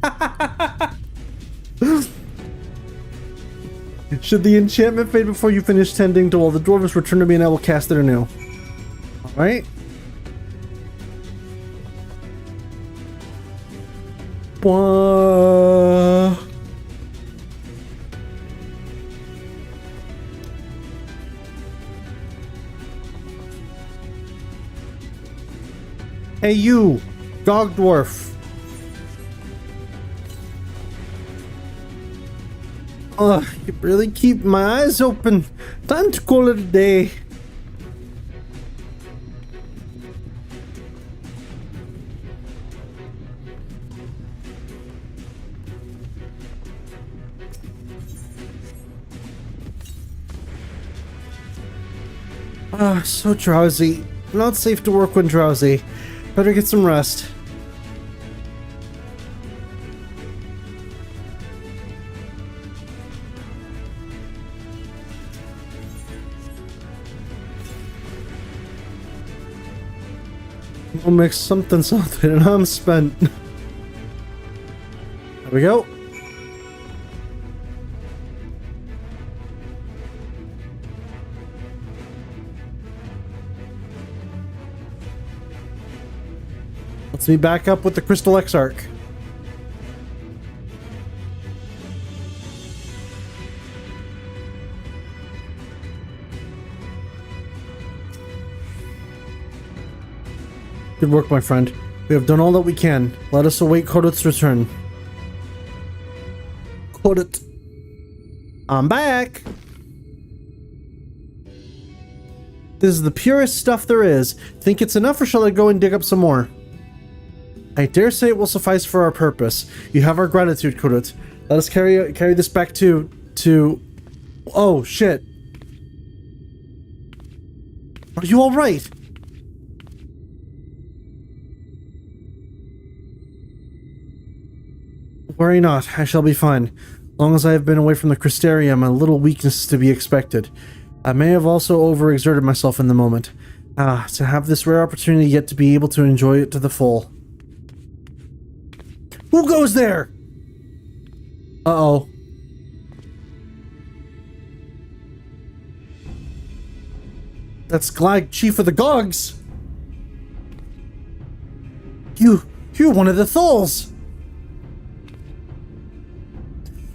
Should the enchantment fade before you finish tending to all the dwarves, return to me and I will cast it anew. Alright. Hey you, dog dwarf. You really keep my eyes open. Time to call it a day. So drowsy. Not safe to work when drowsy. Better get some rest. We'll mix something and I'm spent. There we go. Let's be back up with the Crystal Exarch. Good work, my friend. We have done all that we can. Let us await Kodut's return. Kodut. I'm back! This is the purest stuff there is. Think it's enough or shall I go and dig up some more? I dare say it will suffice for our purpose. You have our gratitude, Kodut. Let us carry this back to... Oh, shit. Are you alright? Worry not, I shall be fine. Long as I have been away from the Crystarium, a little weakness is to be expected. I may have also overexerted myself in the moment. To have this rare opportunity yet to be able to enjoy it to the full. Who goes there? Uh-oh. That's Glag, Chief of the Gogs! You're one of the Thulls!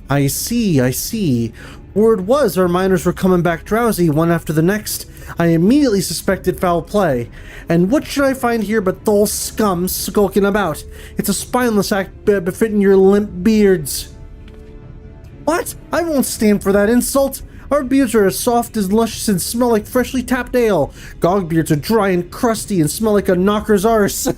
I see. Word was our miners were coming back drowsy one after the next. I immediately suspected foul play. And what should I find here but Thul scum skulking about? It's a spineless act befitting your limp beards. What? I won't stand for that insult. Our beards are as soft as luscious and smell like freshly tapped ale. Gog beards are dry and crusty and smell like a knocker's arse.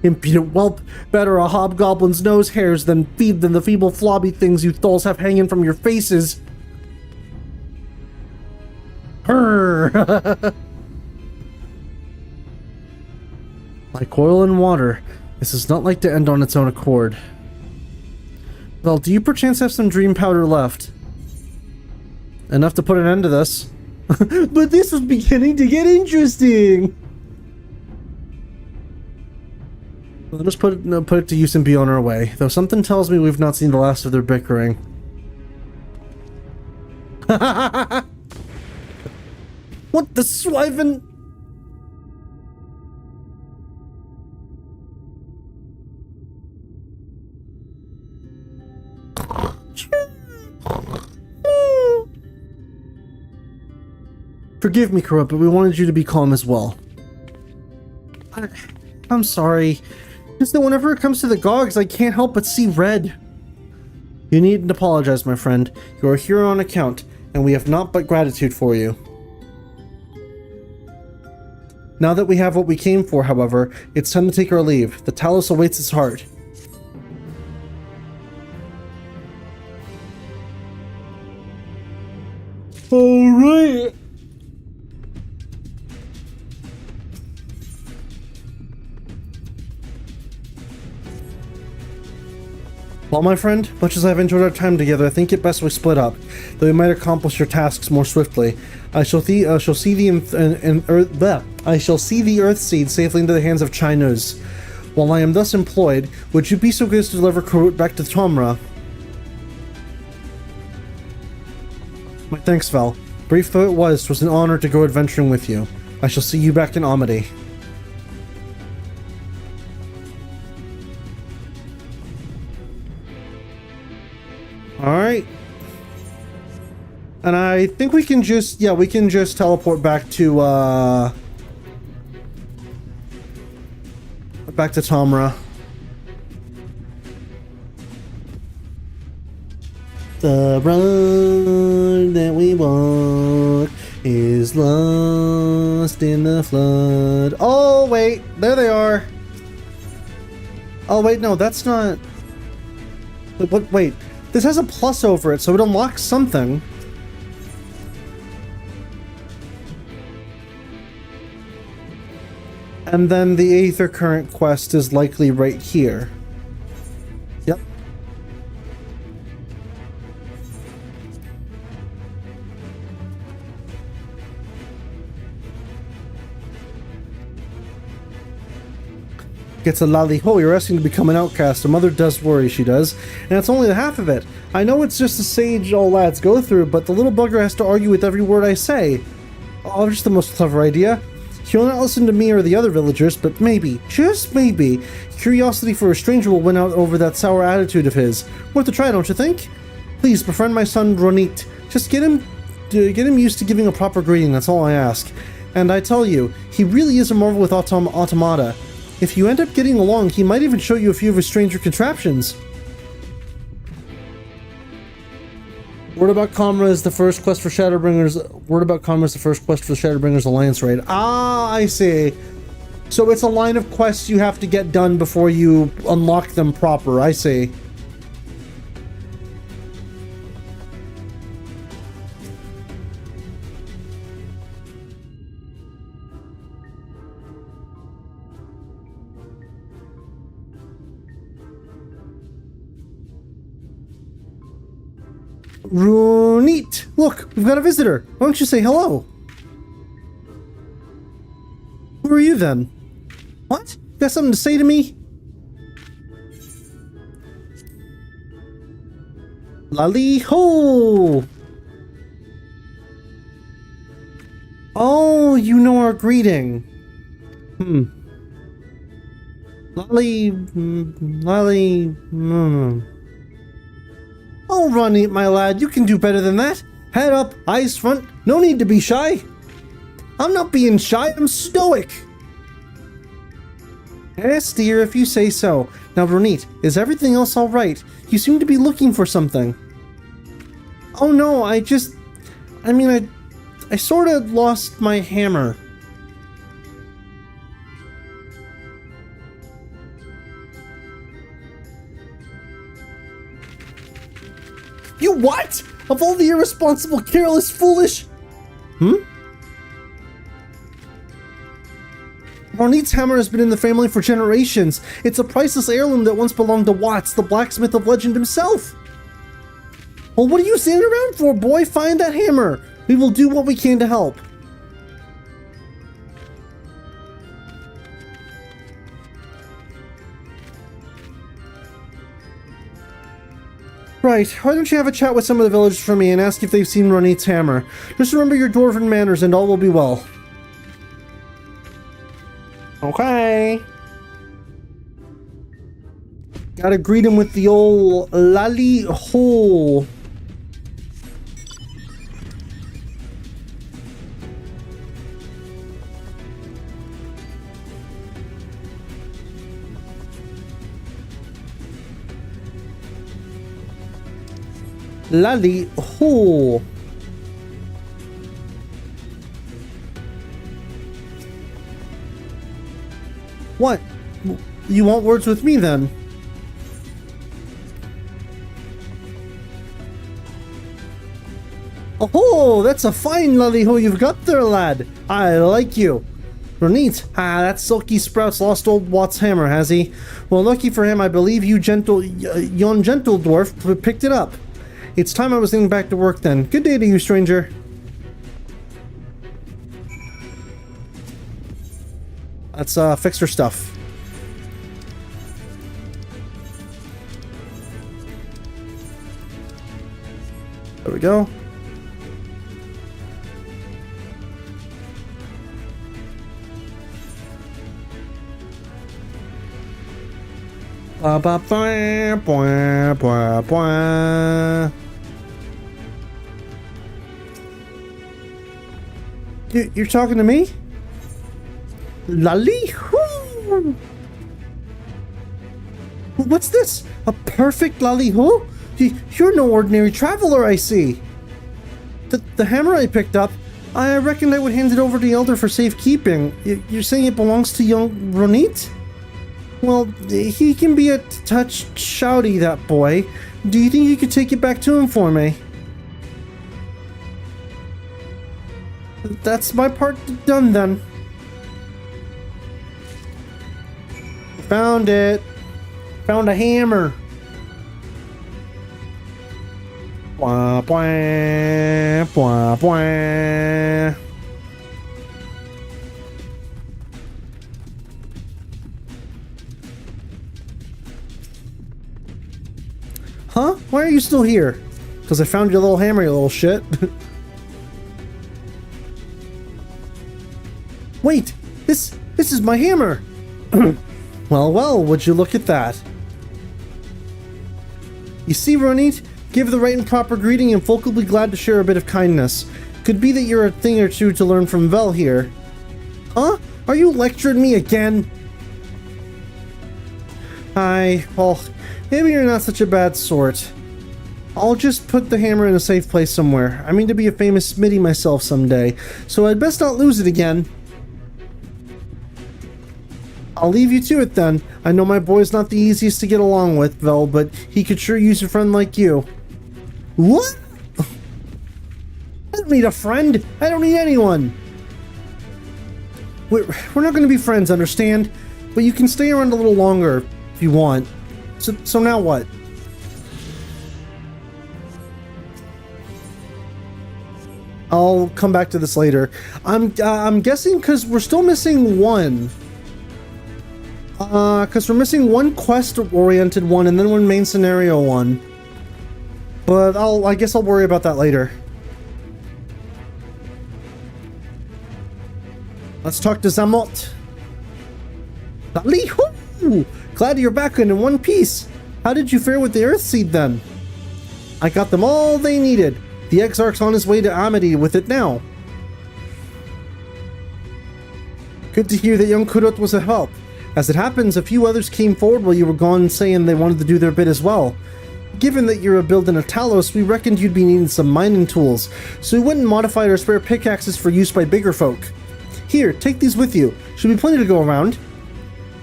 Impudent whelp, better a hobgoblin's nose hairs than feed them the feeble flobby things you Thulls have hanging from your faces. Like oil and water, this is not like to end on its own accord. Well, do you perchance have some dream powder left? Enough to put an end to this. But this is beginning to get interesting! Let us put it to use and be on our way, though something tells me we've not seen the last of their bickering. What the swiven? Forgive me, Corrupt, but we wanted you to be calm as well. I'm sorry. Just that whenever it comes to the Gogs, I can't help but see red. You needn't apologize, my friend. You are here on account, and we have naught but gratitude for you. Now that we have what we came for, however, it's time to take our leave. The Talos awaits its heart. Alright. Well, my friend, much as I've enjoyed our time together, I think it best we split up, though we might accomplish your tasks more swiftly. I shall see the Earth Seed safely into the hands of Chinos. While I am thus employed, would you be so good as to deliver Karut back to Tomra? My thanks, Val. Brief though it was an honor to go adventuring with you. I shall see you back in Amity. Alright. And I think we can just, yeah, we can just teleport back to, back to Tomra. The road that we walk is lost in the flood. Oh, wait, there they are. Oh, wait, no, that's not... Wait, this has a plus over it, so it unlocks something. And then the Aether Current quest is likely right here. Yep. Gets a lolly ho, you're asking to become an outcast. A mother does worry, she does. And that's only the half of it. I know it's just a sage all lads go through, but the little bugger has to argue with every word I say. Oh, just the most clever idea. He'll not listen to me or the other villagers, but maybe, just maybe, curiosity for a stranger will win out over that sour attitude of his. Worth a try, don't you think? Please, befriend my son Ronit. Just get him used to giving a proper greeting, that's all I ask. And I tell you, he really is a marvel with automata. If you end up getting along, he might even show you a few of his stranger contraptions. Word about Comra is the first quest for Shadowbringers. Word about Comra is the first quest for the Shadowbringers Alliance raid. Ah, I see. So it's a line of quests you have to get done before you unlock them proper. I see. Runit! Look, we've got a visitor. Why don't you say hello? Who are you then? What? You got something to say to me? Lali ho! Oh, you know our greeting. Lali... Oh, Ronnie, my lad, you can do better than that. Head up, eyes front, no need to be shy. I'm not being shy, I'm stoic. Yes, dear, if you say so. Now, Ronit, is everything else all right? You seem to be looking for something. Oh no, I sort of lost my hammer. You what? Of all the irresponsible, careless, foolish... Ronit's hammer has been in the family for generations. It's a priceless heirloom that once belonged to Watts, the blacksmith of legend himself. Well, what are you standing around for, boy? Find that hammer. We will do what we can to help. Right, why don't you have a chat with some of the villagers for me and ask if they've seen Ronit's hammer. Just remember your dwarven manners and all will be well. Okay. Gotta greet him with the old lally ho. Lally ho. What? You want words with me then? Oh, that's a fine lally-ho you've got there, lad. I like you. Ronit, that sulky sprout's lost old Watt's hammer, has he? Well, lucky for him, I believe yon gentle dwarf picked it up. It's time I was getting back to work then. Good day to you, stranger. Let's fix her stuff. There we go. Ba ba ba ba ba ba. You're talking to me? Lolly? What's this? A perfect lolly-ho? You're no ordinary traveler, I see. The hammer I picked up, I reckon I would hand it over to the elder for safekeeping. You're saying it belongs to young Ronit? Well, he can be a touch shouty, that boy. Do you think you could take it back to him for me? That's my part done then. Found it. Found a hammer. Bwah, bwah, bwah, bwah. Huh? Why are you still here? Because I found your little hammer, you little shit. Wait! This is my hammer! Well, would you look at that? You see, Ronit? Give the right and proper greeting and folk will be glad to share a bit of kindness. Could be that you're a thing or two to learn from Vel here. Huh? Are you lecturing me again? Well, maybe you're not such a bad sort. I'll just put the hammer in a safe place somewhere. I mean to be a famous smithy myself someday, so I'd best not lose it again. I'll leave you to it then. I know my boy's not the easiest to get along with, Vel, but he could sure use a friend like you. What? I don't need a friend. I don't need anyone. We're not going to be friends, understand? But you can stay around a little longer if you want. So now what? I'll come back to this later. I'm guessing because we're still missing one. Because we're missing one quest-oriented one and then one main scenario one. But I guess I'll worry about that later. Let's talk to Zamot. Lee-hoo! Glad you're back in one piece. How did you fare with the Earthseed then? I got them all they needed. The Exarch's on his way to Amity with it now. Good to hear that young Kurut was a help. As it happens, a few others came forward while you were gone saying they wanted to do their bit as well. Given that you're a building of Talos, we reckoned you'd be needing some mining tools, so we went and modified our spare pickaxes for use by bigger folk. Here, take these with you. Should be plenty to go around.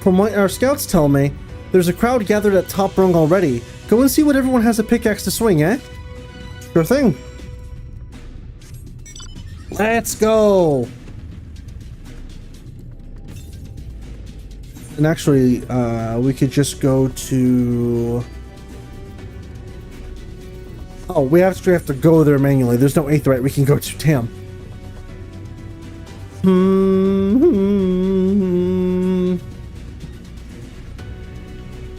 From what our scouts tell me, there's a crowd gathered at Top Rung already. Go and see what everyone has a pickaxe to swing, eh? Sure thing. Let's go! And actually, we could just go to... Oh, we actually have to go there manually. There's no Aetheryte we can go to. Damn.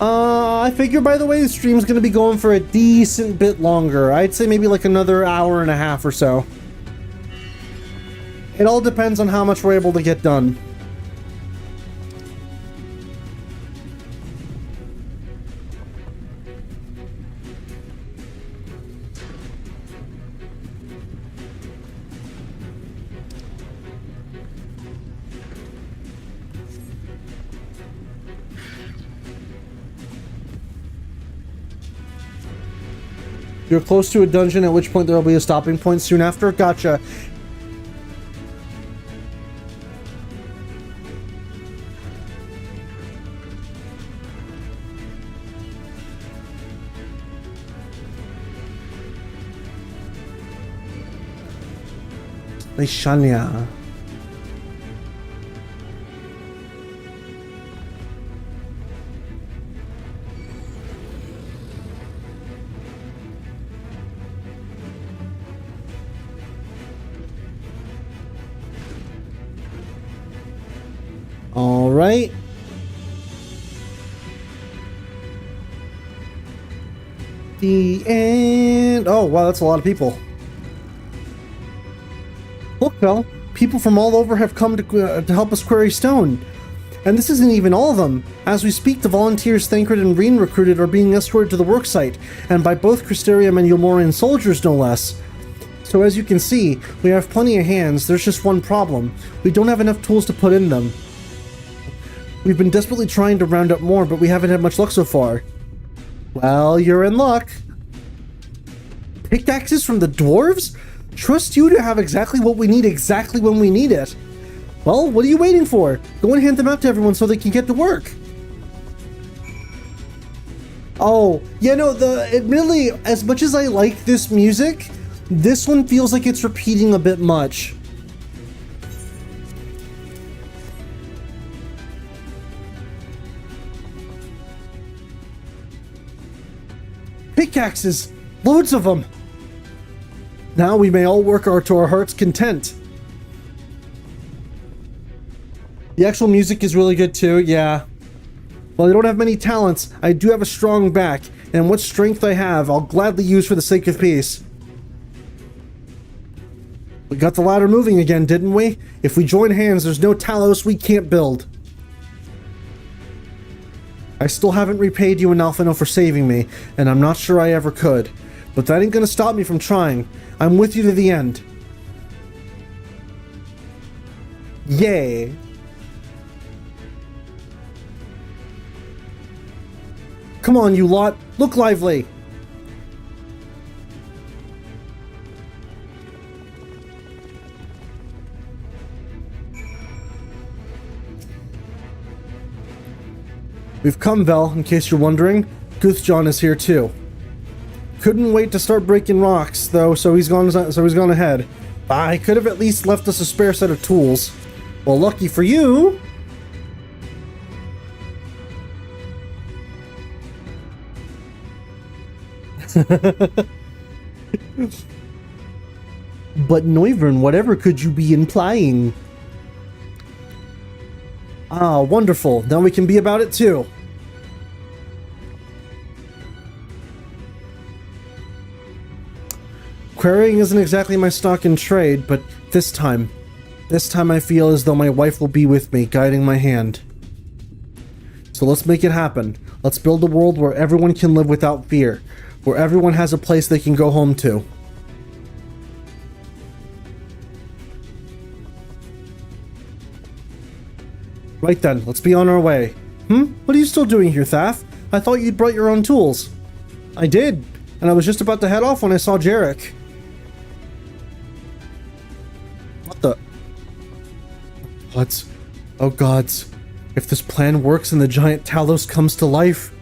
I figure, by the way, the stream's going to be going for a decent bit longer. I'd say maybe like another hour and a half or so. It all depends on how much we're able to get done. You're close to a dungeon, at which point there will be a stopping point soon after. Gotcha. Shania. All right. The end. Oh, wow, that's a lot of people. Look, Belle, people from all over have come to help us quarry stone. And this isn't even all of them. As we speak, the volunteers Thancred and Reen recruited are being escorted to the worksite, and by both Crystarium and Eulmorean soldiers, no less. So as you can see, we have plenty of hands. There's just one problem. We don't have enough tools to put in them. We've been desperately trying to round up more, but we haven't had much luck so far. Well, you're in luck. Pickaxes from the dwarves? Trust you to have exactly what we need exactly when we need it. Well, what are you waiting for? Go and hand them out to everyone so they can get to work. Oh, yeah, no, admittedly, as much as I like this music, this one feels like it's repeating a bit much. Pickaxes! Loads of them! Now we may all work to our heart's content. The actual music is really good too, yeah. While I don't have many talents, I do have a strong back, and what strength I have, I'll gladly use for the sake of peace. We got the ladder moving again, didn't we? If we join hands, there's no Talos we can't build. I still haven't repaid you and Alphino for saving me, and I'm not sure I ever could. But that ain't gonna stop me from trying. I'm with you to the end. Yay! Come on, you lot! Look lively! We've come, Vel, in case you're wondering. Guthjon is here too. Couldn't wait to start breaking rocks, though, so he's gone ahead. I could have at least left us a spare set of tools. Well, lucky for you... But Noivern, whatever could you be implying? Ah, wonderful. Now we can be about it too. Quarrying isn't exactly my stock in trade, but this time I feel as though my wife will be with me, guiding my hand. So let's make it happen. Let's build a world where everyone can live without fear, where everyone has a place they can go home to. Right then, let's be on our way. What are you still doing here, Thaf? I thought you'd brought your own tools. I did, and I was just about to head off when I saw Jarek. What the? What? Oh gods. If this plan works and the giant Talos comes to life...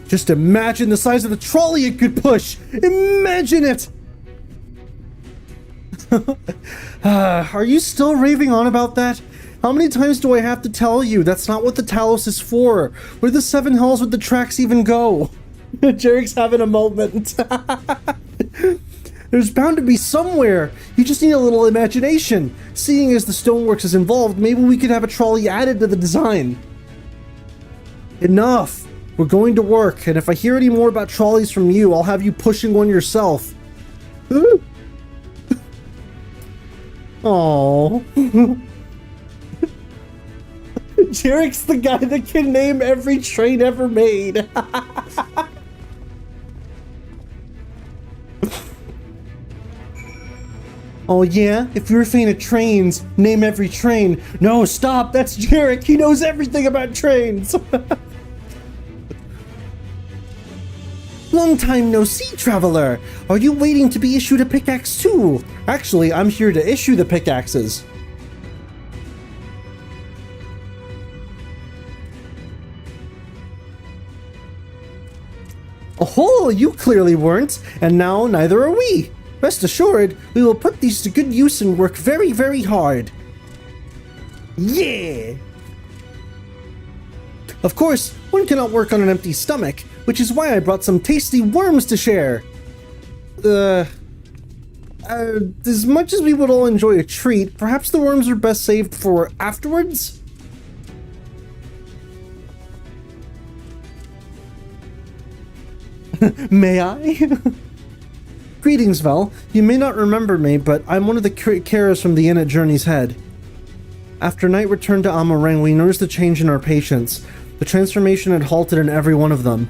Just imagine the size of the trolley it could push! Imagine it! Are you still raving on about that? How many times do I have to tell you that's not what the Talos is for? Where the Seven Hells would the tracks even go? Jarek's having a moment. There's bound to be somewhere. You just need a little imagination. Seeing as the Stoneworks is involved, maybe we could have a trolley added to the design. Enough. We're going to work, and if I hear any more about trolleys from you, I'll have you pushing one yourself. Aww. Jarek's the guy that can name every train ever made. Oh yeah? If you're a fan of trains, name every train. No, stop! That's Jarek! He knows everything about trains! Long time no see, traveler! Are you waiting to be issued a pickaxe too? Actually, I'm here to issue the pickaxes. Oh, you clearly weren't, and now neither are we. Rest assured, we will put these to good use and work very, very hard. Yeah! Of course, one cannot work on an empty stomach, which is why I brought some tasty worms to share. As much as we would all enjoy a treat, perhaps the worms are best saved for afterwards? May I? Greetings, Vel. You may not remember me, but I'm one of the carers from the inn at Journey's Head. After night returned to Amh Araeng, we noticed a change in our patients. The transformation had halted in every one of them.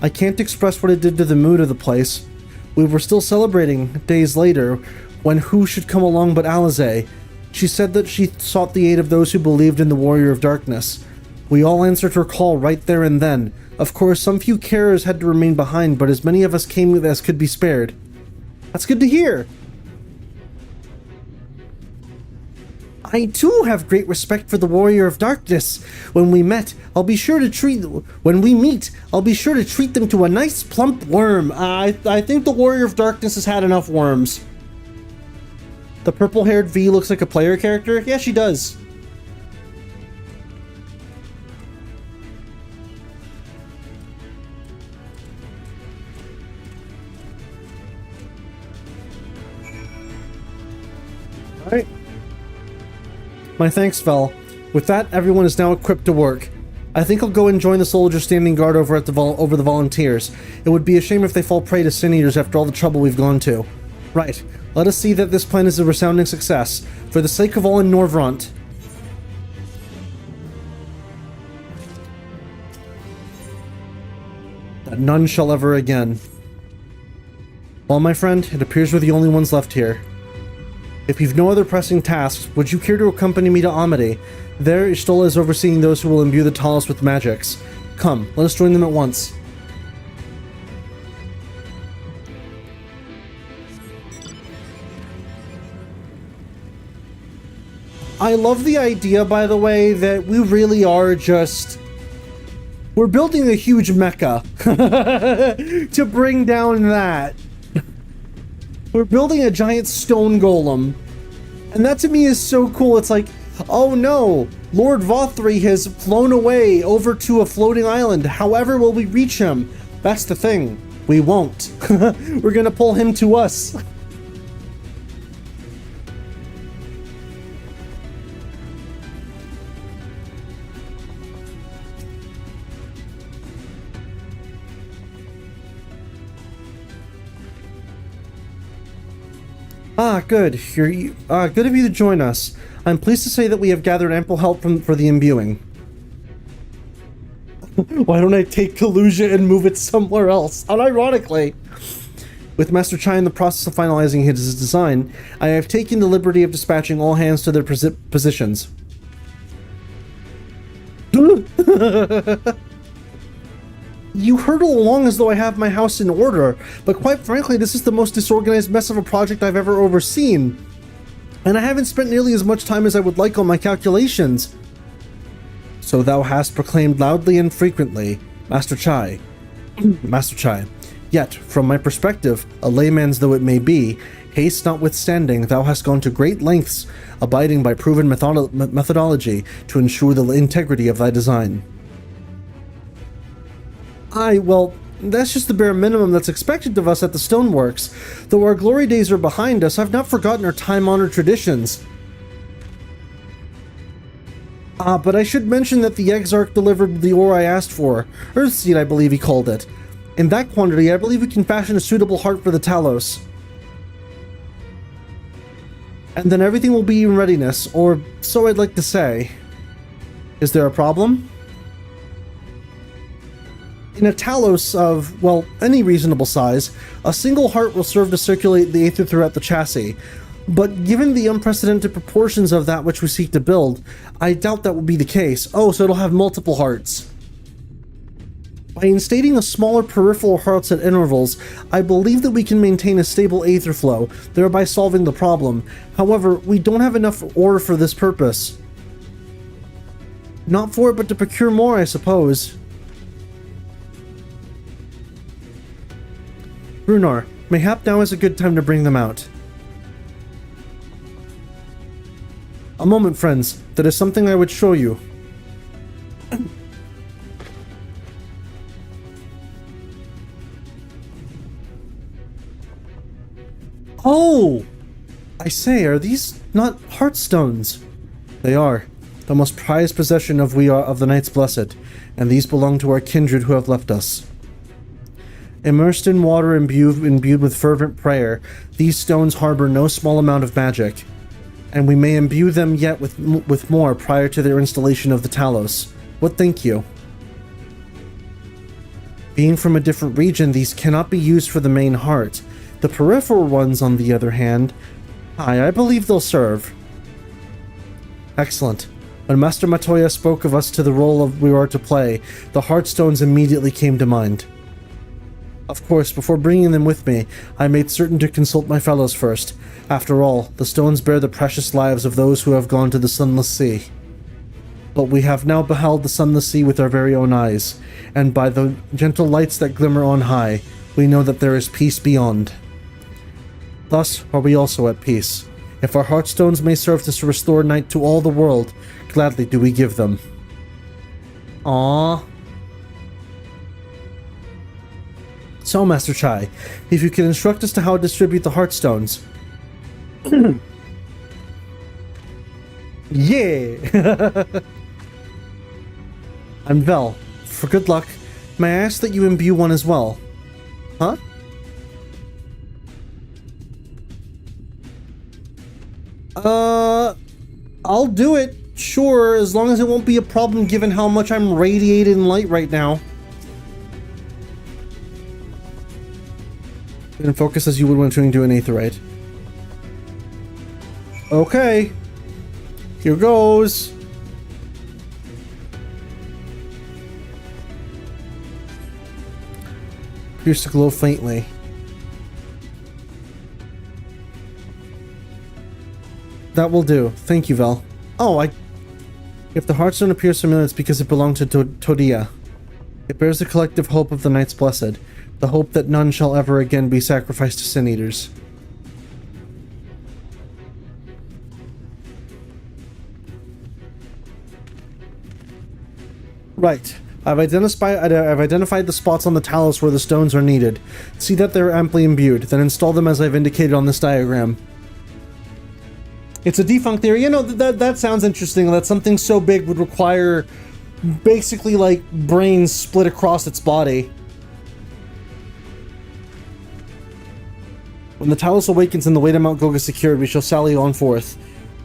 I can't express what it did to the mood of the place. We were still celebrating days later when who should come along but Alisaie. She said that she sought the aid of those who believed in the Warrior of Darkness. We all answered her call right there and then. Of course, some few carers had to remain behind, but as many of us came as could be spared. That's good to hear. I too have great respect for the Warrior of Darkness. When we meet, I'll be sure to treat them to a nice plump worm. I think the Warrior of Darkness has had enough worms. The purple-haired V looks like a player character. Yeah, she does. Alright. My thanks, Vel. With that, everyone is now equipped to work. I think I'll go and join the soldiers standing guard over the volunteers. It would be a shame if they fall prey to sin eaters after all the trouble we've gone to. Right. Let us see that this plan is a resounding success, for the sake of all in Norvrant. That none shall ever again. Well, my friend, it appears we're the only ones left here. If you've no other pressing tasks, would you care to accompany me to Amity? There, Y'shtola is overseeing those who will imbue the Talos with magics. Come, let us join them at once. I love the idea, by the way, that we really are just... We're building a huge mecha to bring down that. We're building a giant stone golem. And that to me is so cool. It's like, oh no, Lord Vauthry has flown away over to a floating island. However will we reach him? That's the thing. We won't. We're gonna pull him to us. Good. Good of you to join us. I'm pleased to say that we have gathered ample help for the imbuing. Why don't I take Kaluja and move it somewhere else? Unironically. With Master Chai in the process of finalizing his design, I have taken the liberty of dispatching all hands to their positions. You hurtle along as though I have my house in order, but quite frankly, this is the most disorganized mess of a project I've ever overseen. And I haven't spent nearly as much time as I would like on my calculations. So thou hast proclaimed loudly and frequently, Master Chai. Master Chai. Yet, from my perspective, a layman's though it may be, haste notwithstanding, thou hast gone to great lengths, abiding by proven methodology to ensure the integrity of thy design. Well, that's just the bare minimum that's expected of us at the Stoneworks. Though our glory days are behind us, I've not forgotten our time-honored traditions. But I should mention that the Exarch delivered the ore I asked for. Earthseed, I believe he called it. In that quantity, I believe we can fashion a suitable heart for the Talos. And then everything will be in readiness, or so I'd like to say. Is there a problem? In a Talos of, well, any reasonable size, a single heart will serve to circulate the aether throughout the chassis. But given the unprecedented proportions of that which we seek to build, I doubt that will be the case. Oh, so it'll have multiple hearts. By instating a smaller peripheral hearts at intervals, I believe that we can maintain a stable aether flow, thereby solving the problem. However, we don't have enough ore for this purpose. Not for it, but to procure more, I suppose. Runar, Mayhap now is a good time to bring them out. A moment, friends. That is something I would show you. Oh! I say, are these not heartstones? They are. The most prized possession of the Knights Blessed, and these belong to our kindred who have left us. Immersed in water imbued with fervent prayer, these stones harbor no small amount of magic, and we may imbue them yet with more prior to their installation of the Talos. What think you? Being from a different region, these cannot be used for the main heart. The peripheral ones, on the other hand, I believe they'll serve. Excellent. When Master Matoya spoke of us to the role we are to play, the Heartstones immediately came to mind. Of course, before bringing them with me, I made certain to consult my fellows first. After all, the stones bear the precious lives of those who have gone to the Sunless Sea. But we have now beheld the Sunless Sea with our very own eyes, and by the gentle lights that glimmer on high, we know that there is peace beyond. Thus are we also at peace. If our Heartstones may serve to restore night to all the world, gladly do we give them. Aww. So, Master Chai, if you can instruct us to how to distribute the Heartstones. Yeah! And Vel, for good luck, may I ask that you imbue one as well? Huh? I'll do it, sure, as long as it won't be a problem given how much I'm radiated in light right now. And focus as you would when trying to do an aetherite. Okay. Here goes. Appears to glow faintly. That will do. Thank you, Vel. Oh, If the Heartstone appears familiar, it's because it belonged to Todia. It bears the collective hope of the Knights Blessed. The hope that none shall ever again be sacrificed to Sin Eaters. Right. I've identified the spots on the Talos where the stones are needed. See that they're amply imbued, then install them as I've indicated on this diagram. It's a defunct theory. You know, that sounds interesting. That something so big would require basically like brains split across its body. When the Talos awakens and the way to Mount Goga secured, we shall sally on forth.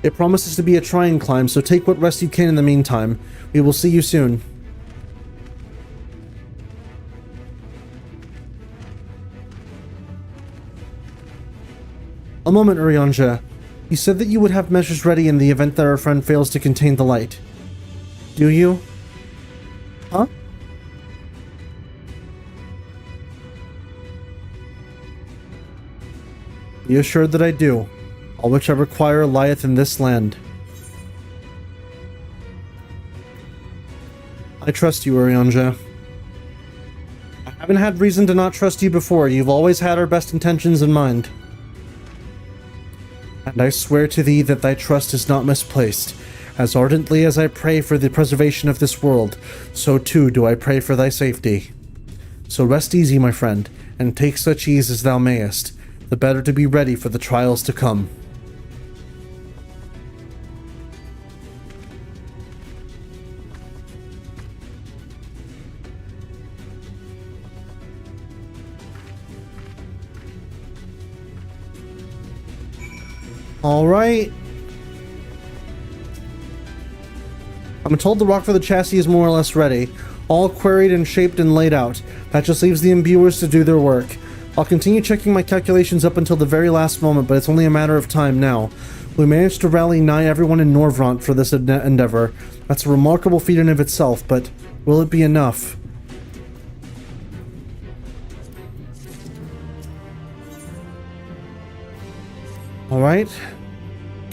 It promises to be a trying climb, so take what rest you can in the meantime. We will see you soon. A moment, Urianger. You said that you would have measures ready in the event that our friend fails to contain the light. Do you? Huh? Be assured that I do. All which I require lieth in this land. I trust you, Urianger. I haven't had reason to not trust you before. You've always had our best intentions in mind. And I swear to thee that thy trust is not misplaced. As ardently as I pray for the preservation of this world, so too do I pray for thy safety. So rest easy, my friend, and take such ease as thou mayest, the better to be ready for the trials to come. Alright. I'm told the rock for the chassis is more or less ready. All queried and shaped and laid out. That just leaves the imbuers to do their work. I'll continue checking my calculations up until the very last moment, but it's only a matter of time now. We managed to rally nigh everyone in Norvrant for this endeavor. That's a remarkable feat in of itself, but will it be enough? Alright.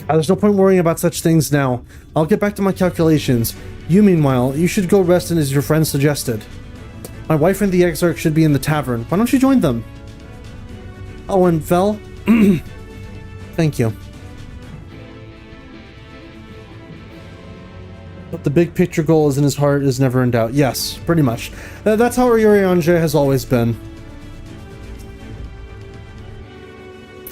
There's no point worrying about such things now. I'll get back to my calculations. You, meanwhile, you should go rest as your friend suggested. My wife and the Exarch should be in the tavern. Why don't you join them? Oh, and Vel? Thank you. But the big picture goal is in his heart is never in doubt. Yes, pretty much. That's how Urianger has always been.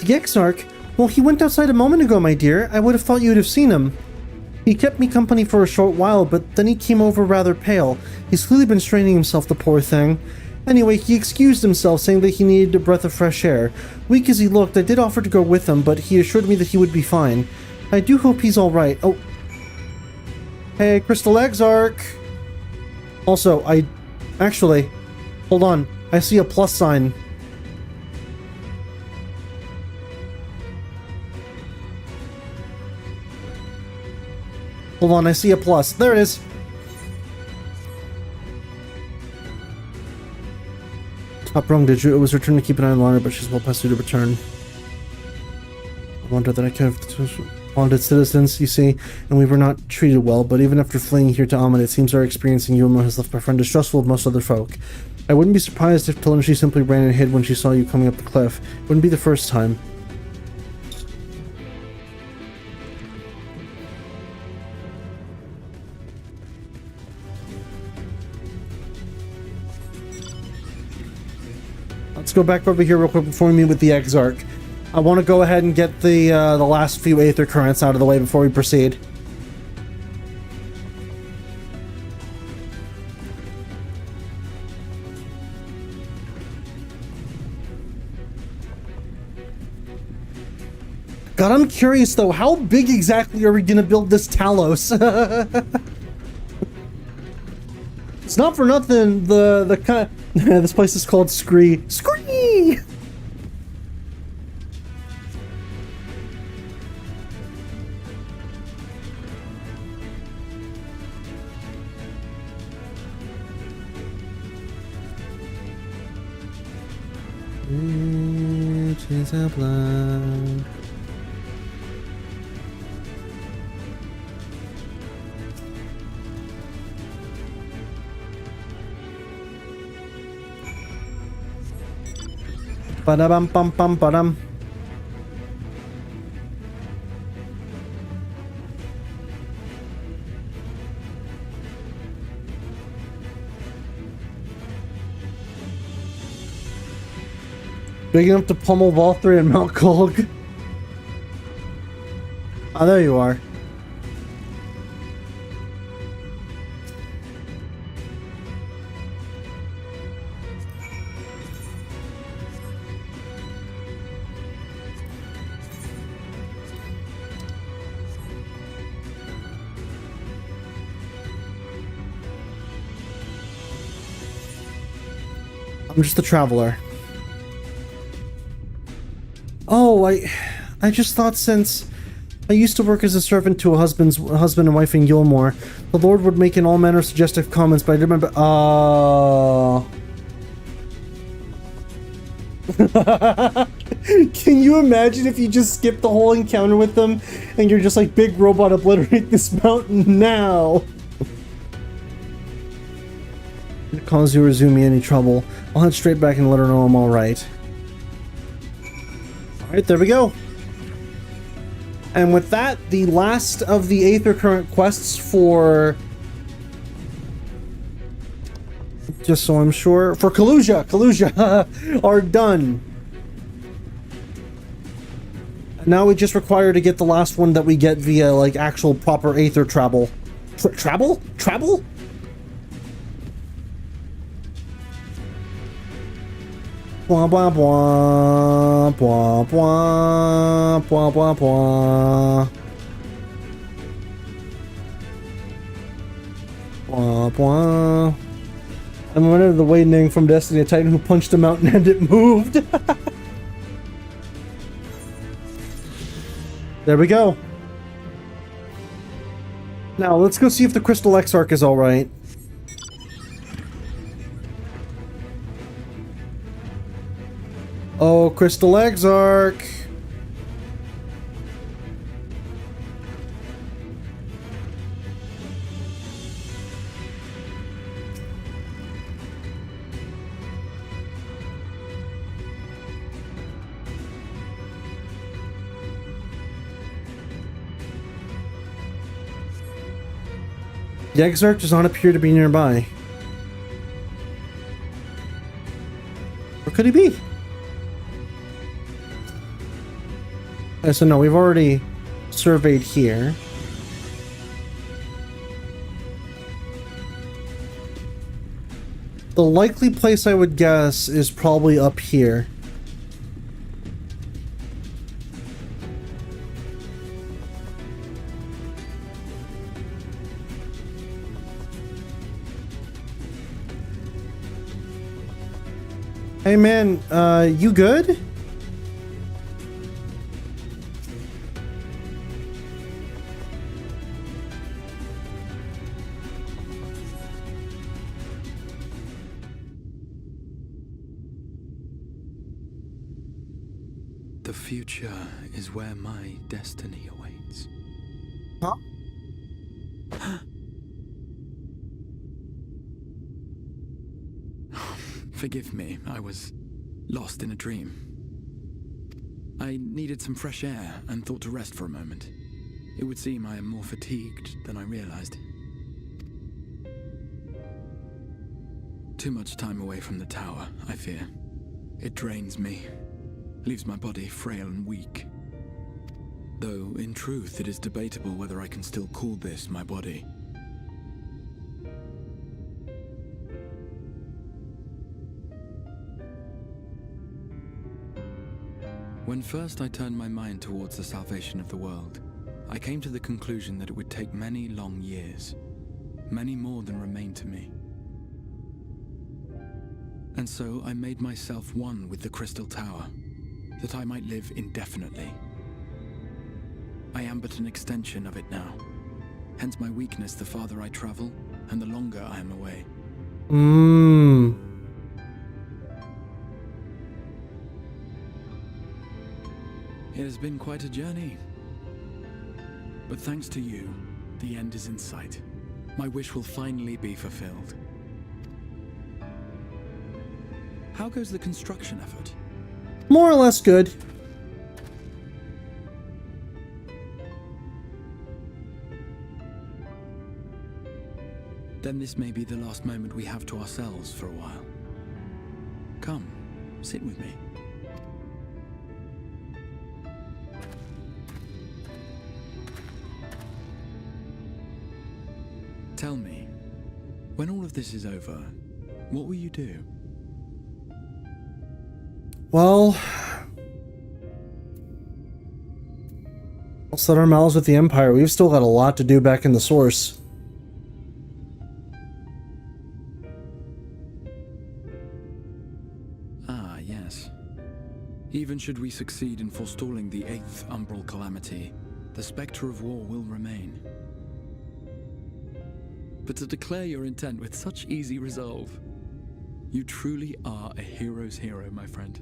The Exarch? Well, he went outside a moment ago, my dear. I would have thought you would have seen him. He kept me company for a short while, but then he came over rather pale. He's clearly been straining himself, the poor thing. Anyway, he excused himself, saying that he needed a breath of fresh air. Weak as he looked, I did offer to go with him, but he assured me that he would be fine. I do hope he's alright. Oh. Hey, Crystal Exarch! Also, actually, hold on. I see a plus sign. Hold on, I see a plus. There it is. Top wrong, did you? It was returned to keep an eye on longer, but she's well past due to return. I wonder that I could have wanted citizens, you see, and we were not treated well, but even after fleeing here to Amh, it seems our experience in Eulmore has left my friend distrustful of most other folk. I wouldn't be surprised if she simply ran and hid when she saw you coming up the cliff. It wouldn't be the first time. Let's go back over here real quick before we meet with the Exarch. I want to go ahead and get the last few Aether Currents out of the way before we proceed. God, I'm curious though, how big exactly are we gonna build this Talos? It's not for nothing, the kind this place is called Scree. Scree! It is a blood. Ba-da-bum bum bum ba-dum. Big enough to pummel Vauthry and Mount Golg. Oh, there you are. I'm just a traveler. Oh, I just thought since I used to work as a servant to a husband and wife in Eulmore, the Lord would make in all manner of suggestive comments, but I didn't remember. Can you imagine if you just skip the whole encounter with them and you're just like, big robot, obliterate this mountain now? It cause you or Zumi any trouble. I'll head straight back and let her know I'm alright. Alright, there we go. And with that, the last of the Aether Current quests for... just so I'm sure... for Kaluja are done. Now we just require to get the last one that we get via, like, actual proper Aether travel. Travel? Travel? Blah blah blah blah blah blah blah blah blah blah. I'm one of the Wadening from Destiny, a Titan who punched a mountain and it moved. There we go. Now let's go see if the Crystal Exarch is alright. Oh, Crystal Exarch! The Exarch does not appear to be nearby. Where could he be? Okay, so no, we've already surveyed here. The likely place I would guess is probably up here. Hey man, you good? The future is where my destiny awaits. Huh? Forgive me, I was lost in a dream. I needed some fresh air and thought to rest for a moment. It would seem I am more fatigued than I realized. Too much time away from the tower, I fear. It drains me, leaves my body frail and weak. Though, in truth, it is debatable whether I can still call this my body. When first I turned my mind towards the salvation of the world, I came to the conclusion that it would take many long years, many more than remain to me. And so I made myself one with the Crystal Tower, that I might live indefinitely. I am but an extension of it now, hence my weakness the farther I travel, and the longer I am away. It has been quite a journey. But thanks to you, the end is in sight. My wish will finally be fulfilled. How goes the construction effort? More or less good. Then this may be the last moment we have to ourselves for a while. Come, sit with me. Tell me, when all of this is over, what will you do? Well, we'll set our mouths with the Empire. We've still got a lot to do back in the Source. Ah, yes. Even should we succeed in forestalling the 8th Umbral Calamity, the spectre of war will remain. But to declare your intent with such easy resolve, you truly are a hero's hero, my friend.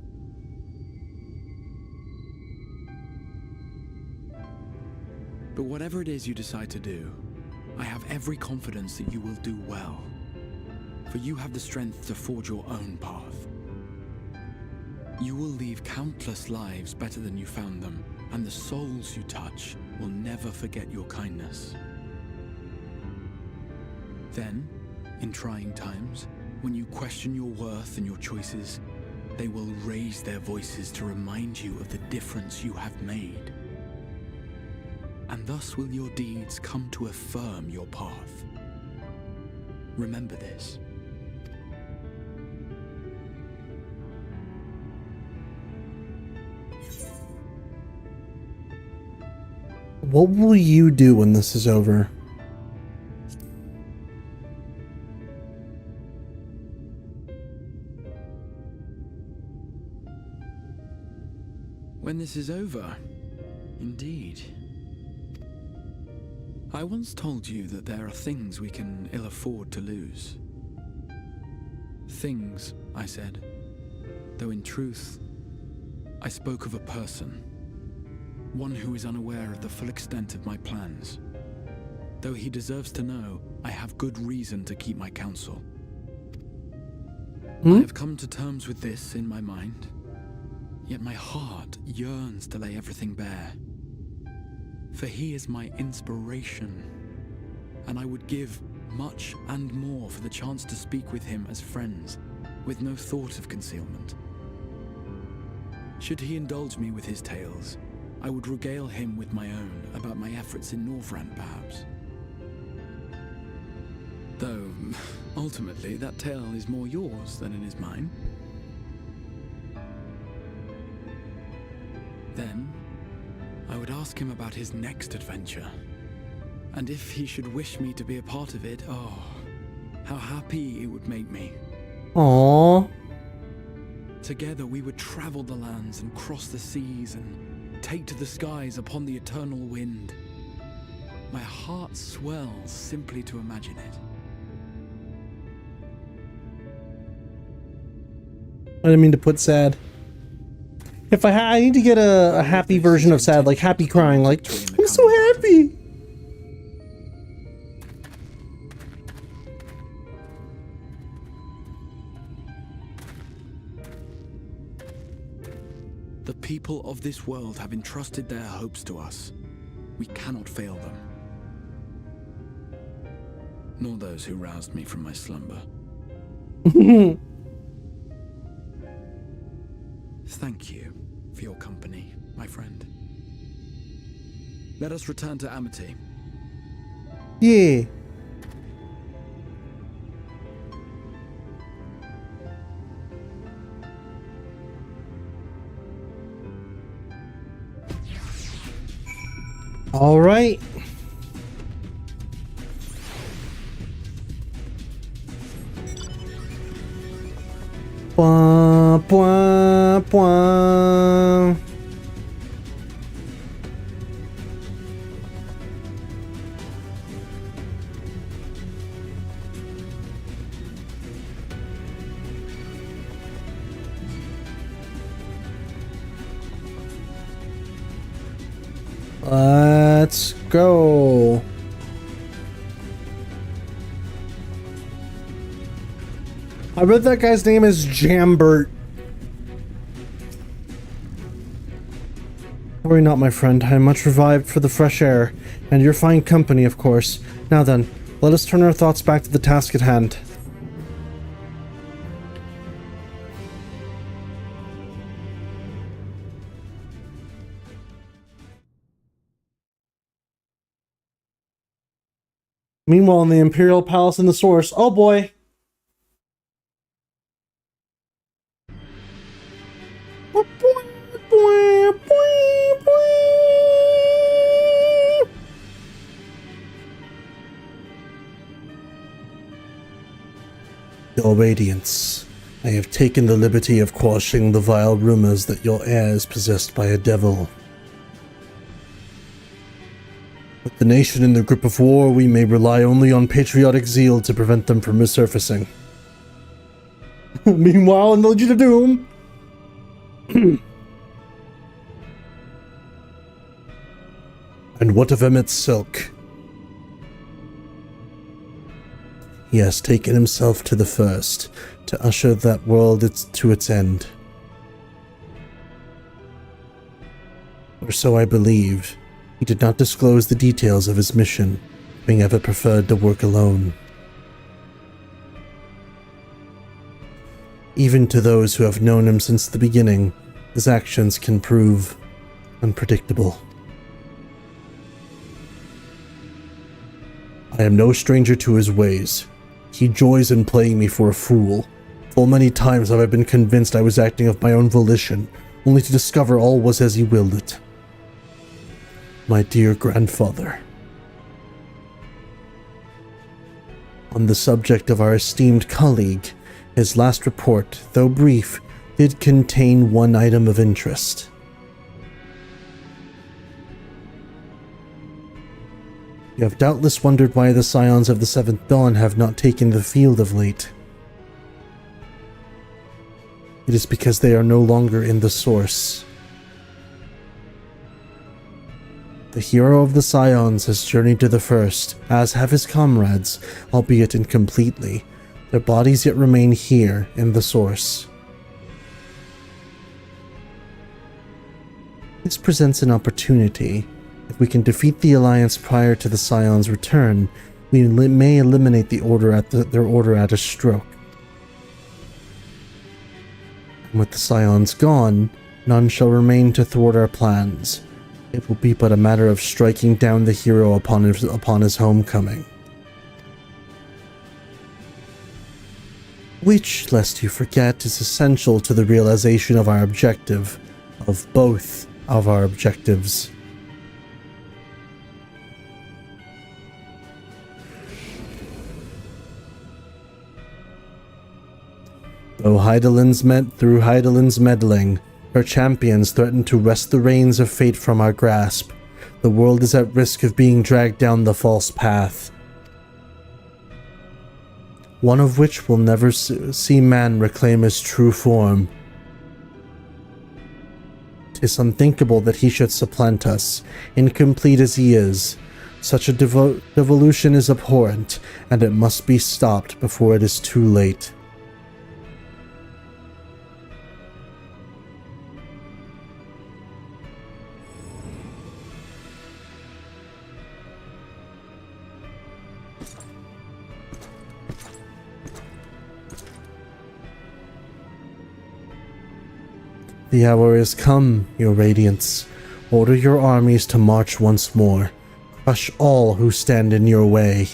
But whatever it is you decide to do, I have every confidence that you will do well. For you have the strength to forge your own path. You will leave countless lives better than you found them, and the souls you touch will never forget your kindness. Then, in trying times, when you question your worth and your choices, they will raise their voices to remind you of the difference you have made. And thus will your deeds come to affirm your path. Remember this. What will you do when this is over? When this is over, indeed. I once told you that there are things we can ill afford to lose. Things, I said, though in truth, I spoke of a person. One who is unaware of the full extent of my plans. Though he deserves to know, I have good reason to keep my counsel. I have come to terms with this in my mind, yet my heart yearns to lay everything bare. For he is my inspiration, and I would give much and more for the chance to speak with him as friends, with no thought of concealment. Should he indulge me with his tales, I would regale him with my own about my efforts in Northrend, perhaps. Though, ultimately, that tale is more yours than it is mine. Then, I would ask him about his next adventure. And if he should wish me to be a part of it, oh, how happy it would make me. Aww. Together we would travel the lands and cross the seas and take to the skies upon the eternal wind. My heart swells simply to imagine it. I didn't mean to put sad. If I need to get a happy version of sad, like happy crying, like, I'm so happy! The people of this world have entrusted their hopes to us. We cannot fail them. Nor those who roused me from my slumber. Thank you for your company, my friend. Let us return to Amity. Yeah. All right. Bwah, bwah, bwah. Let's go. I bet that guy's name is Jambert. Worry not, my friend. I am much revived for the fresh air, and your fine company, of course. Now then, let us turn our thoughts back to the task at hand. Meanwhile, in the Imperial Palace in the Source, oh boy! Your Radiance, I have taken the liberty of quashing the vile rumors that your heir is possessed by a devil. With the nation in the grip of war, we may rely only on patriotic zeal to prevent them from resurfacing. Meanwhile, in the Legion of Doom... And what of Emmett Silk? He has taken himself to the first, to usher that world to its end. Or so I believe. He did not disclose the details of his mission, having ever preferred to work alone. Even to those who have known him since the beginning, his actions can prove unpredictable. I am no stranger to his ways. He joys in playing me for a fool. Full many times have I been convinced I was acting of my own volition, only to discover all was as he willed it. My dear grandfather. On the subject of our esteemed colleague, his last report, though brief, did contain one item of interest. You have doubtless wondered why the Scions of the Seventh Dawn have not taken the field of late. It is because they are no longer in the Source. The hero of the Scions has journeyed to the First, as have his comrades, albeit incompletely. Their bodies yet remain here in the Source. This presents an opportunity. If we can defeat the Alliance prior to the Scions' return, we may eliminate their order at a stroke. And with the Scions gone, none shall remain to thwart our plans. It will be but a matter of striking down the hero upon his homecoming. Which, lest you forget, is essential to the realization of our objective, of both of our objectives. Through Hydaelyn's meddling, her champions threaten to wrest the reins of fate from our grasp. The world is at risk of being dragged down the false path, one of which will never see man reclaim his true form. 'Tis unthinkable that he should supplant us, incomplete as he is. Such a devolution is abhorrent, and it must be stopped before it is too late. The hour is come, your radiance. Order your armies to march once more. Crush all who stand in your way.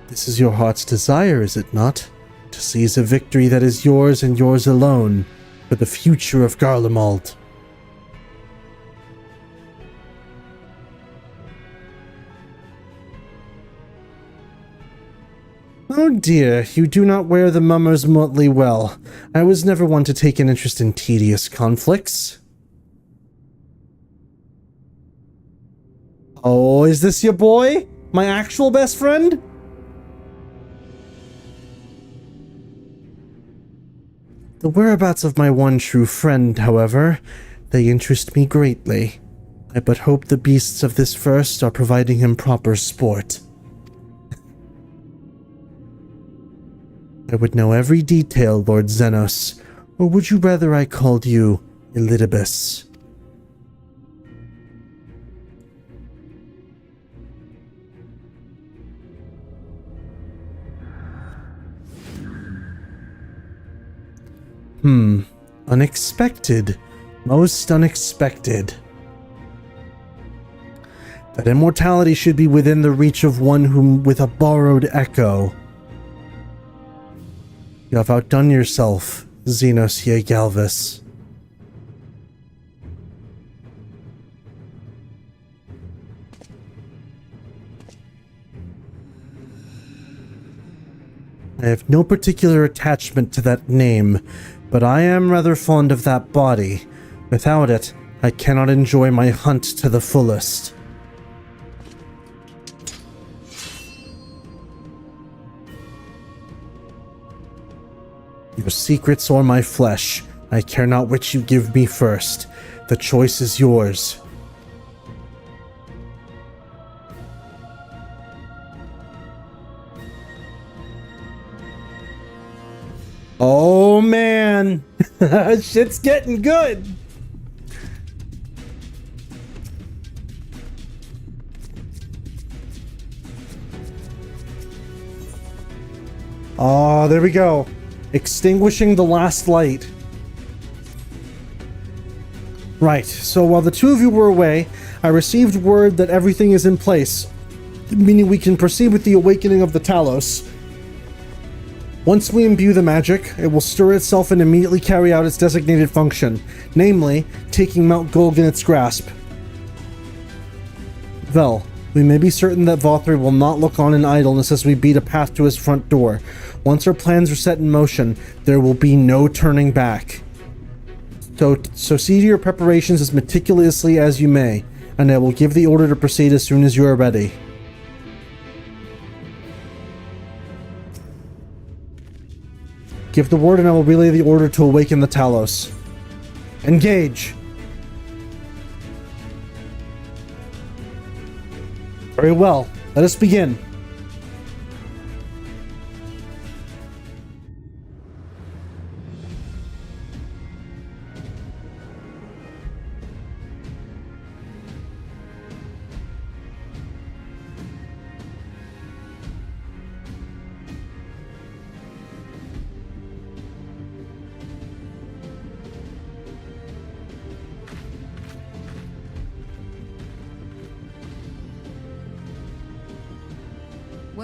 This is your heart's desire, is it not? To seize a victory that is yours and yours alone, for the future of Garlemald. Oh dear, you do not wear the mummers motley well. I was never one to take an interest in tedious conflicts. Oh, is this your boy? My actual best friend? The whereabouts of my one true friend, however, they interest me greatly. I but hope the beasts of this first are providing him proper sport. I would know every detail, Lord Xenos, or would you rather I called you Elidibus? Unexpected. Most unexpected. That immortality should be within the reach of one whom with a borrowed echo. You have outdone yourself, Xenos Galvis. I have no particular attachment to that name, but I am rather fond of that body. Without it, I cannot enjoy my hunt to the fullest. Your secrets or my flesh, I care not which you give me first. The choice is yours. Oh man, shit's getting good. Oh, there we go. Extinguishing the last light. Right, so while the two of you were away, I received word that everything is in place, meaning we can proceed with the awakening of the Talos. Once we imbue the magic, it will stir itself and immediately carry out its designated function, namely, taking Mount Gulg in its grasp. Vel, we may be certain that Vauthry will not look on in idleness as we beat a path to his front door. Once our plans are set in motion, there will be no turning back. So see to your preparations as meticulously as you may, and I will give the order to proceed as soon as you are ready. Give the word and I will relay the order to awaken the Talos. Engage! Very well, let us begin.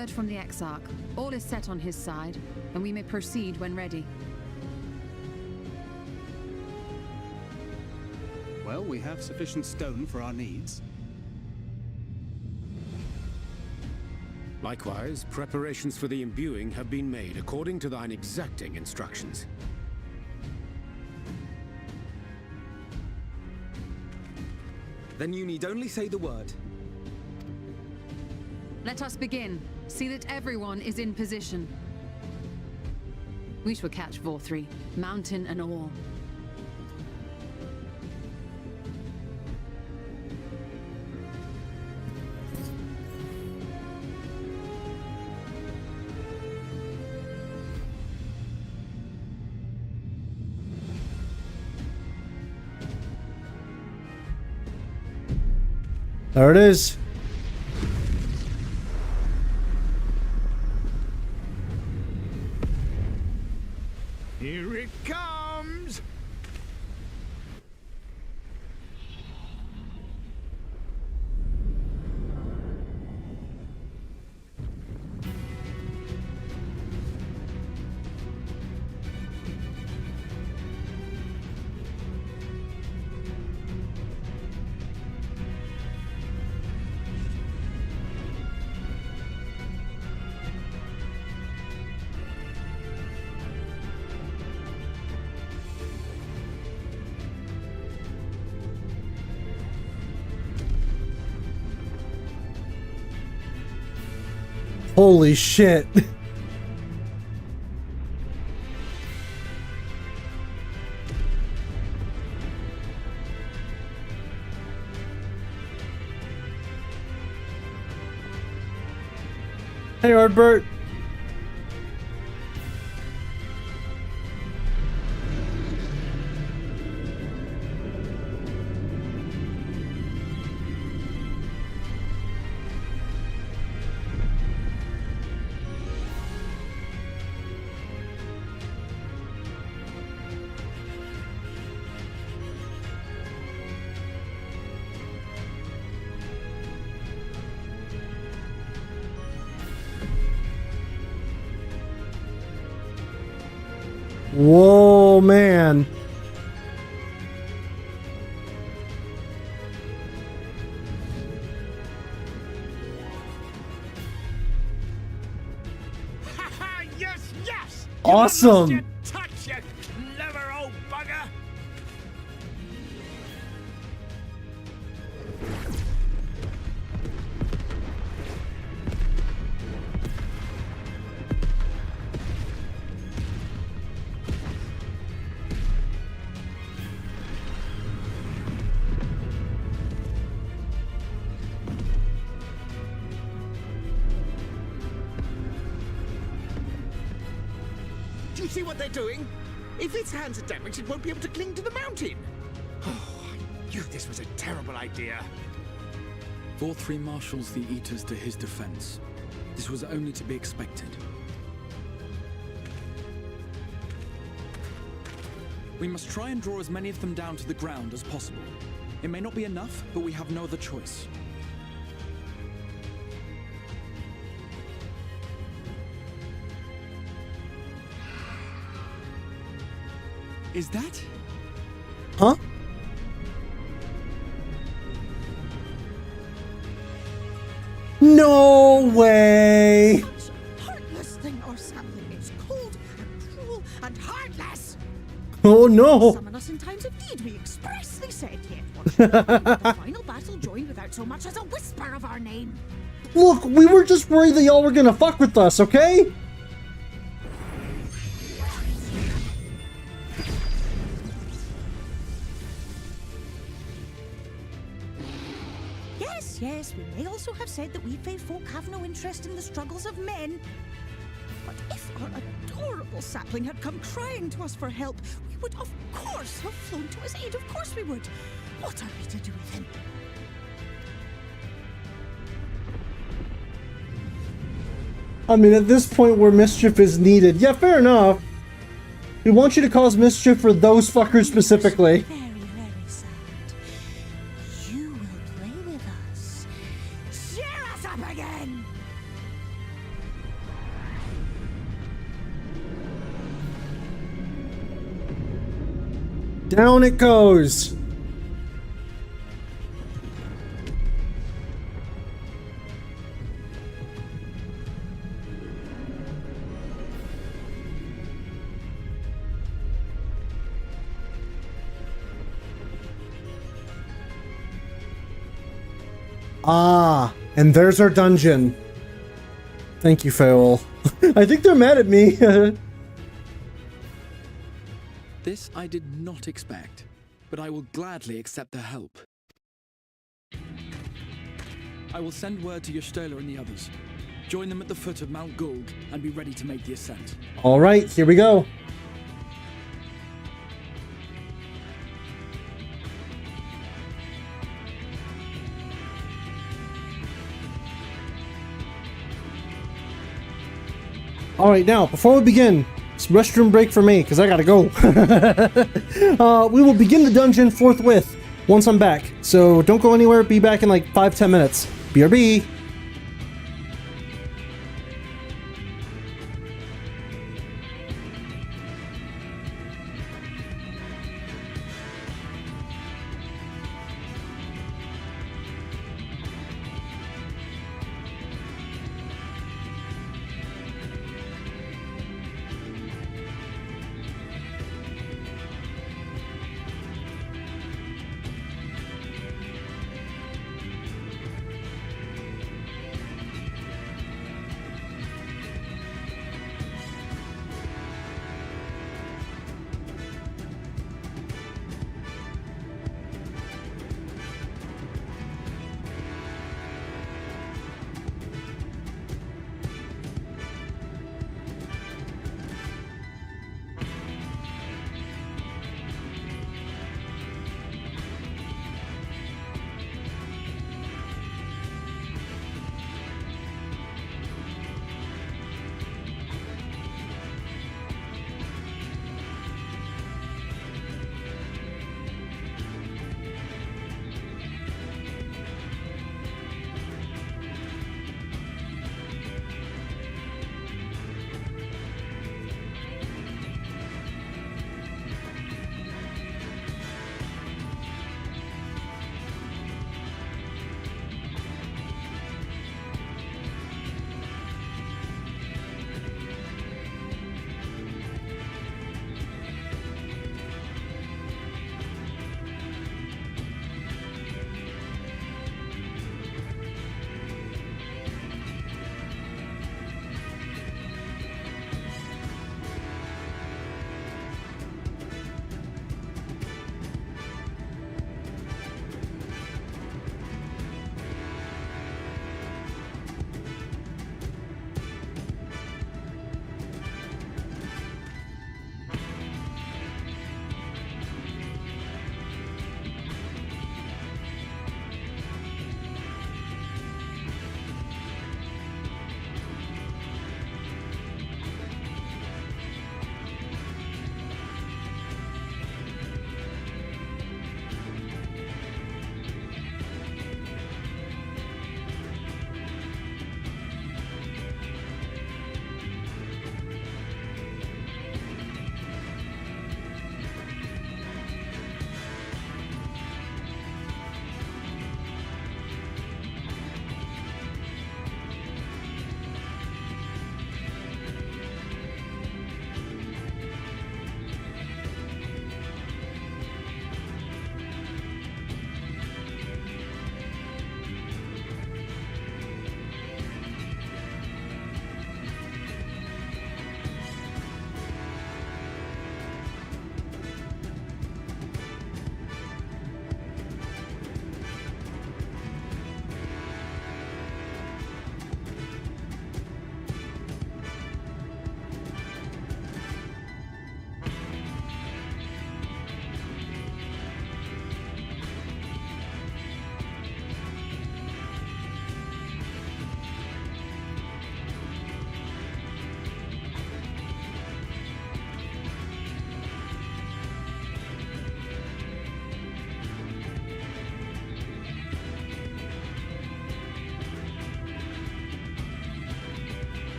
Word from the Exarch. All is set on his side, and we may proceed when ready. Well, we have sufficient stone for our needs. Likewise, preparations for the imbuing have been made according to thine exacting instructions. Then you need only say the word. Let us begin. See that everyone is in position. We shall catch Vauthry, mountain and all. There it is. Here it comes! Holy shit. Hey, Ardbert. Whoa, man. Yes, yes! Awesome. You touch, you clever old bugger! Do you see what they're doing? If its hands are damaged, it won't be able to cling to the mountain. Oh, I knew this was a terrible idea. Vauthry marshals the Eaters to his defense. This was only to be expected. We must try and draw as many of them down to the ground as possible. It may not be enough, but we have no other choice. Is that? Huh? No way! Heartless thing or something. It's cold and cruel and heartless. Oh no! Summon us in times of need, we expressly said yet. The final battle joined without so much as a whisper of our name. Look, we were just worried that y'all were gonna fuck with us, okay? Yes, we may also have said that we fae folk have no interest in the struggles of men. But if our adorable sapling had come crying to us for help, we would of course have flown to his aid. Of course we would. What are we to do with him? I mean, at this point where mischief is needed. Yeah, fair enough. We want you to cause mischief for those fuckers specifically. Down it goes. Ah, and there's our dungeon. Thank you, Faol. I think they're mad at me. This I did not expect, but I will gladly accept their help. I will send word to Y'shtola and the others. Join them at the foot of Mount Gulg and be ready to make the ascent. All right, here we go. All right, now, before we begin, it's restroom break for me, because I gotta go. We will begin the dungeon forthwith, once I'm back. So don't go anywhere, be back in like 5-10 minutes. BRB!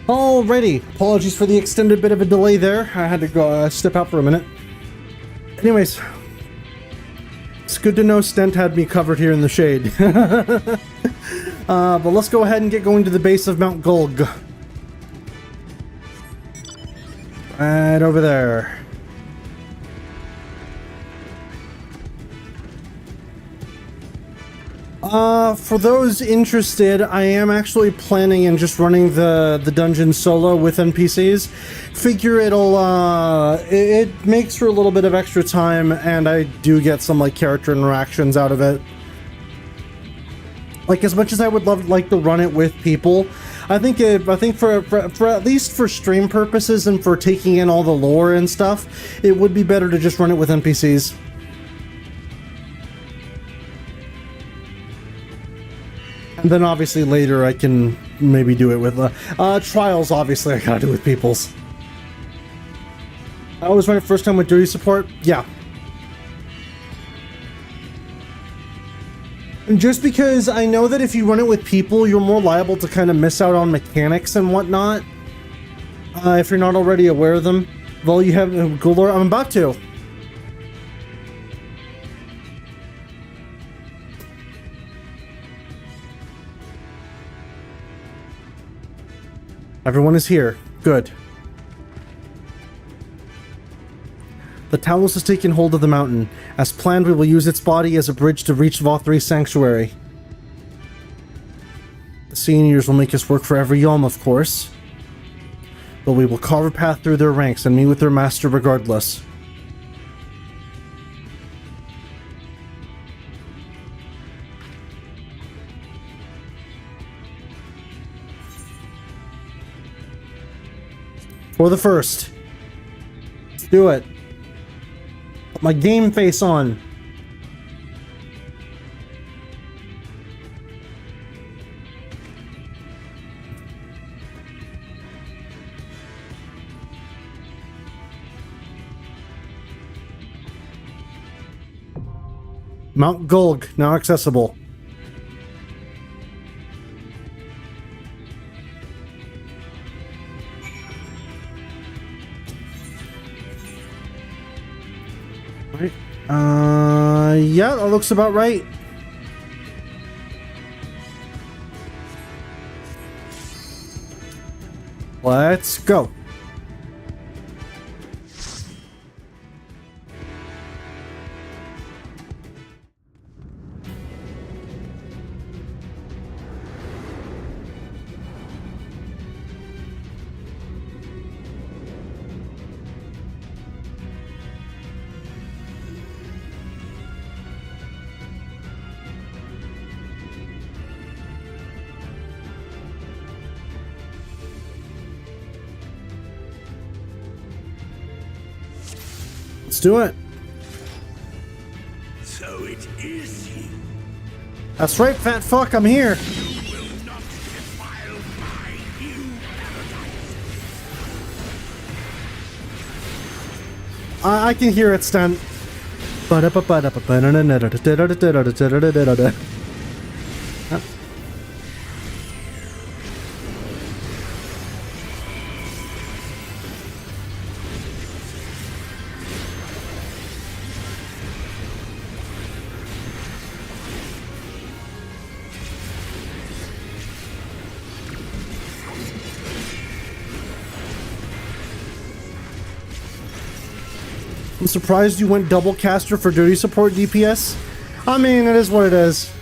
Alrighty, apologies for the extended bit of a delay there. I had to go step out for a minute. Anyways, it's good to know Stent had me covered here in the shade. But let's go ahead and get going to the base of Mount Gulg. Right over there. For those interested, I am actually planning in just running the dungeon solo with NPCs. Figure it makes for a little bit of extra time, and I do get some like character interactions out of it. Like, as much as I would like to run it with people, I think for at least for stream purposes and for taking in all the lore and stuff, it would be better to just run it with NPCs. And then obviously later I can maybe do it with trials. Obviously I gotta do with people's. I always run it first time with dirty support. Yeah. And just because I know that if you run it with people, you're more liable to kind of miss out on mechanics and whatnot. If you're not already aware of them. Well, you have Gulor. I'm about to. Everyone is here. Good. The Talos has taken hold of the mountain. As planned, we will use its body as a bridge to reach Vauthry's sanctuary. The seniors will make us work for every Yalm, of course. But we will carve a path through their ranks and meet with their master regardless. For the first. Let's do it. Put my game face on. Mount Gulg, now accessible. Yeah, that looks about right. Let's go. Let's do it. So it is he. That's right, fat fuck, I'm here. You will not defile my new paradise. I can hear it, Stan. I'm surprised you went double caster for dirty support DPS. I mean, it is what it is.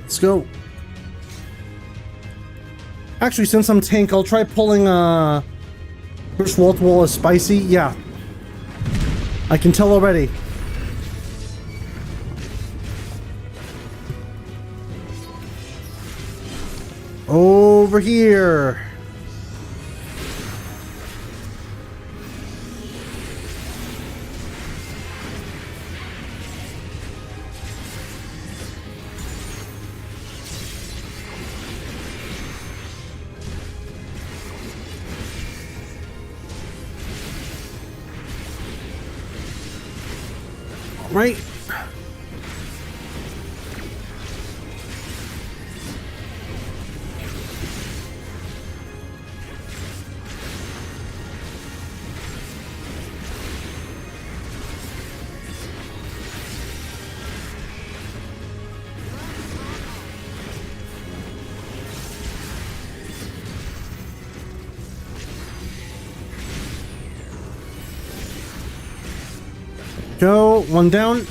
Let's go. Actually, since I'm tank, I'll try pulling first wall to wall is spicy. Yeah, I can tell already. Over here. Right? Go, one down.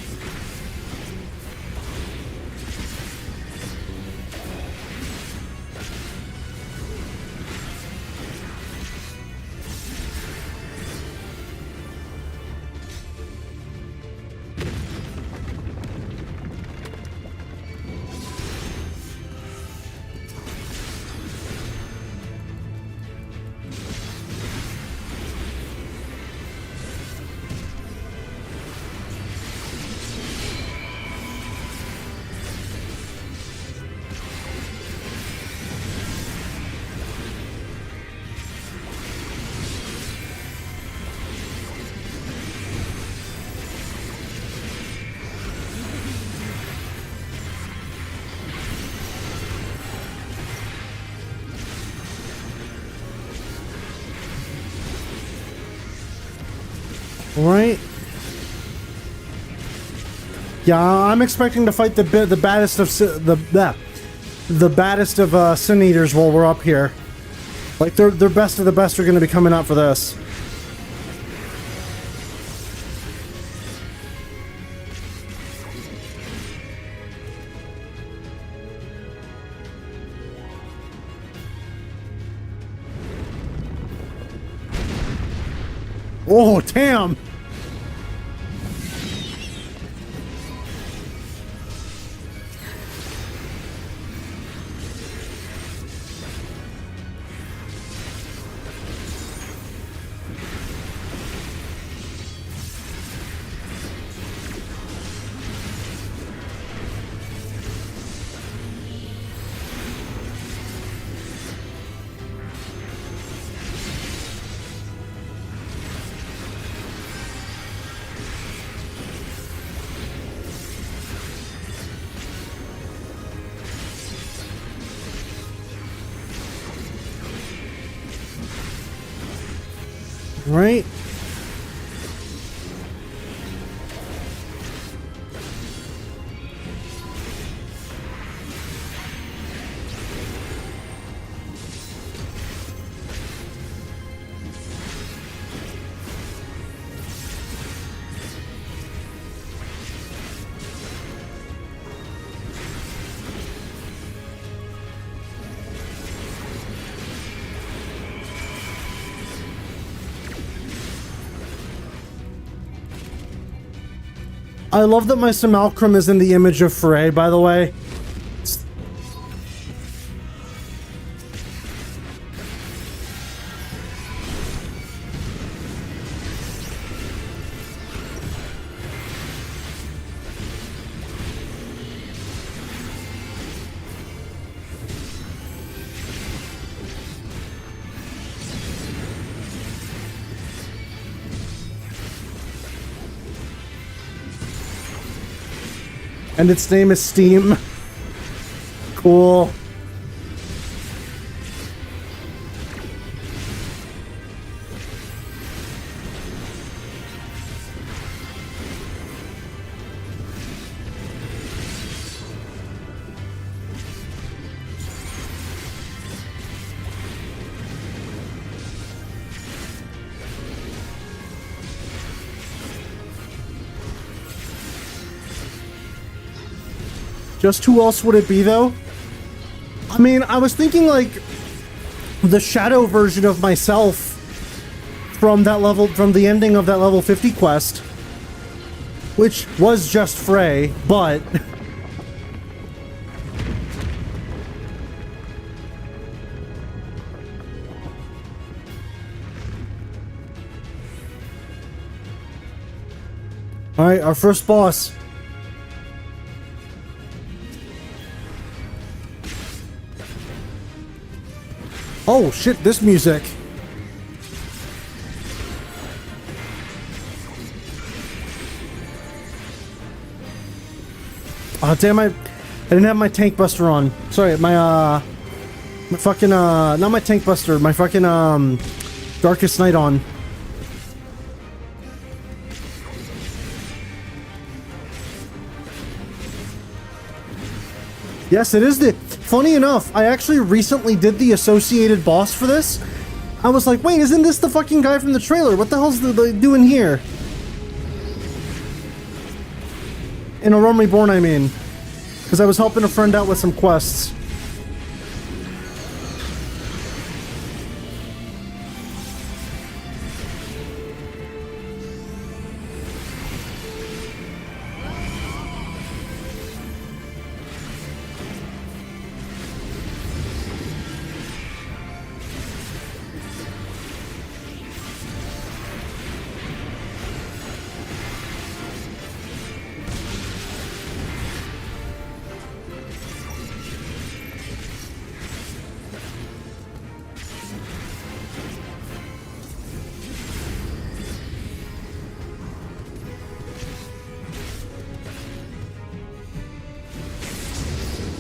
Right. Yeah, I'm expecting to fight the baddest of the baddest of Sin Eaters while we're up here. Like they're best of the best are going to be coming out for this. Oh, damn! Right? I love that my simulacrum is in the image of Furry, by the way. And its name is Steam. Cool. Just who else would it be, though? I mean, I was thinking, like, the shadow version of myself from that level, from the ending of that level 50 quest, which was just Frey, but... Alright, our first boss. Oh shit, this music. Oh, damn, I didn't have my tank buster on. Sorry, my fucking, not my tank buster, my fucking, Darkest Night on. Yes, it is the... Funny enough, I actually recently did the associated boss for this. I was like, wait, isn't this the fucking guy from the trailer? What the hell's they doing here? In A Realm Reborn, I mean. Because I was helping a friend out with some quests.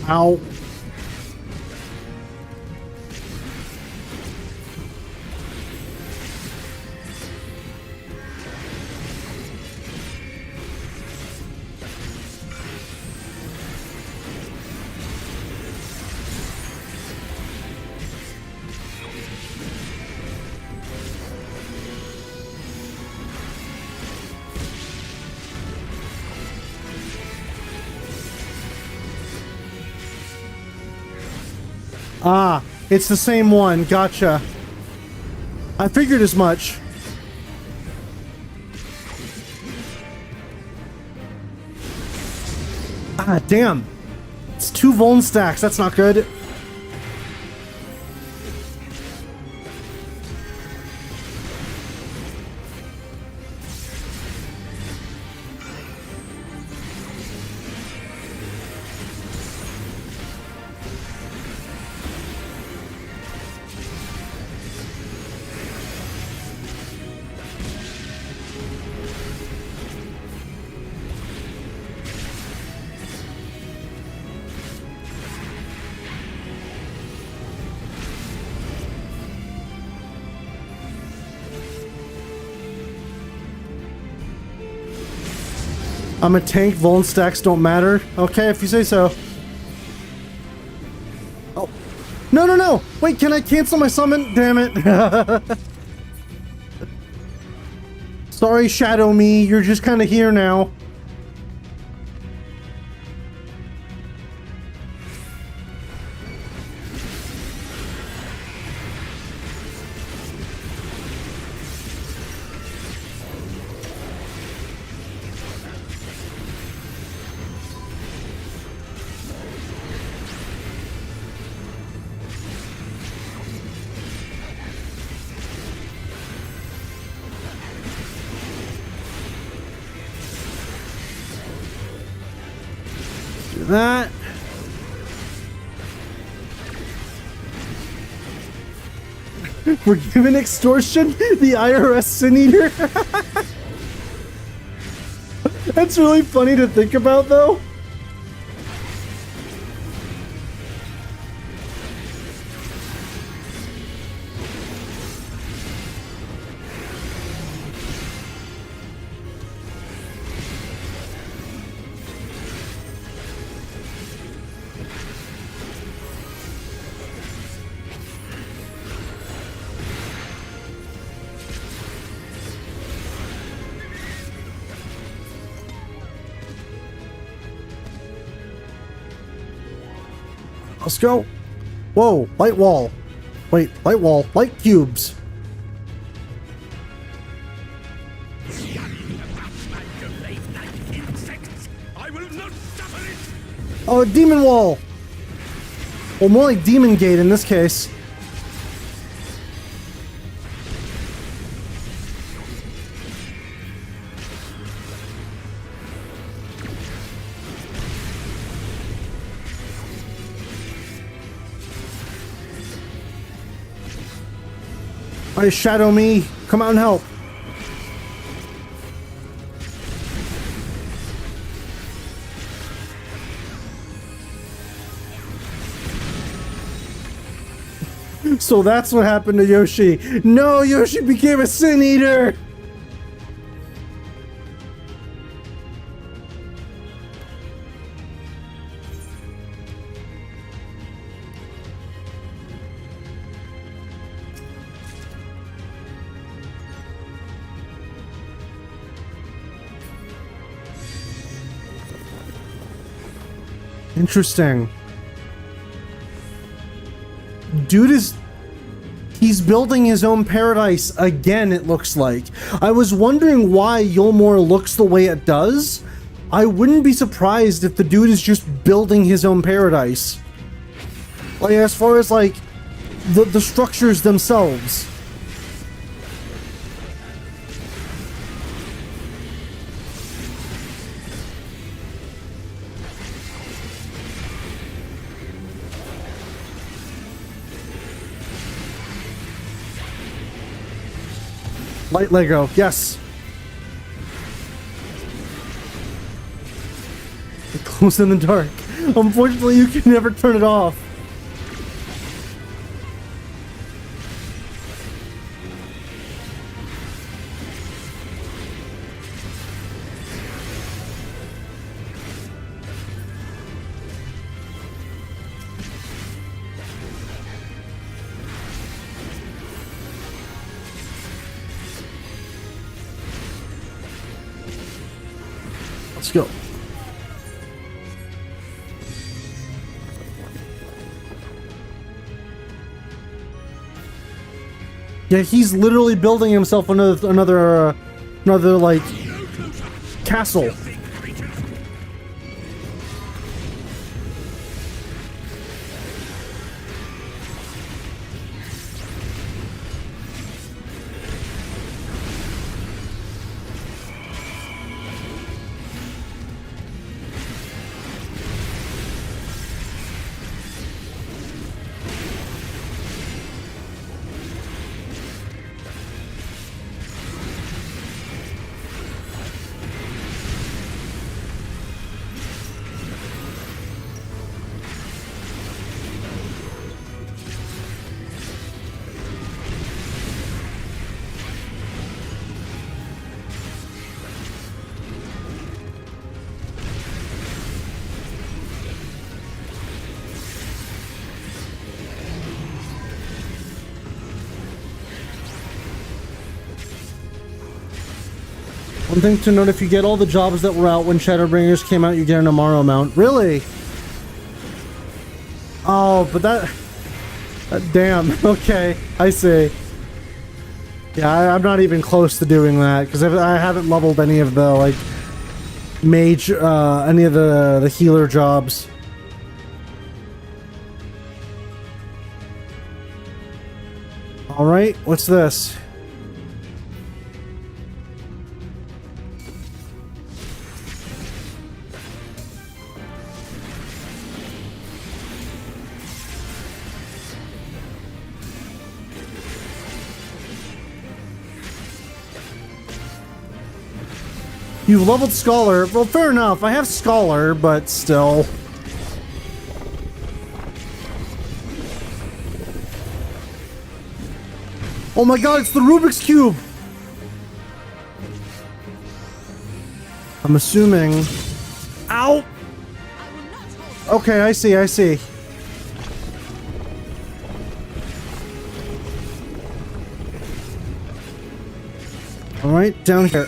Ow. Ah, it's the same one. Gotcha. I figured as much. Ah, damn. It's 2 Vuln stacks. That's not good. I'm a tank, Vuln stacks don't matter. Okay, if you say so. Oh. No, no, no! Wait, can I cancel my summon? Damn it. Sorry, Shadow Me, you're just kind of here now. That. We're giving extortion the IRS Sin Eater. That's really funny to think about, though. Let's go. Whoa, light wall. Wait, light wall, light cubes. Oh, demon wall. Well, more like demon gate in this case. Alright, Shadow Me, come out and help. So that's what happened to Yoshi. No, Yoshi became a Sin Eater! Interesting. Dude he's building his own paradise again, it looks like. I was wondering why Eulmore looks the way it does. I wouldn't be surprised if the dude is just building his own paradise. Like, as far as, like, the structures themselves. Light Lego, yes. It glows in the dark. Unfortunately, you can never turn it off. Let's go. Yeah, he's literally building himself another like castle. One thing to note, if you get all the jobs that were out when Shadowbringers came out, you get an Amh Araeng mount. Really? Oh, but that damn. Okay, I see. Yeah, I'm not even close to doing that, because I haven't leveled any of the, like, mage, any of the healer jobs. Alright, what's this? You've leveled Scholar. Well, fair enough. I have Scholar, but still. Oh my god, it's the Rubik's Cube! I'm assuming... Ow! Okay, I see, I see. Alright, down here.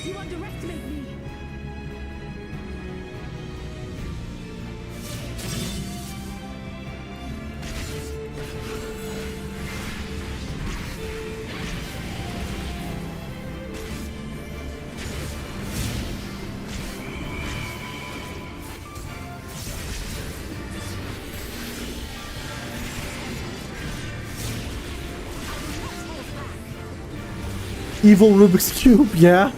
Evil Rubik's Cube, yeah.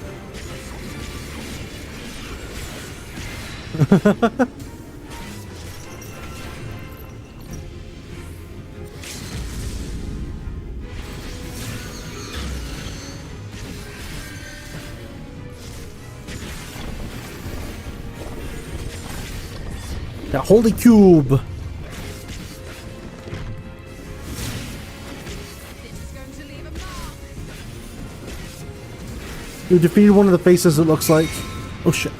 The Holy Cube. You defeated one of the faces, it looks like. Oh shit.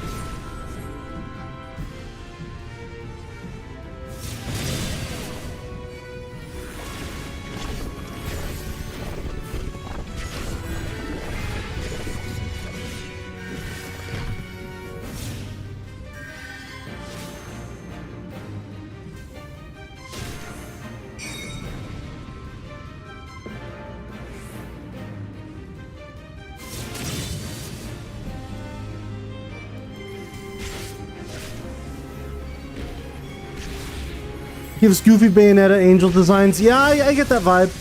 Gives goofy Bayonetta angel designs. Yeah, I get that vibe.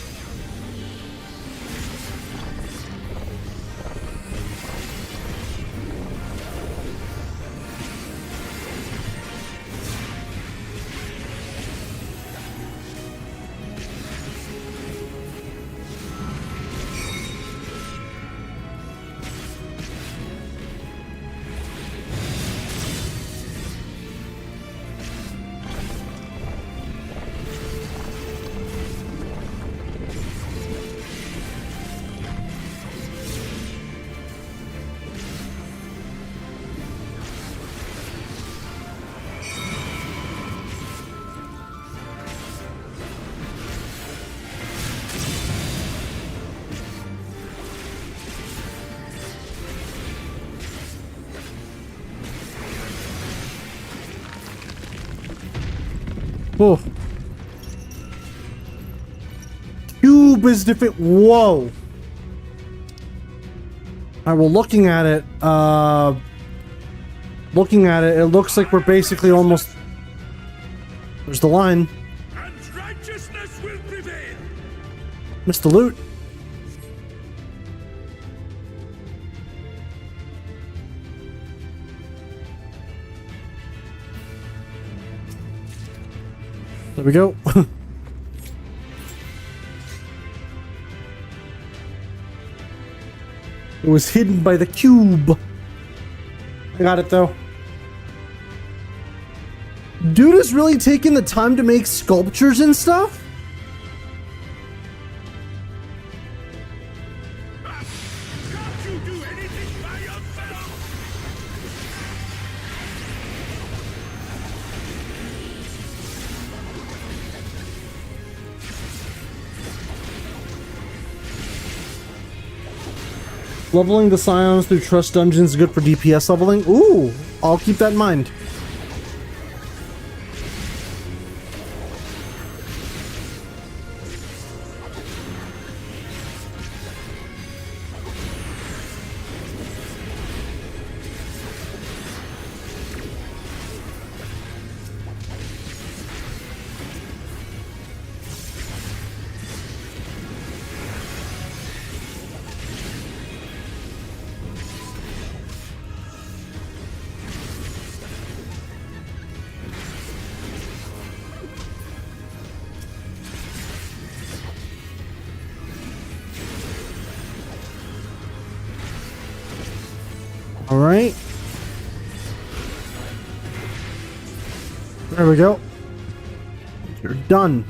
Oh. Cube is different. Whoa. Alright, well, looking at it, it looks like we're basically almost... There's the line. And righteousness will prevail. Missed the loot. There we go. It was hidden by the cube. I got it though. Dude is really taking the time to make sculptures and stuff? Leveling the Scions through Trust Dungeons is good for DPS leveling. Ooh, I'll keep that in mind. All right. There we go. You're done.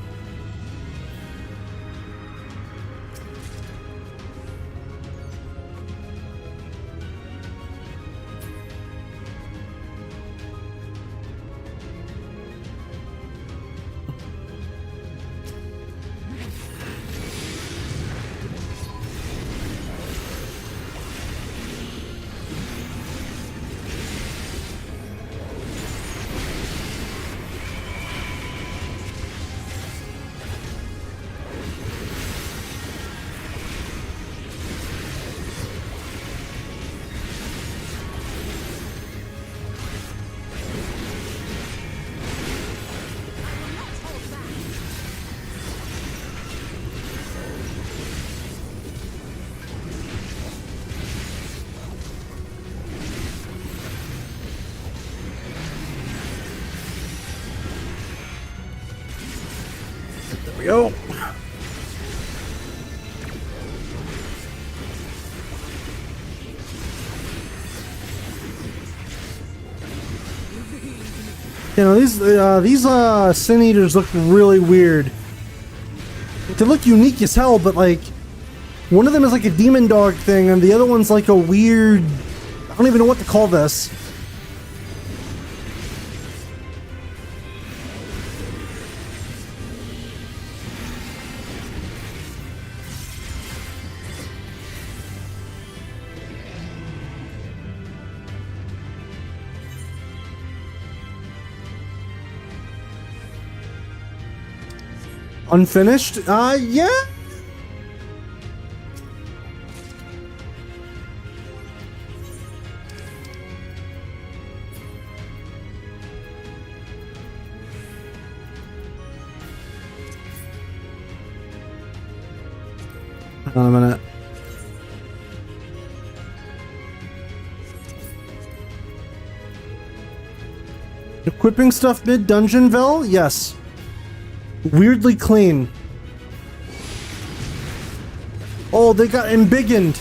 There we go. You know, these Sin Eaters look really weird. They look unique as hell, but like, One of them is like a demon dog thing, and the other one's like a weird... I don't even know what to call this. Unfinished? Yeah. Hang on a minute. Equipping stuff mid-dungeon, Vel? Yes. Weirdly clean. Oh, they got embiggened.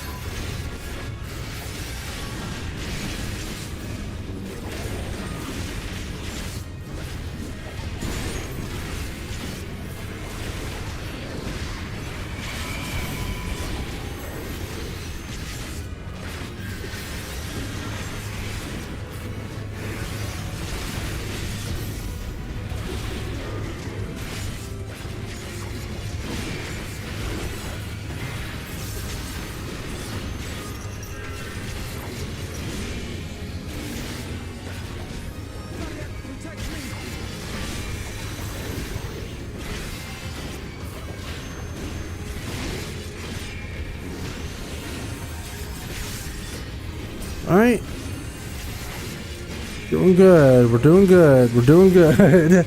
Alright. Doing good. We're doing good. We're doing good.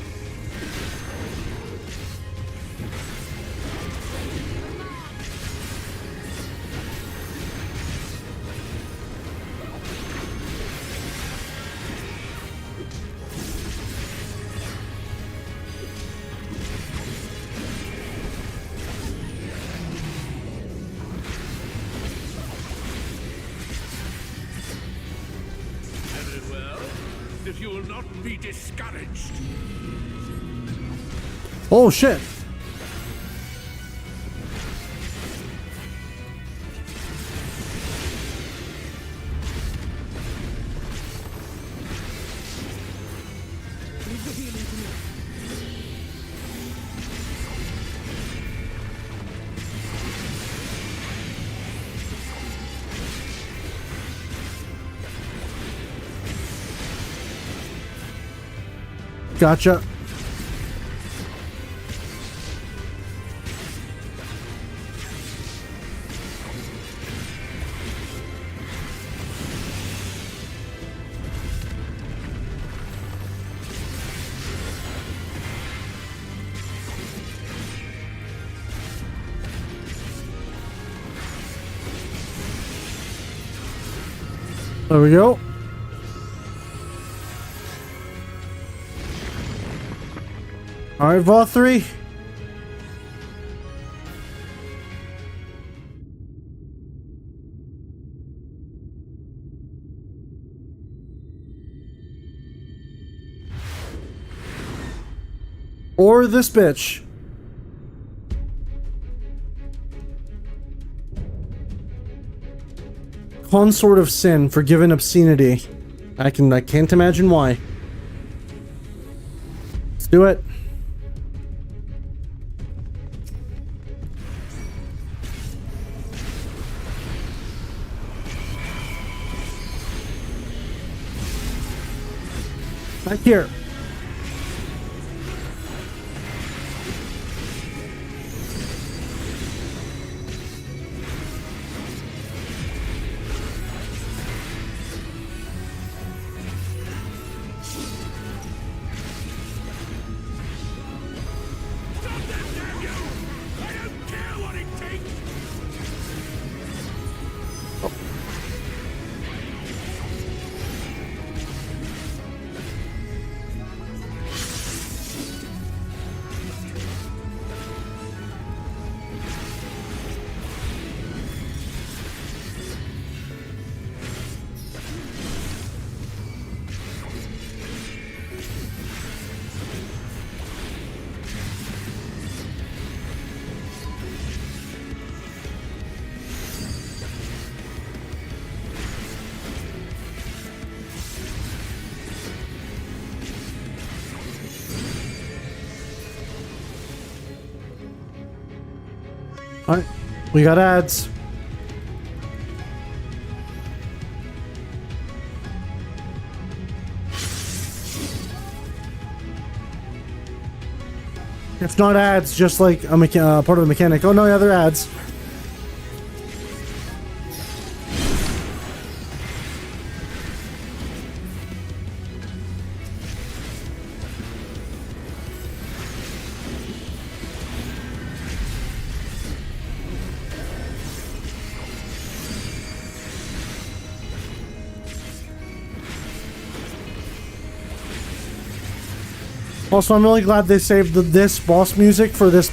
If you will not be discouraged. Oh shit. Gotcha. There we go. All right, Vauthry. Or this bitch. Consort of Sin, forgiven obscenity. I can't imagine why. Let's do it. Back here. Alright, we got ads. If not ads, just like a part of a mechanic. Oh no, yeah, they're ads. Also, I'm really glad they saved this boss music for this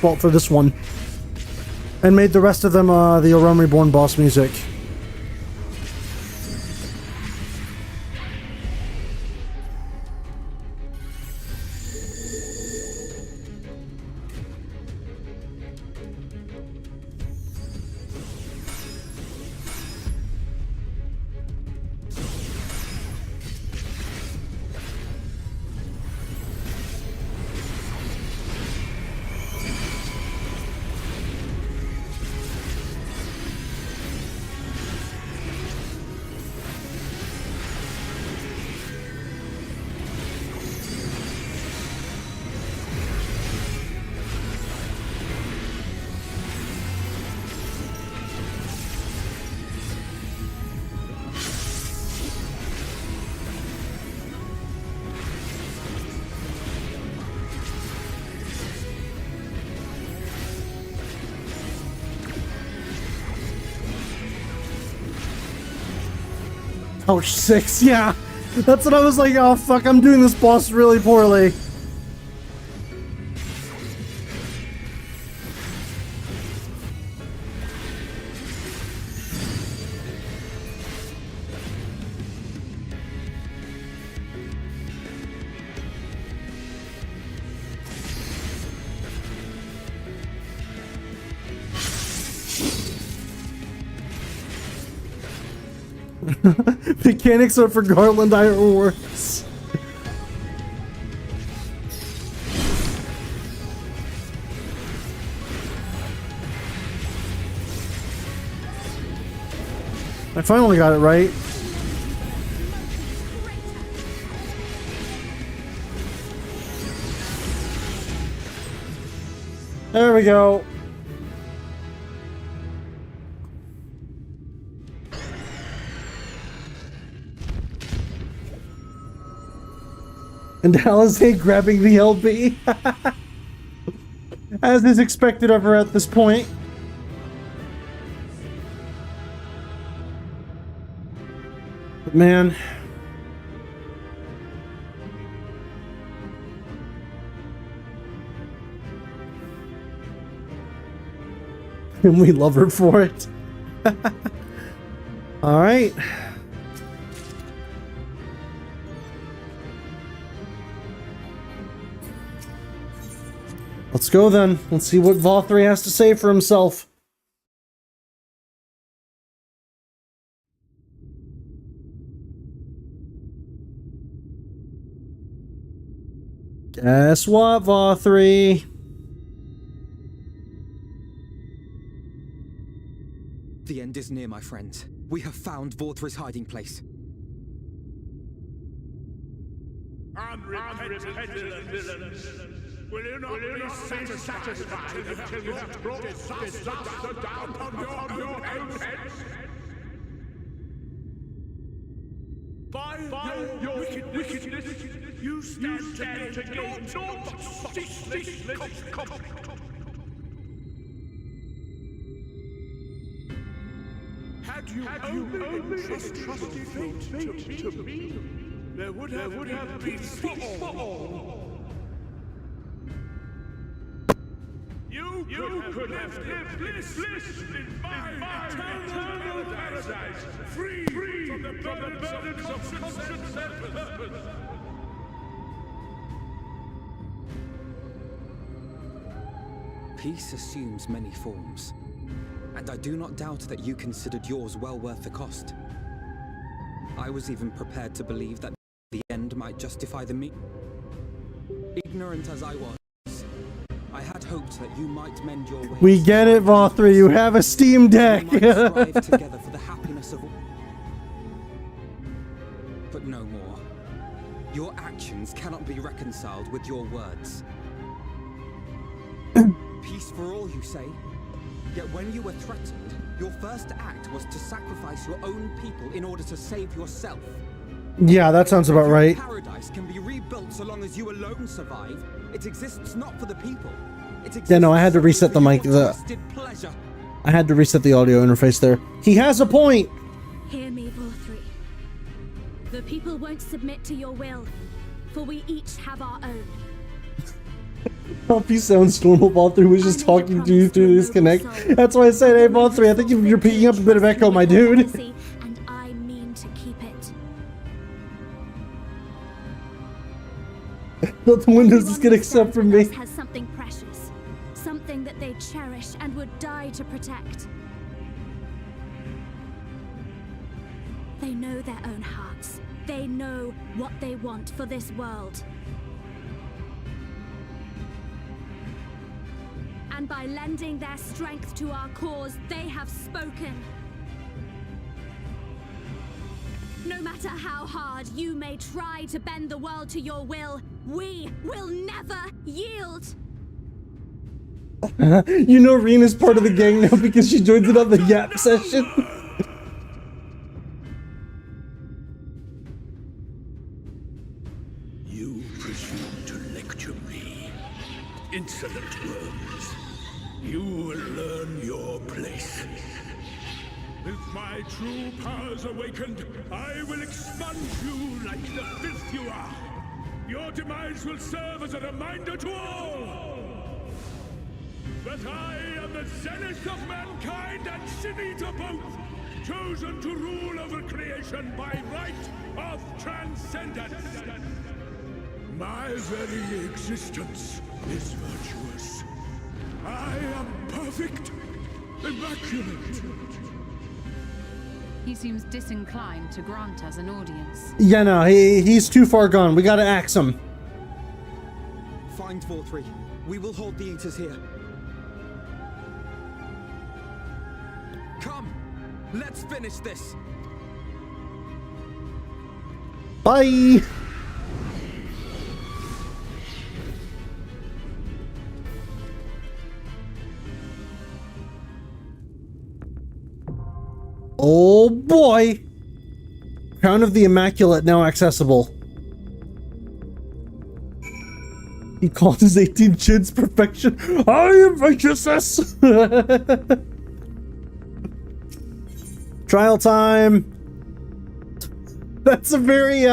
one, and made the rest of them the Realm Reborn boss music. Ouch, 6, yeah. That's what I was like, oh fuck, I'm doing this boss really poorly. Mechanics are for Garland Ironworks. I finally got it right. There we go. And Alizé grabbing the LB. As is expected of her at this point. But man. And we love her for it. Alright. Let's go then. Let's see what Vauthry has to say for himself. Guess what, Vauthry? The end is near, my friends. We have found Vauthry's hiding place. Unrepentant villains! Will you not be satisfied until you have brought disaster down upon your own heads? By your wickedness, you stand to gain naught but ceaseless conflict. Had you only entrusted fate to me, there would have been peace for all. You could have lived bliss in my eternal paradise, free from the burdens of conscience and purpose. Peace assumes many forms, and I do not doubt that you considered yours well worth the cost. I was even prepared to believe that the end might justify the means. Ignorant as I was, I had hoped that you might mend your ways. We get it, Vauthry. You have a Steam Deck. We might strive together for the happiness of all. But no more. Your actions cannot be reconciled with your words. Peace for all, you say? Yet when you were threatened, your first act was to sacrifice your own people in order to save yourself. Yeah, that sounds about right. Paradise can be rebuilt so long as you alone survive. It exists not for the people. It exists. Yeah, no, I had to reset the mic. I had to reset the audio interface there. He has a point. Hear me, Vauthry. The people won't submit to your will, for we each have our own. Hope he sounds normal. Vauthry was just talking to you through this connect. That's why I said, hey, Vauthry, I think you're picking up a bit of echo, my dude. And I mean to keep it. Not the windows is gonna accept from me. Has something precious, something that they cherish and would die to protect. They know their own hearts. They know what they want for this world. And by lending their strength to our cause, they have spoken. No matter how hard you may try to bend the world to your will, we will never yield. You know Rena's part of the gang now because she joins in on the Yap session. You presume to lecture me. Insolent worms. You will learn your place. With my true powers awakened, I will expunge you like the filth you are. Your demise will serve as a reminder to all that I am the zenith of mankind and sin eater both, chosen to rule over creation by right of transcendence. My very existence is virtuous. I am perfect, immaculate. He seems disinclined to grant us an audience. Yeah, no, he's too far gone. We gotta axe him. Find Vauthry. We will hold the Eaters here. Come, let's finish this. Bye. Oh boy! Crown of the Immaculate now accessible. He calls his 18 chins perfection. I am righteousness! Trial time! That's a very,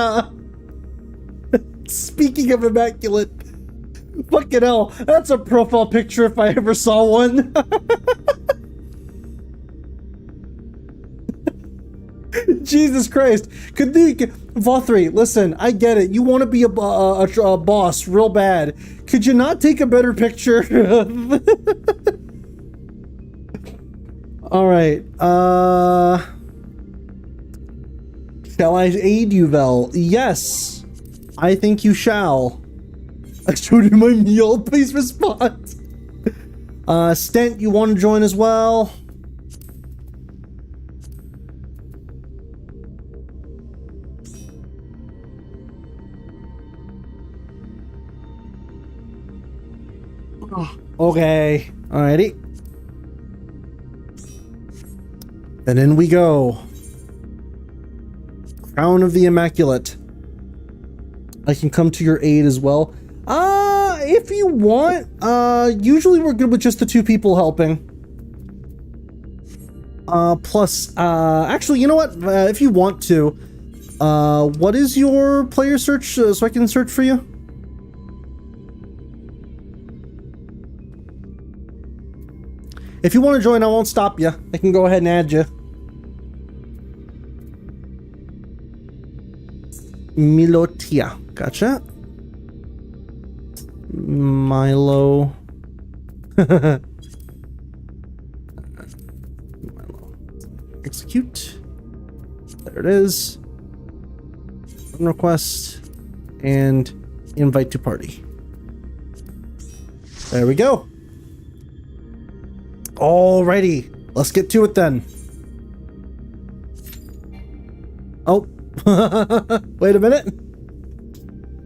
speaking of immaculate, fucking hell, that's a profile picture if I ever saw one. Jesus Christ. Vauthry, listen, I get it. You want to be a boss real bad. Could you not take a better picture? Alright, shall I aid you, Vel? Yes, I think you shall. I showed you my meal, please respond. Stent, you want to join as well? Okay, alrighty. And in we go. Crown of the Immaculate. I can come to your aid as well. If you want. Usually we're good with just the two people helping. Plus, actually, you know what? If you want to, what is your player search so I can search for you? If you want to join, I won't stop you. I can go ahead and add you. Milotia. Gotcha. Milo. Milo. Execute. There it is. Friend request. And invite to party. There we go. Alrighty, let's get to it then. Oh, wait a minute.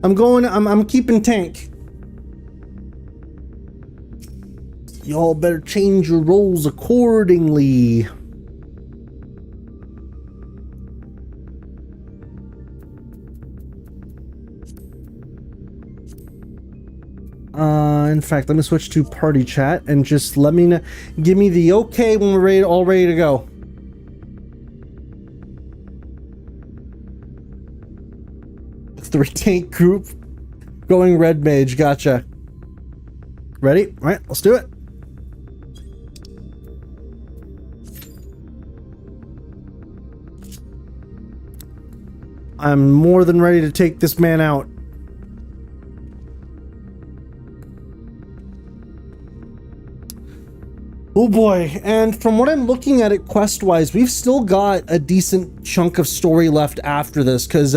I'm keeping tank. Y'all better change your roles accordingly. In fact, let me switch to party chat and just let me know, give me the okay when we're all ready to go. Three tank group going red mage. Gotcha. Ready? All right, let's do it. I'm more than ready to take this man out. Oh boy, and from what I'm looking at it quest-wise, we've still got a decent chunk of story left after this, because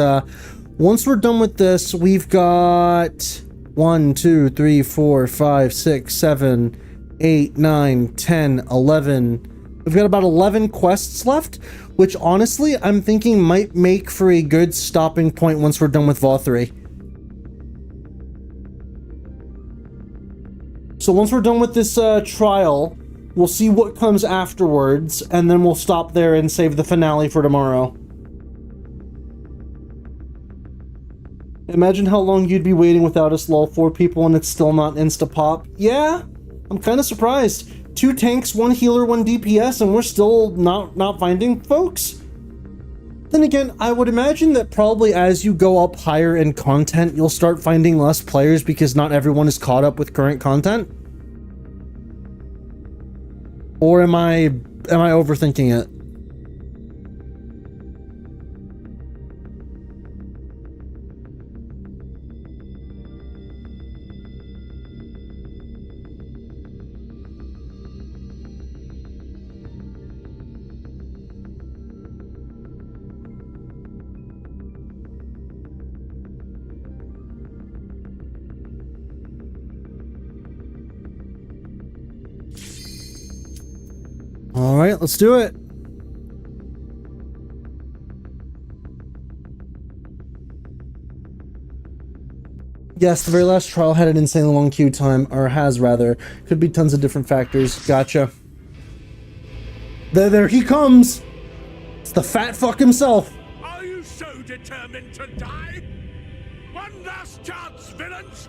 once we're done with this, we've got 1, 2, 3, 4, 5, 6, 7, 8, 9, 10, 11. We've got about 11 quests left, which honestly, I'm thinking might make for a good stopping point once we're done with Vauthry. So once we're done with this trial, we'll see what comes afterwards, and then we'll stop there and save the finale for tomorrow. Imagine how long you'd be waiting without us, lol, 4 people, and it's still not insta-pop. Yeah, I'm kind of surprised. 2 tanks, 1 healer, 1 DPS, and we're still not finding folks? Then again, I would imagine that probably as you go up higher in content, you'll start finding less players because not everyone is caught up with current content. Or am I overthinking it? All right, let's do it. Yes, the very last trial had an insanely long queue time, or has rather. Could be tons of different factors. Gotcha. There he comes. It's the fat fuck himself. Are you so determined to die? One last chance, villains.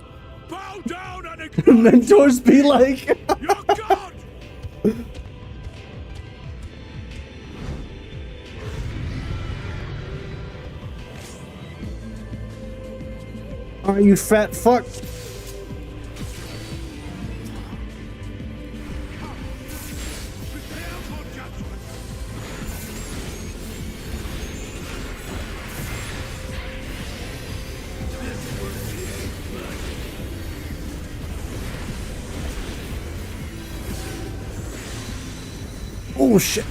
Bow down and acknowledge. Mentors be like. You're God. Are you fat fuck? Oh shit.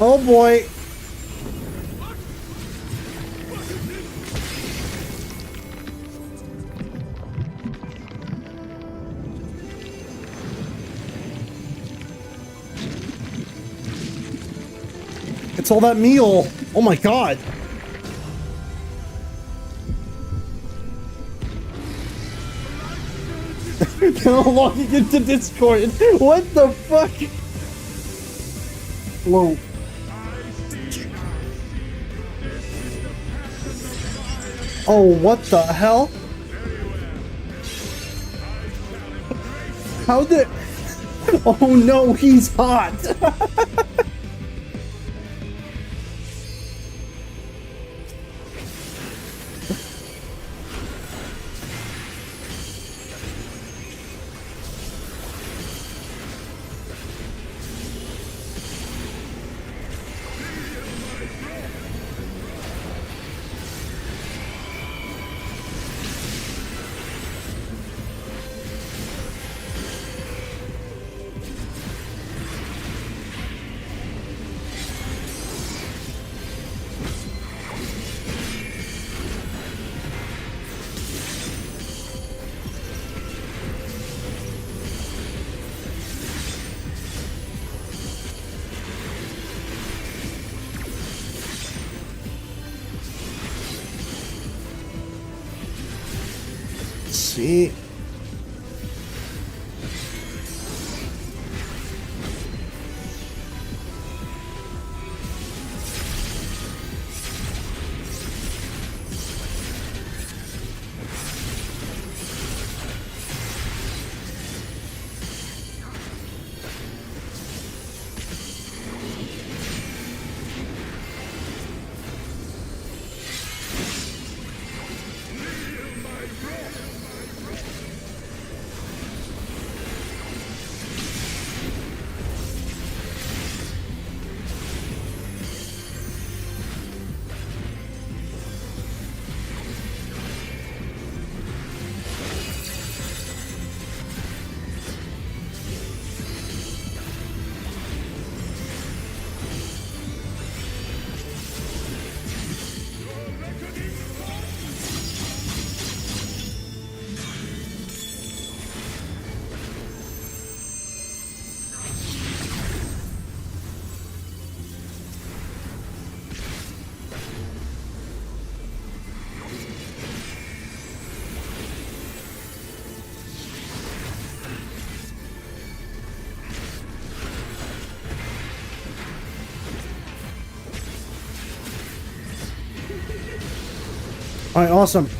Oh boy. It's all that meal. Oh my god. Now logging into Discord. What the fuck? Whoa. Oh, what the hell? How did... Oh no, he's hot! See. All right, awesome. Here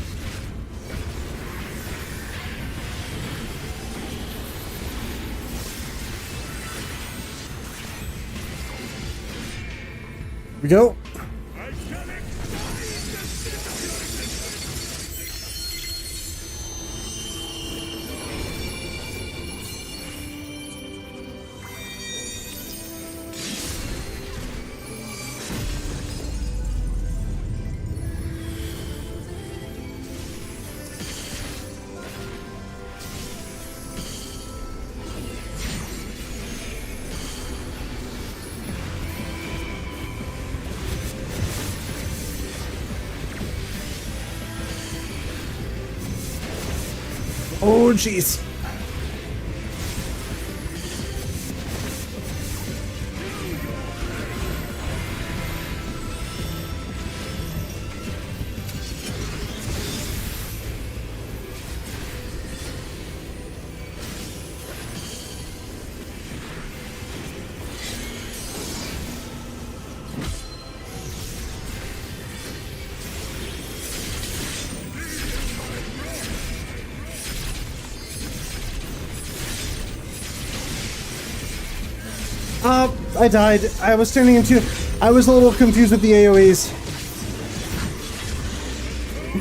we go. Oh, jeez. I died. I was turning into... I was a little confused with the AoEs.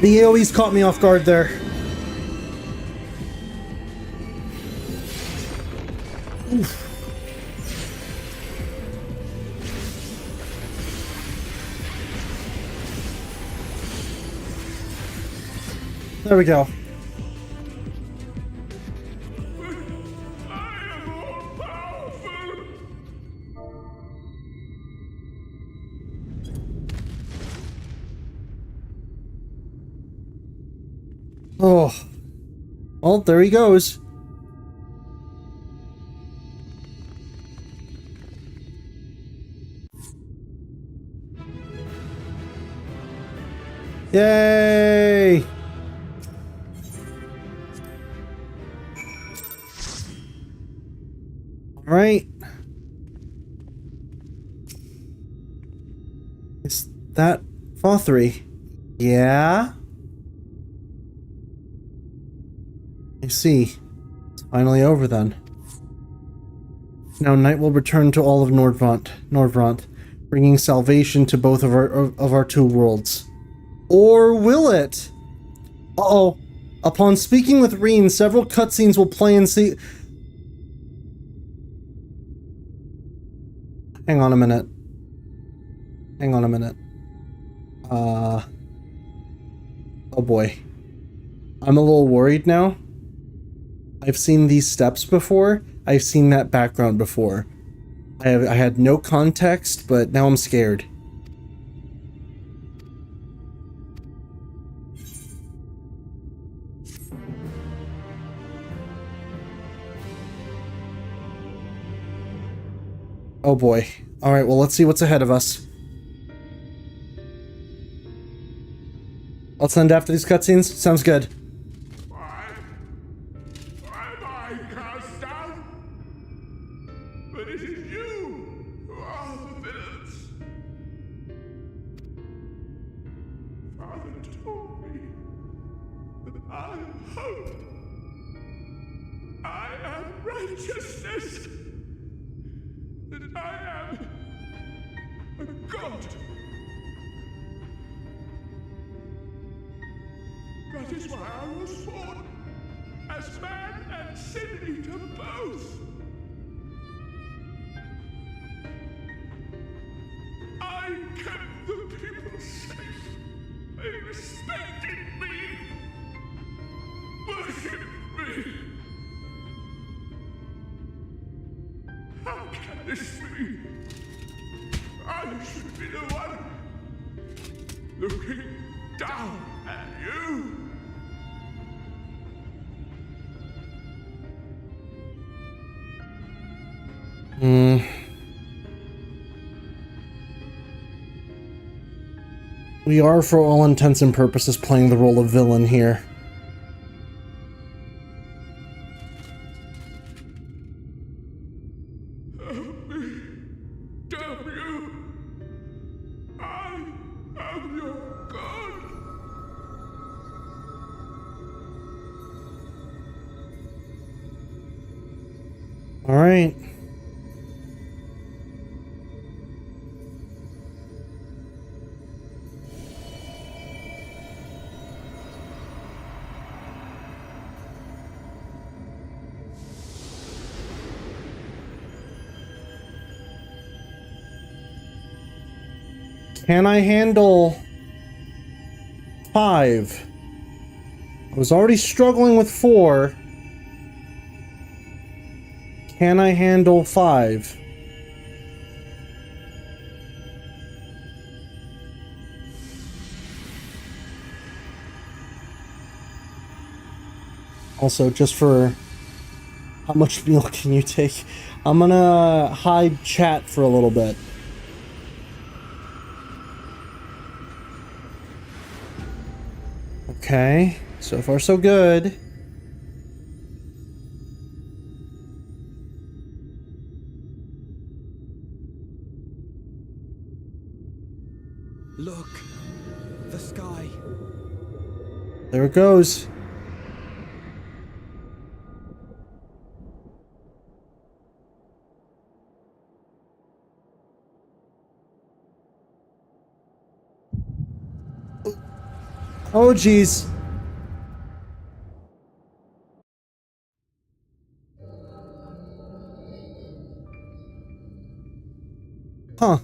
The AoEs caught me off guard there. Oof. There we go. Oh. Well, there he goes. Yay! All right. Is that Vauthry? Yeah? I see. It's finally over then. Now night will return to all of Nordvant, bringing salvation to both of our two worlds. Or will it? Uh-oh. Upon speaking with Reen, several cutscenes will play and see. Hang on a minute. Oh boy. I'm a little worried now. I've seen these steps before. I've seen that background before. I had no context, but now I'm scared. Oh boy. Alright, well, let's see what's ahead of us. Let's end after these cutscenes? Sounds good. Why am I cast down? But it is you who are the villains. Father told me that I am hope. I am righteousness. That I am a god. That is why I was born, as man and sin eater both. I kept the people safe. They respected me, worshipped me. How can this be? I should be the one looking down at you. We are, for all intents and purposes, playing the role of villain here. Help me. Damn you. I am your god. All right. Can I handle 5? I was already struggling with 4. Can I handle 5? Also, just for how much meal can you take? I'm gonna hide chat for a little bit. Okay, so far so good. Look, the sky. There it goes. Oh, geez. Huh.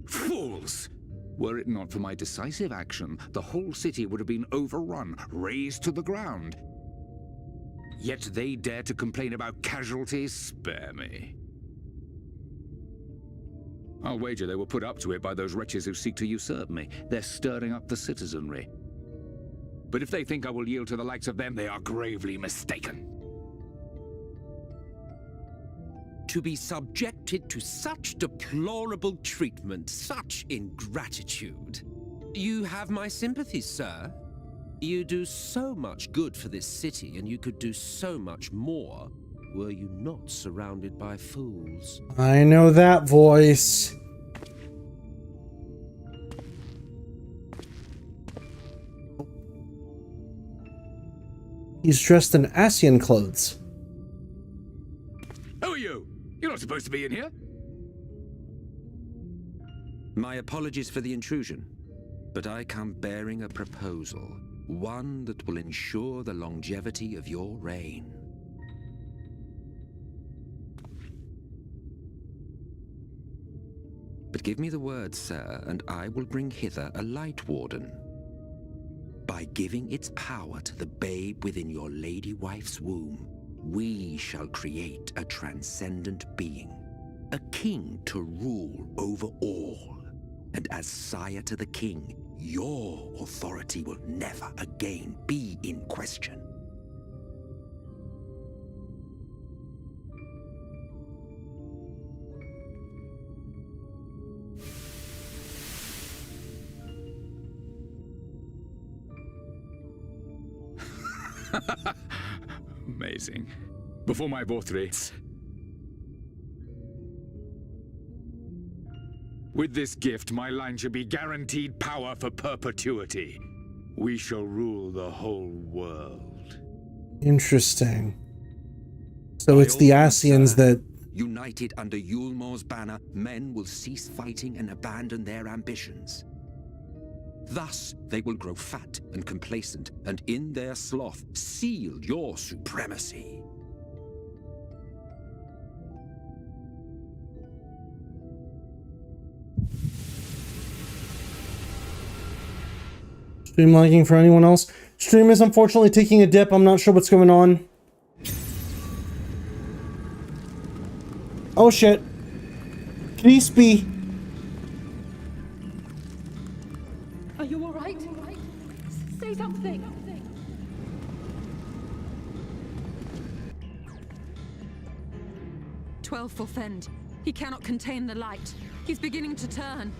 Fools! Were it not for my decisive action, the whole city would have been overrun, razed to the ground. Yet they dare to complain about casualties? Spare me. I'll wager they were put up to it by those wretches who seek to usurp me. They're stirring up the citizenry. But if they think I will yield to the likes of them, they are gravely mistaken. To be subjected to such deplorable treatment, such ingratitude. You have my sympathies, sir. You do so much good for this city, and you could do so much more were you not surrounded by fools. I know that voice. He's dressed in Asian clothes. Who are you? You're not supposed to be in here. My apologies for the intrusion, but I come bearing a proposal, one that will ensure the longevity of your reign. But give me the word, sir, and I will bring hither a Light Warden. By giving its power to the babe within your lady wife's womb, we shall create a transcendent being, a king to rule over all. And as sire to the king, your authority will never again be in question. Amazing. Before my Vauthry. With this gift, my line shall be guaranteed power for perpetuity. We shall rule the whole world. Interesting. So it's the Asians that... United under Eulmore's banner, men will cease fighting and abandon their ambitions. Thus, they will grow fat and complacent, and in their sloth, seal your supremacy. Stream lagging for anyone else? Stream is unfortunately taking a dip. I'm not sure what's going on. Oh shit. Peace be. Are you all right? Say something. 12 will fend. He cannot contain the light. He's beginning to turn.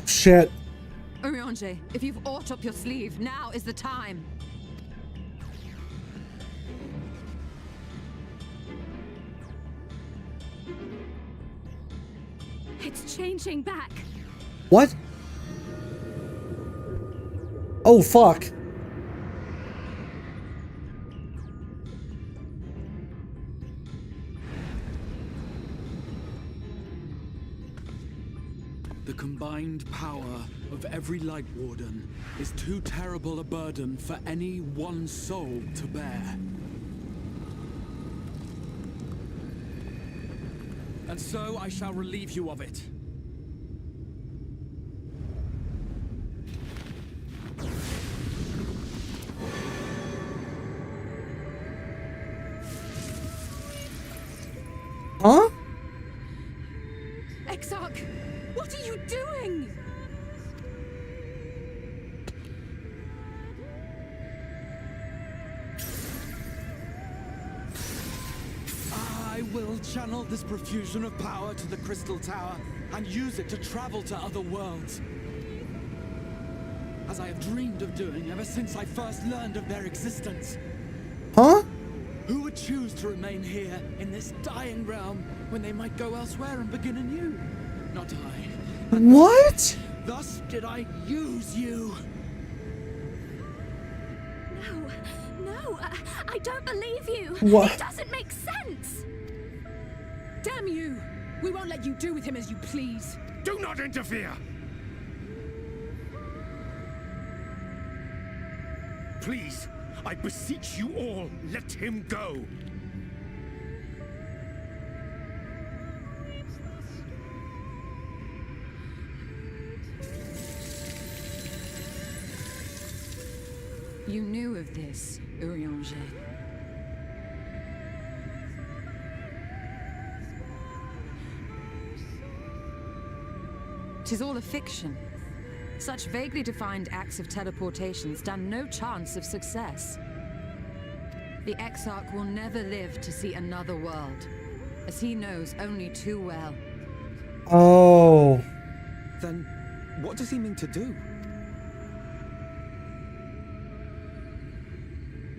Shit. Urianger, if you've aught up your sleeve, now is the time. It's changing back. What? Oh, fuck. The combined power of every Light Warden is too terrible a burden for any one soul to bear. And so I shall relieve you of it. Huh? Exarch, what are you doing? I will channel this profusion of power to the Crystal Tower and use it to travel to other worlds. As I have dreamed of doing ever since I first learned of their existence. Huh? Who would choose to remain here in this dying realm when they might go elsewhere and begin anew? Not I. What? Thus did I use you. No, I don't believe you. What? It doesn't make sense. Damn you! We won't let you do with him as you please. Do not interfere! Please, I beseech you all, let him go! You knew of this, Urianger. "'Tis all a fiction. Such vaguely defined acts of teleportation stand no chance of success. The Exarch will never live to see another world, as he knows only too well. Oh. Then, what does he mean to do?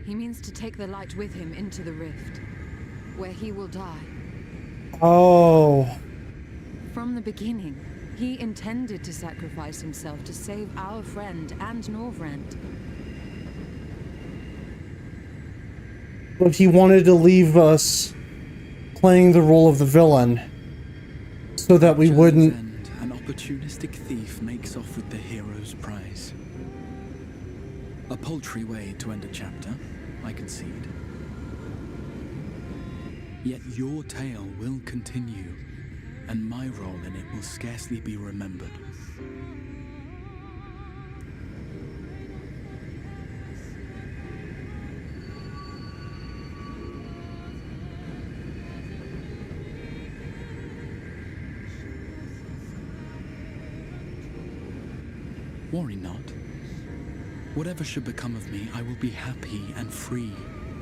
He means to take the light with him into the rift, where he will die. Oh. From the beginning, he intended to sacrifice himself to save our friend and Norvrend. But he wanted to leave us playing the role of the villain, so that we wouldn't... An opportunistic thief makes off with the hero's prize. A paltry way to end a chapter, I concede. Yet your tale will continue, and my role in it will scarcely be remembered. Worry not. Whatever should become of me, I will be happy and free,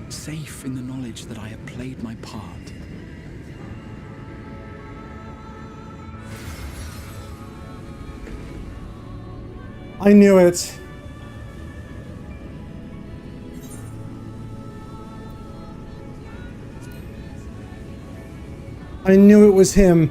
safe in the knowledge that I have played my part. I knew it. I knew it was him.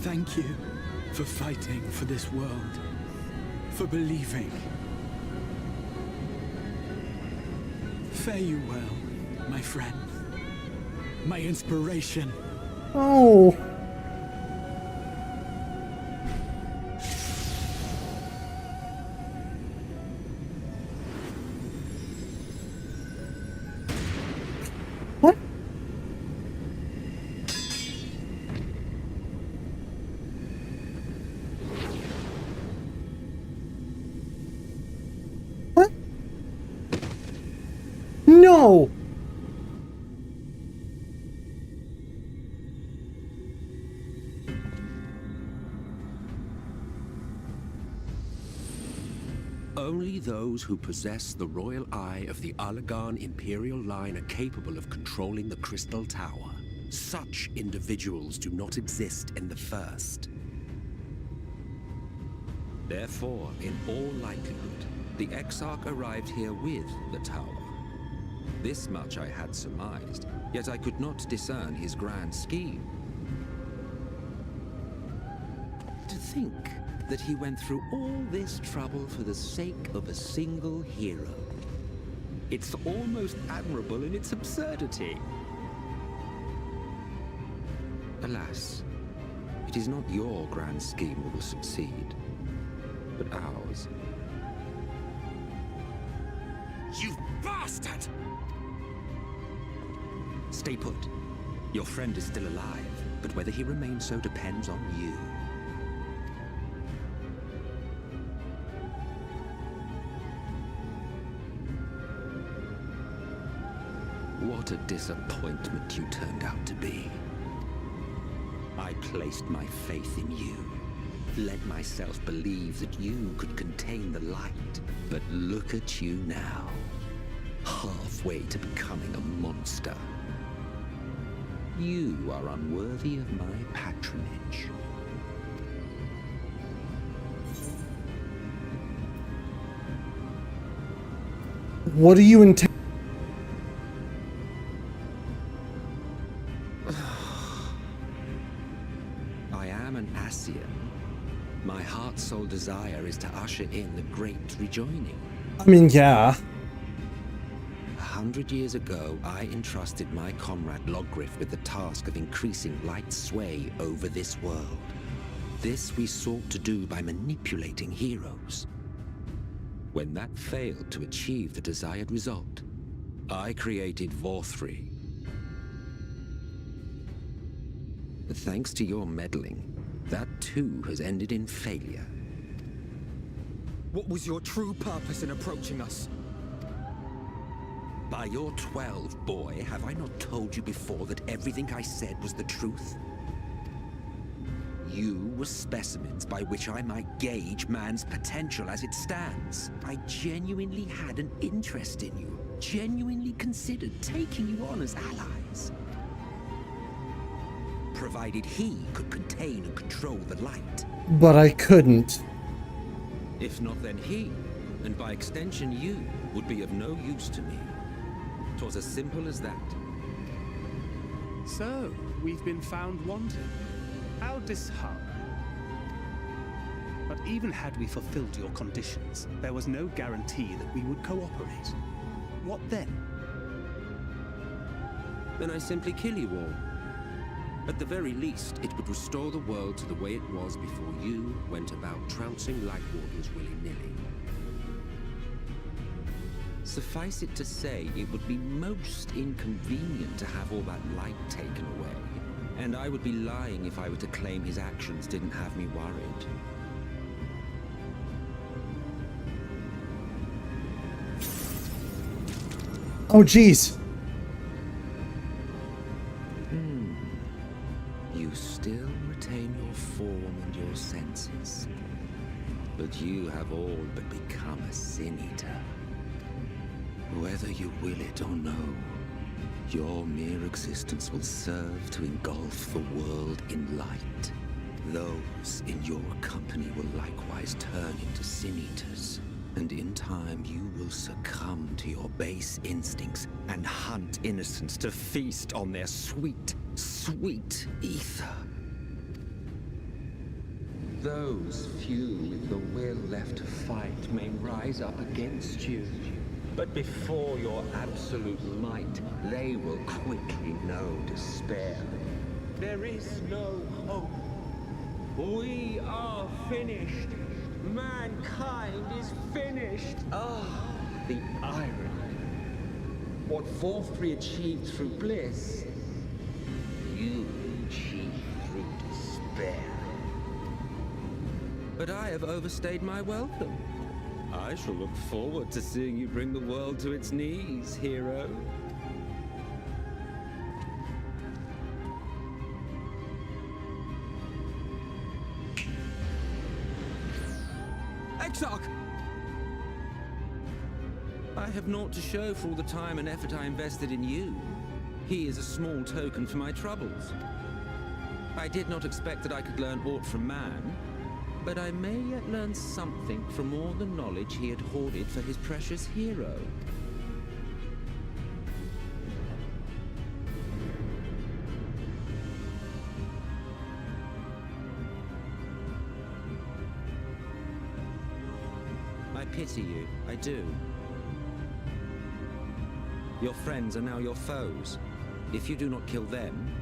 Thank you for fighting for this world, for believing. Fare you well, my friend, my inspiration. Oh. What? What? No. Only those who possess the royal eye of the Allagan Imperial line are capable of controlling the Crystal Tower. Such individuals do not exist in the First. Therefore, in all likelihood, the Exarch arrived here with the tower. This much I had surmised, yet I could not discern his grand scheme. To think that he went through all this trouble for the sake of a single hero. It's almost admirable in its absurdity. Alas, it is not your grand scheme that will succeed, but ours. You bastard! Stay put. Your friend is still alive, but whether he remains so depends on you. What a disappointment you turned out to be. I placed my faith in you, led myself believe that you could contain the light, but look at you now, halfway to becoming a monster. You are unworthy of my patronage. What do you intend? I am an Ascian. My heart's sole desire is to usher in the great rejoining. I mean, yeah. 100 years ago, I entrusted my comrade Logriff with the task of increasing light's sway over this world. This we sought to do by manipulating heroes. When that failed to achieve the desired result, I created Vauthry. But thanks to your meddling, that too has ended in failure. What was your true purpose in approaching us? By your 12, boy, have I not told you before that everything I said was the truth? You were specimens by which I might gauge man's potential as it stands. I genuinely had an interest in you, genuinely considered taking you on as allies. Provided he could contain and control the light. But I couldn't. If not, then he, and by extension you, would be of no use to me. 'Twas as simple as that. So, we've been found wanting. How disheartening. But even had we fulfilled your conditions, there was no guarantee that we would cooperate. What then? Then I simply kill you all. At the very least, it would restore the world to the way it was before you went about trouncing Light Wardens willy-nilly. Suffice it to say, it would be most inconvenient to have all that light taken away. And I would be lying if I were to claim his actions didn't have me worried. Oh, jeez. You still retain your form and your senses. But you have all but become a sin eater. Whether you will it or no, your mere existence will serve to engulf the world in light. Those in your company will likewise turn into sin-eaters, and in time you will succumb to your base instincts and hunt innocents to feast on their sweet, sweet ether. Those few with the will left to fight may rise up against you. But before your absolute might, they will quickly know despair. There is no hope. We are finished. Mankind is finished. Ah, the irony. What Vauthry achieved through bliss, you achieved through despair. But I have overstayed my welcome. I shall look forward to seeing you bring the world to its knees, hero. Exarch! I have naught to show for all the time and effort I invested in you. He is a small token for my troubles. I did not expect that I could learn aught from man, but I may yet learn something from all the knowledge he had hoarded for his precious hero. I pity you, I do. Your friends are now your foes. If you do not kill them,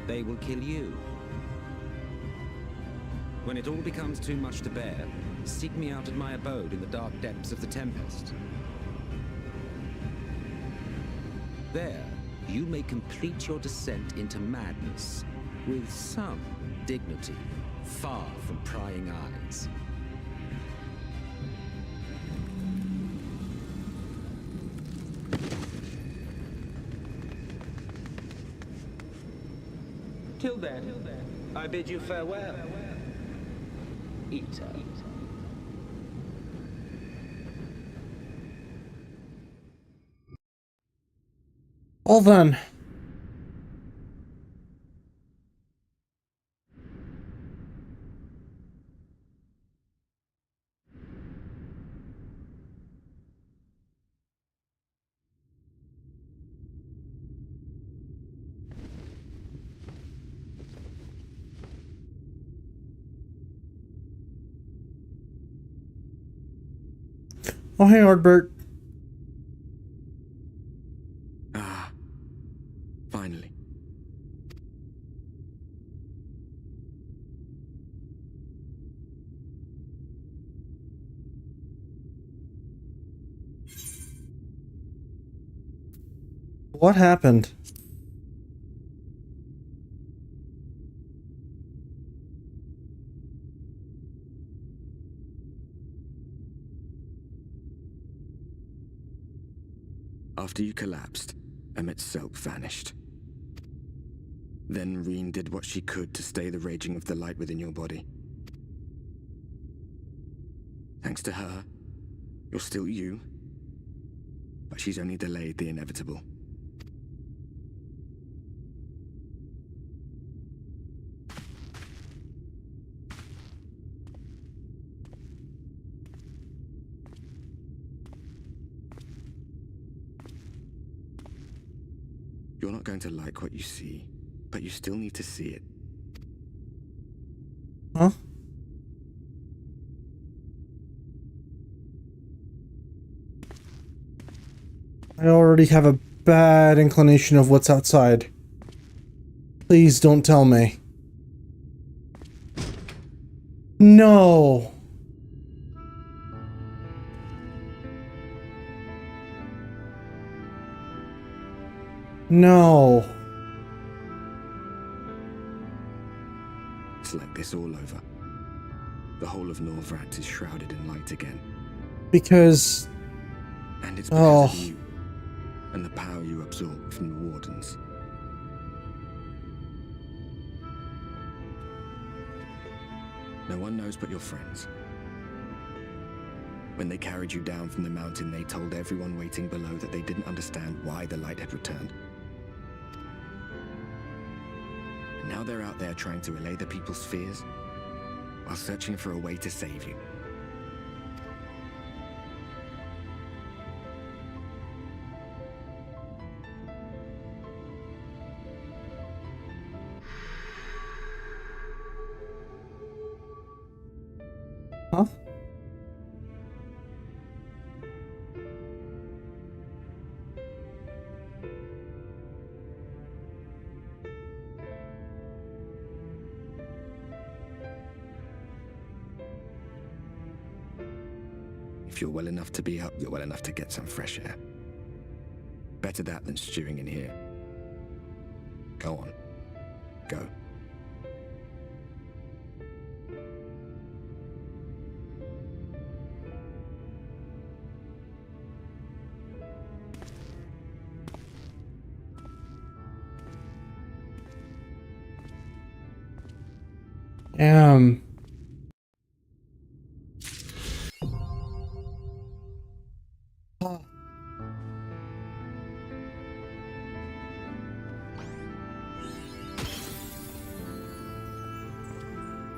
they will kill you. When it all becomes too much to bear, seek me out at my abode in the dark depths of the Tempest. There, you may complete your descent into madness with some dignity, far from prying eyes. Till then, I bid you farewell. Eater. Well then. Oh, hey, Ardbert. Ah, finally. What happened? After you collapsed, Emmett's self vanished. Then Reen did what she could to stay the raging of the light within your body. Thanks to her, you're still you, but she's only delayed the inevitable. You're not going to like what you see, but you still need to see it. Huh? I already have a bad inclination of what's outside. Please don't tell me. No. No. It's like this all over. The whole of Norvrat is shrouded in light again. Because... And it's because of you, and the power you absorb from the Wardens. No one knows but your friends. When they carried you down from the mountain, they told everyone waiting below that they didn't understand why the light had returned. And now they're out there trying to allay the people's fears, while searching for a way to save you. Huh? If you're well enough to be up, you're well enough to get some fresh air. Better that than stewing in here. Go on. Go.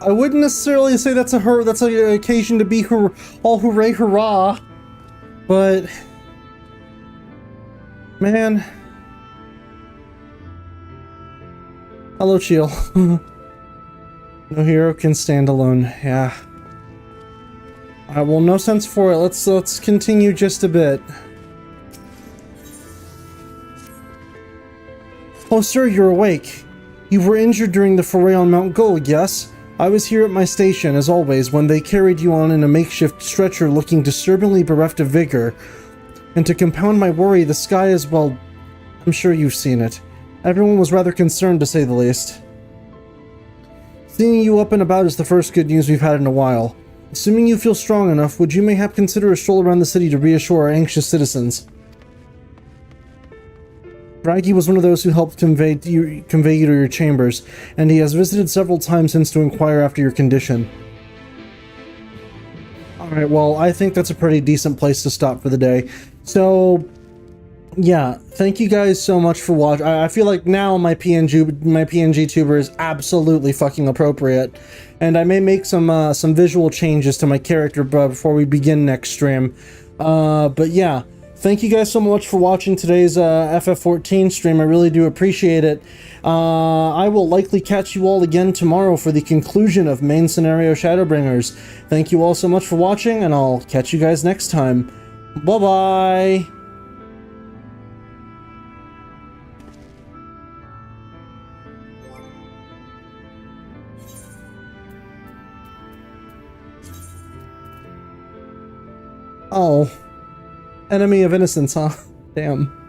I wouldn't necessarily say that's an occasion to be all hooray hurrah, but man, hello Chiel. No hero can stand alone. Yeah. Alright, well, no sense for it. Let's continue just a bit. Oh, sir, you're awake. You were injured during the foray on Mount Gold, yes? I was here at my station, as always, when they carried you on in a makeshift stretcher looking disturbingly bereft of vigor. And to compound my worry, the sky is, well, I'm sure you've seen it. Everyone was rather concerned, to say the least. Seeing you up and about is the first good news we've had in a while. Assuming you feel strong enough, would you mayhap consider a stroll around the city to reassure our anxious citizens? Braggy was one of those who helped convey you to your chambers, and he has visited several times since to inquire after your condition. Alright, well, I think that's a pretty decent place to stop for the day. So, yeah, thank you guys so much for watching. I feel like now my PNGTuber is absolutely fucking appropriate, and I may make some visual changes to my character before we begin next stream. But yeah. Thank you guys so much for watching today's FF14 stream. I really do appreciate it. I will likely catch you all again tomorrow for the conclusion of main scenario Shadowbringers. Thank you all so much for watching, and I'll catch you guys next time. Bye-bye! Oh. Enemy of innocence, huh? Damn.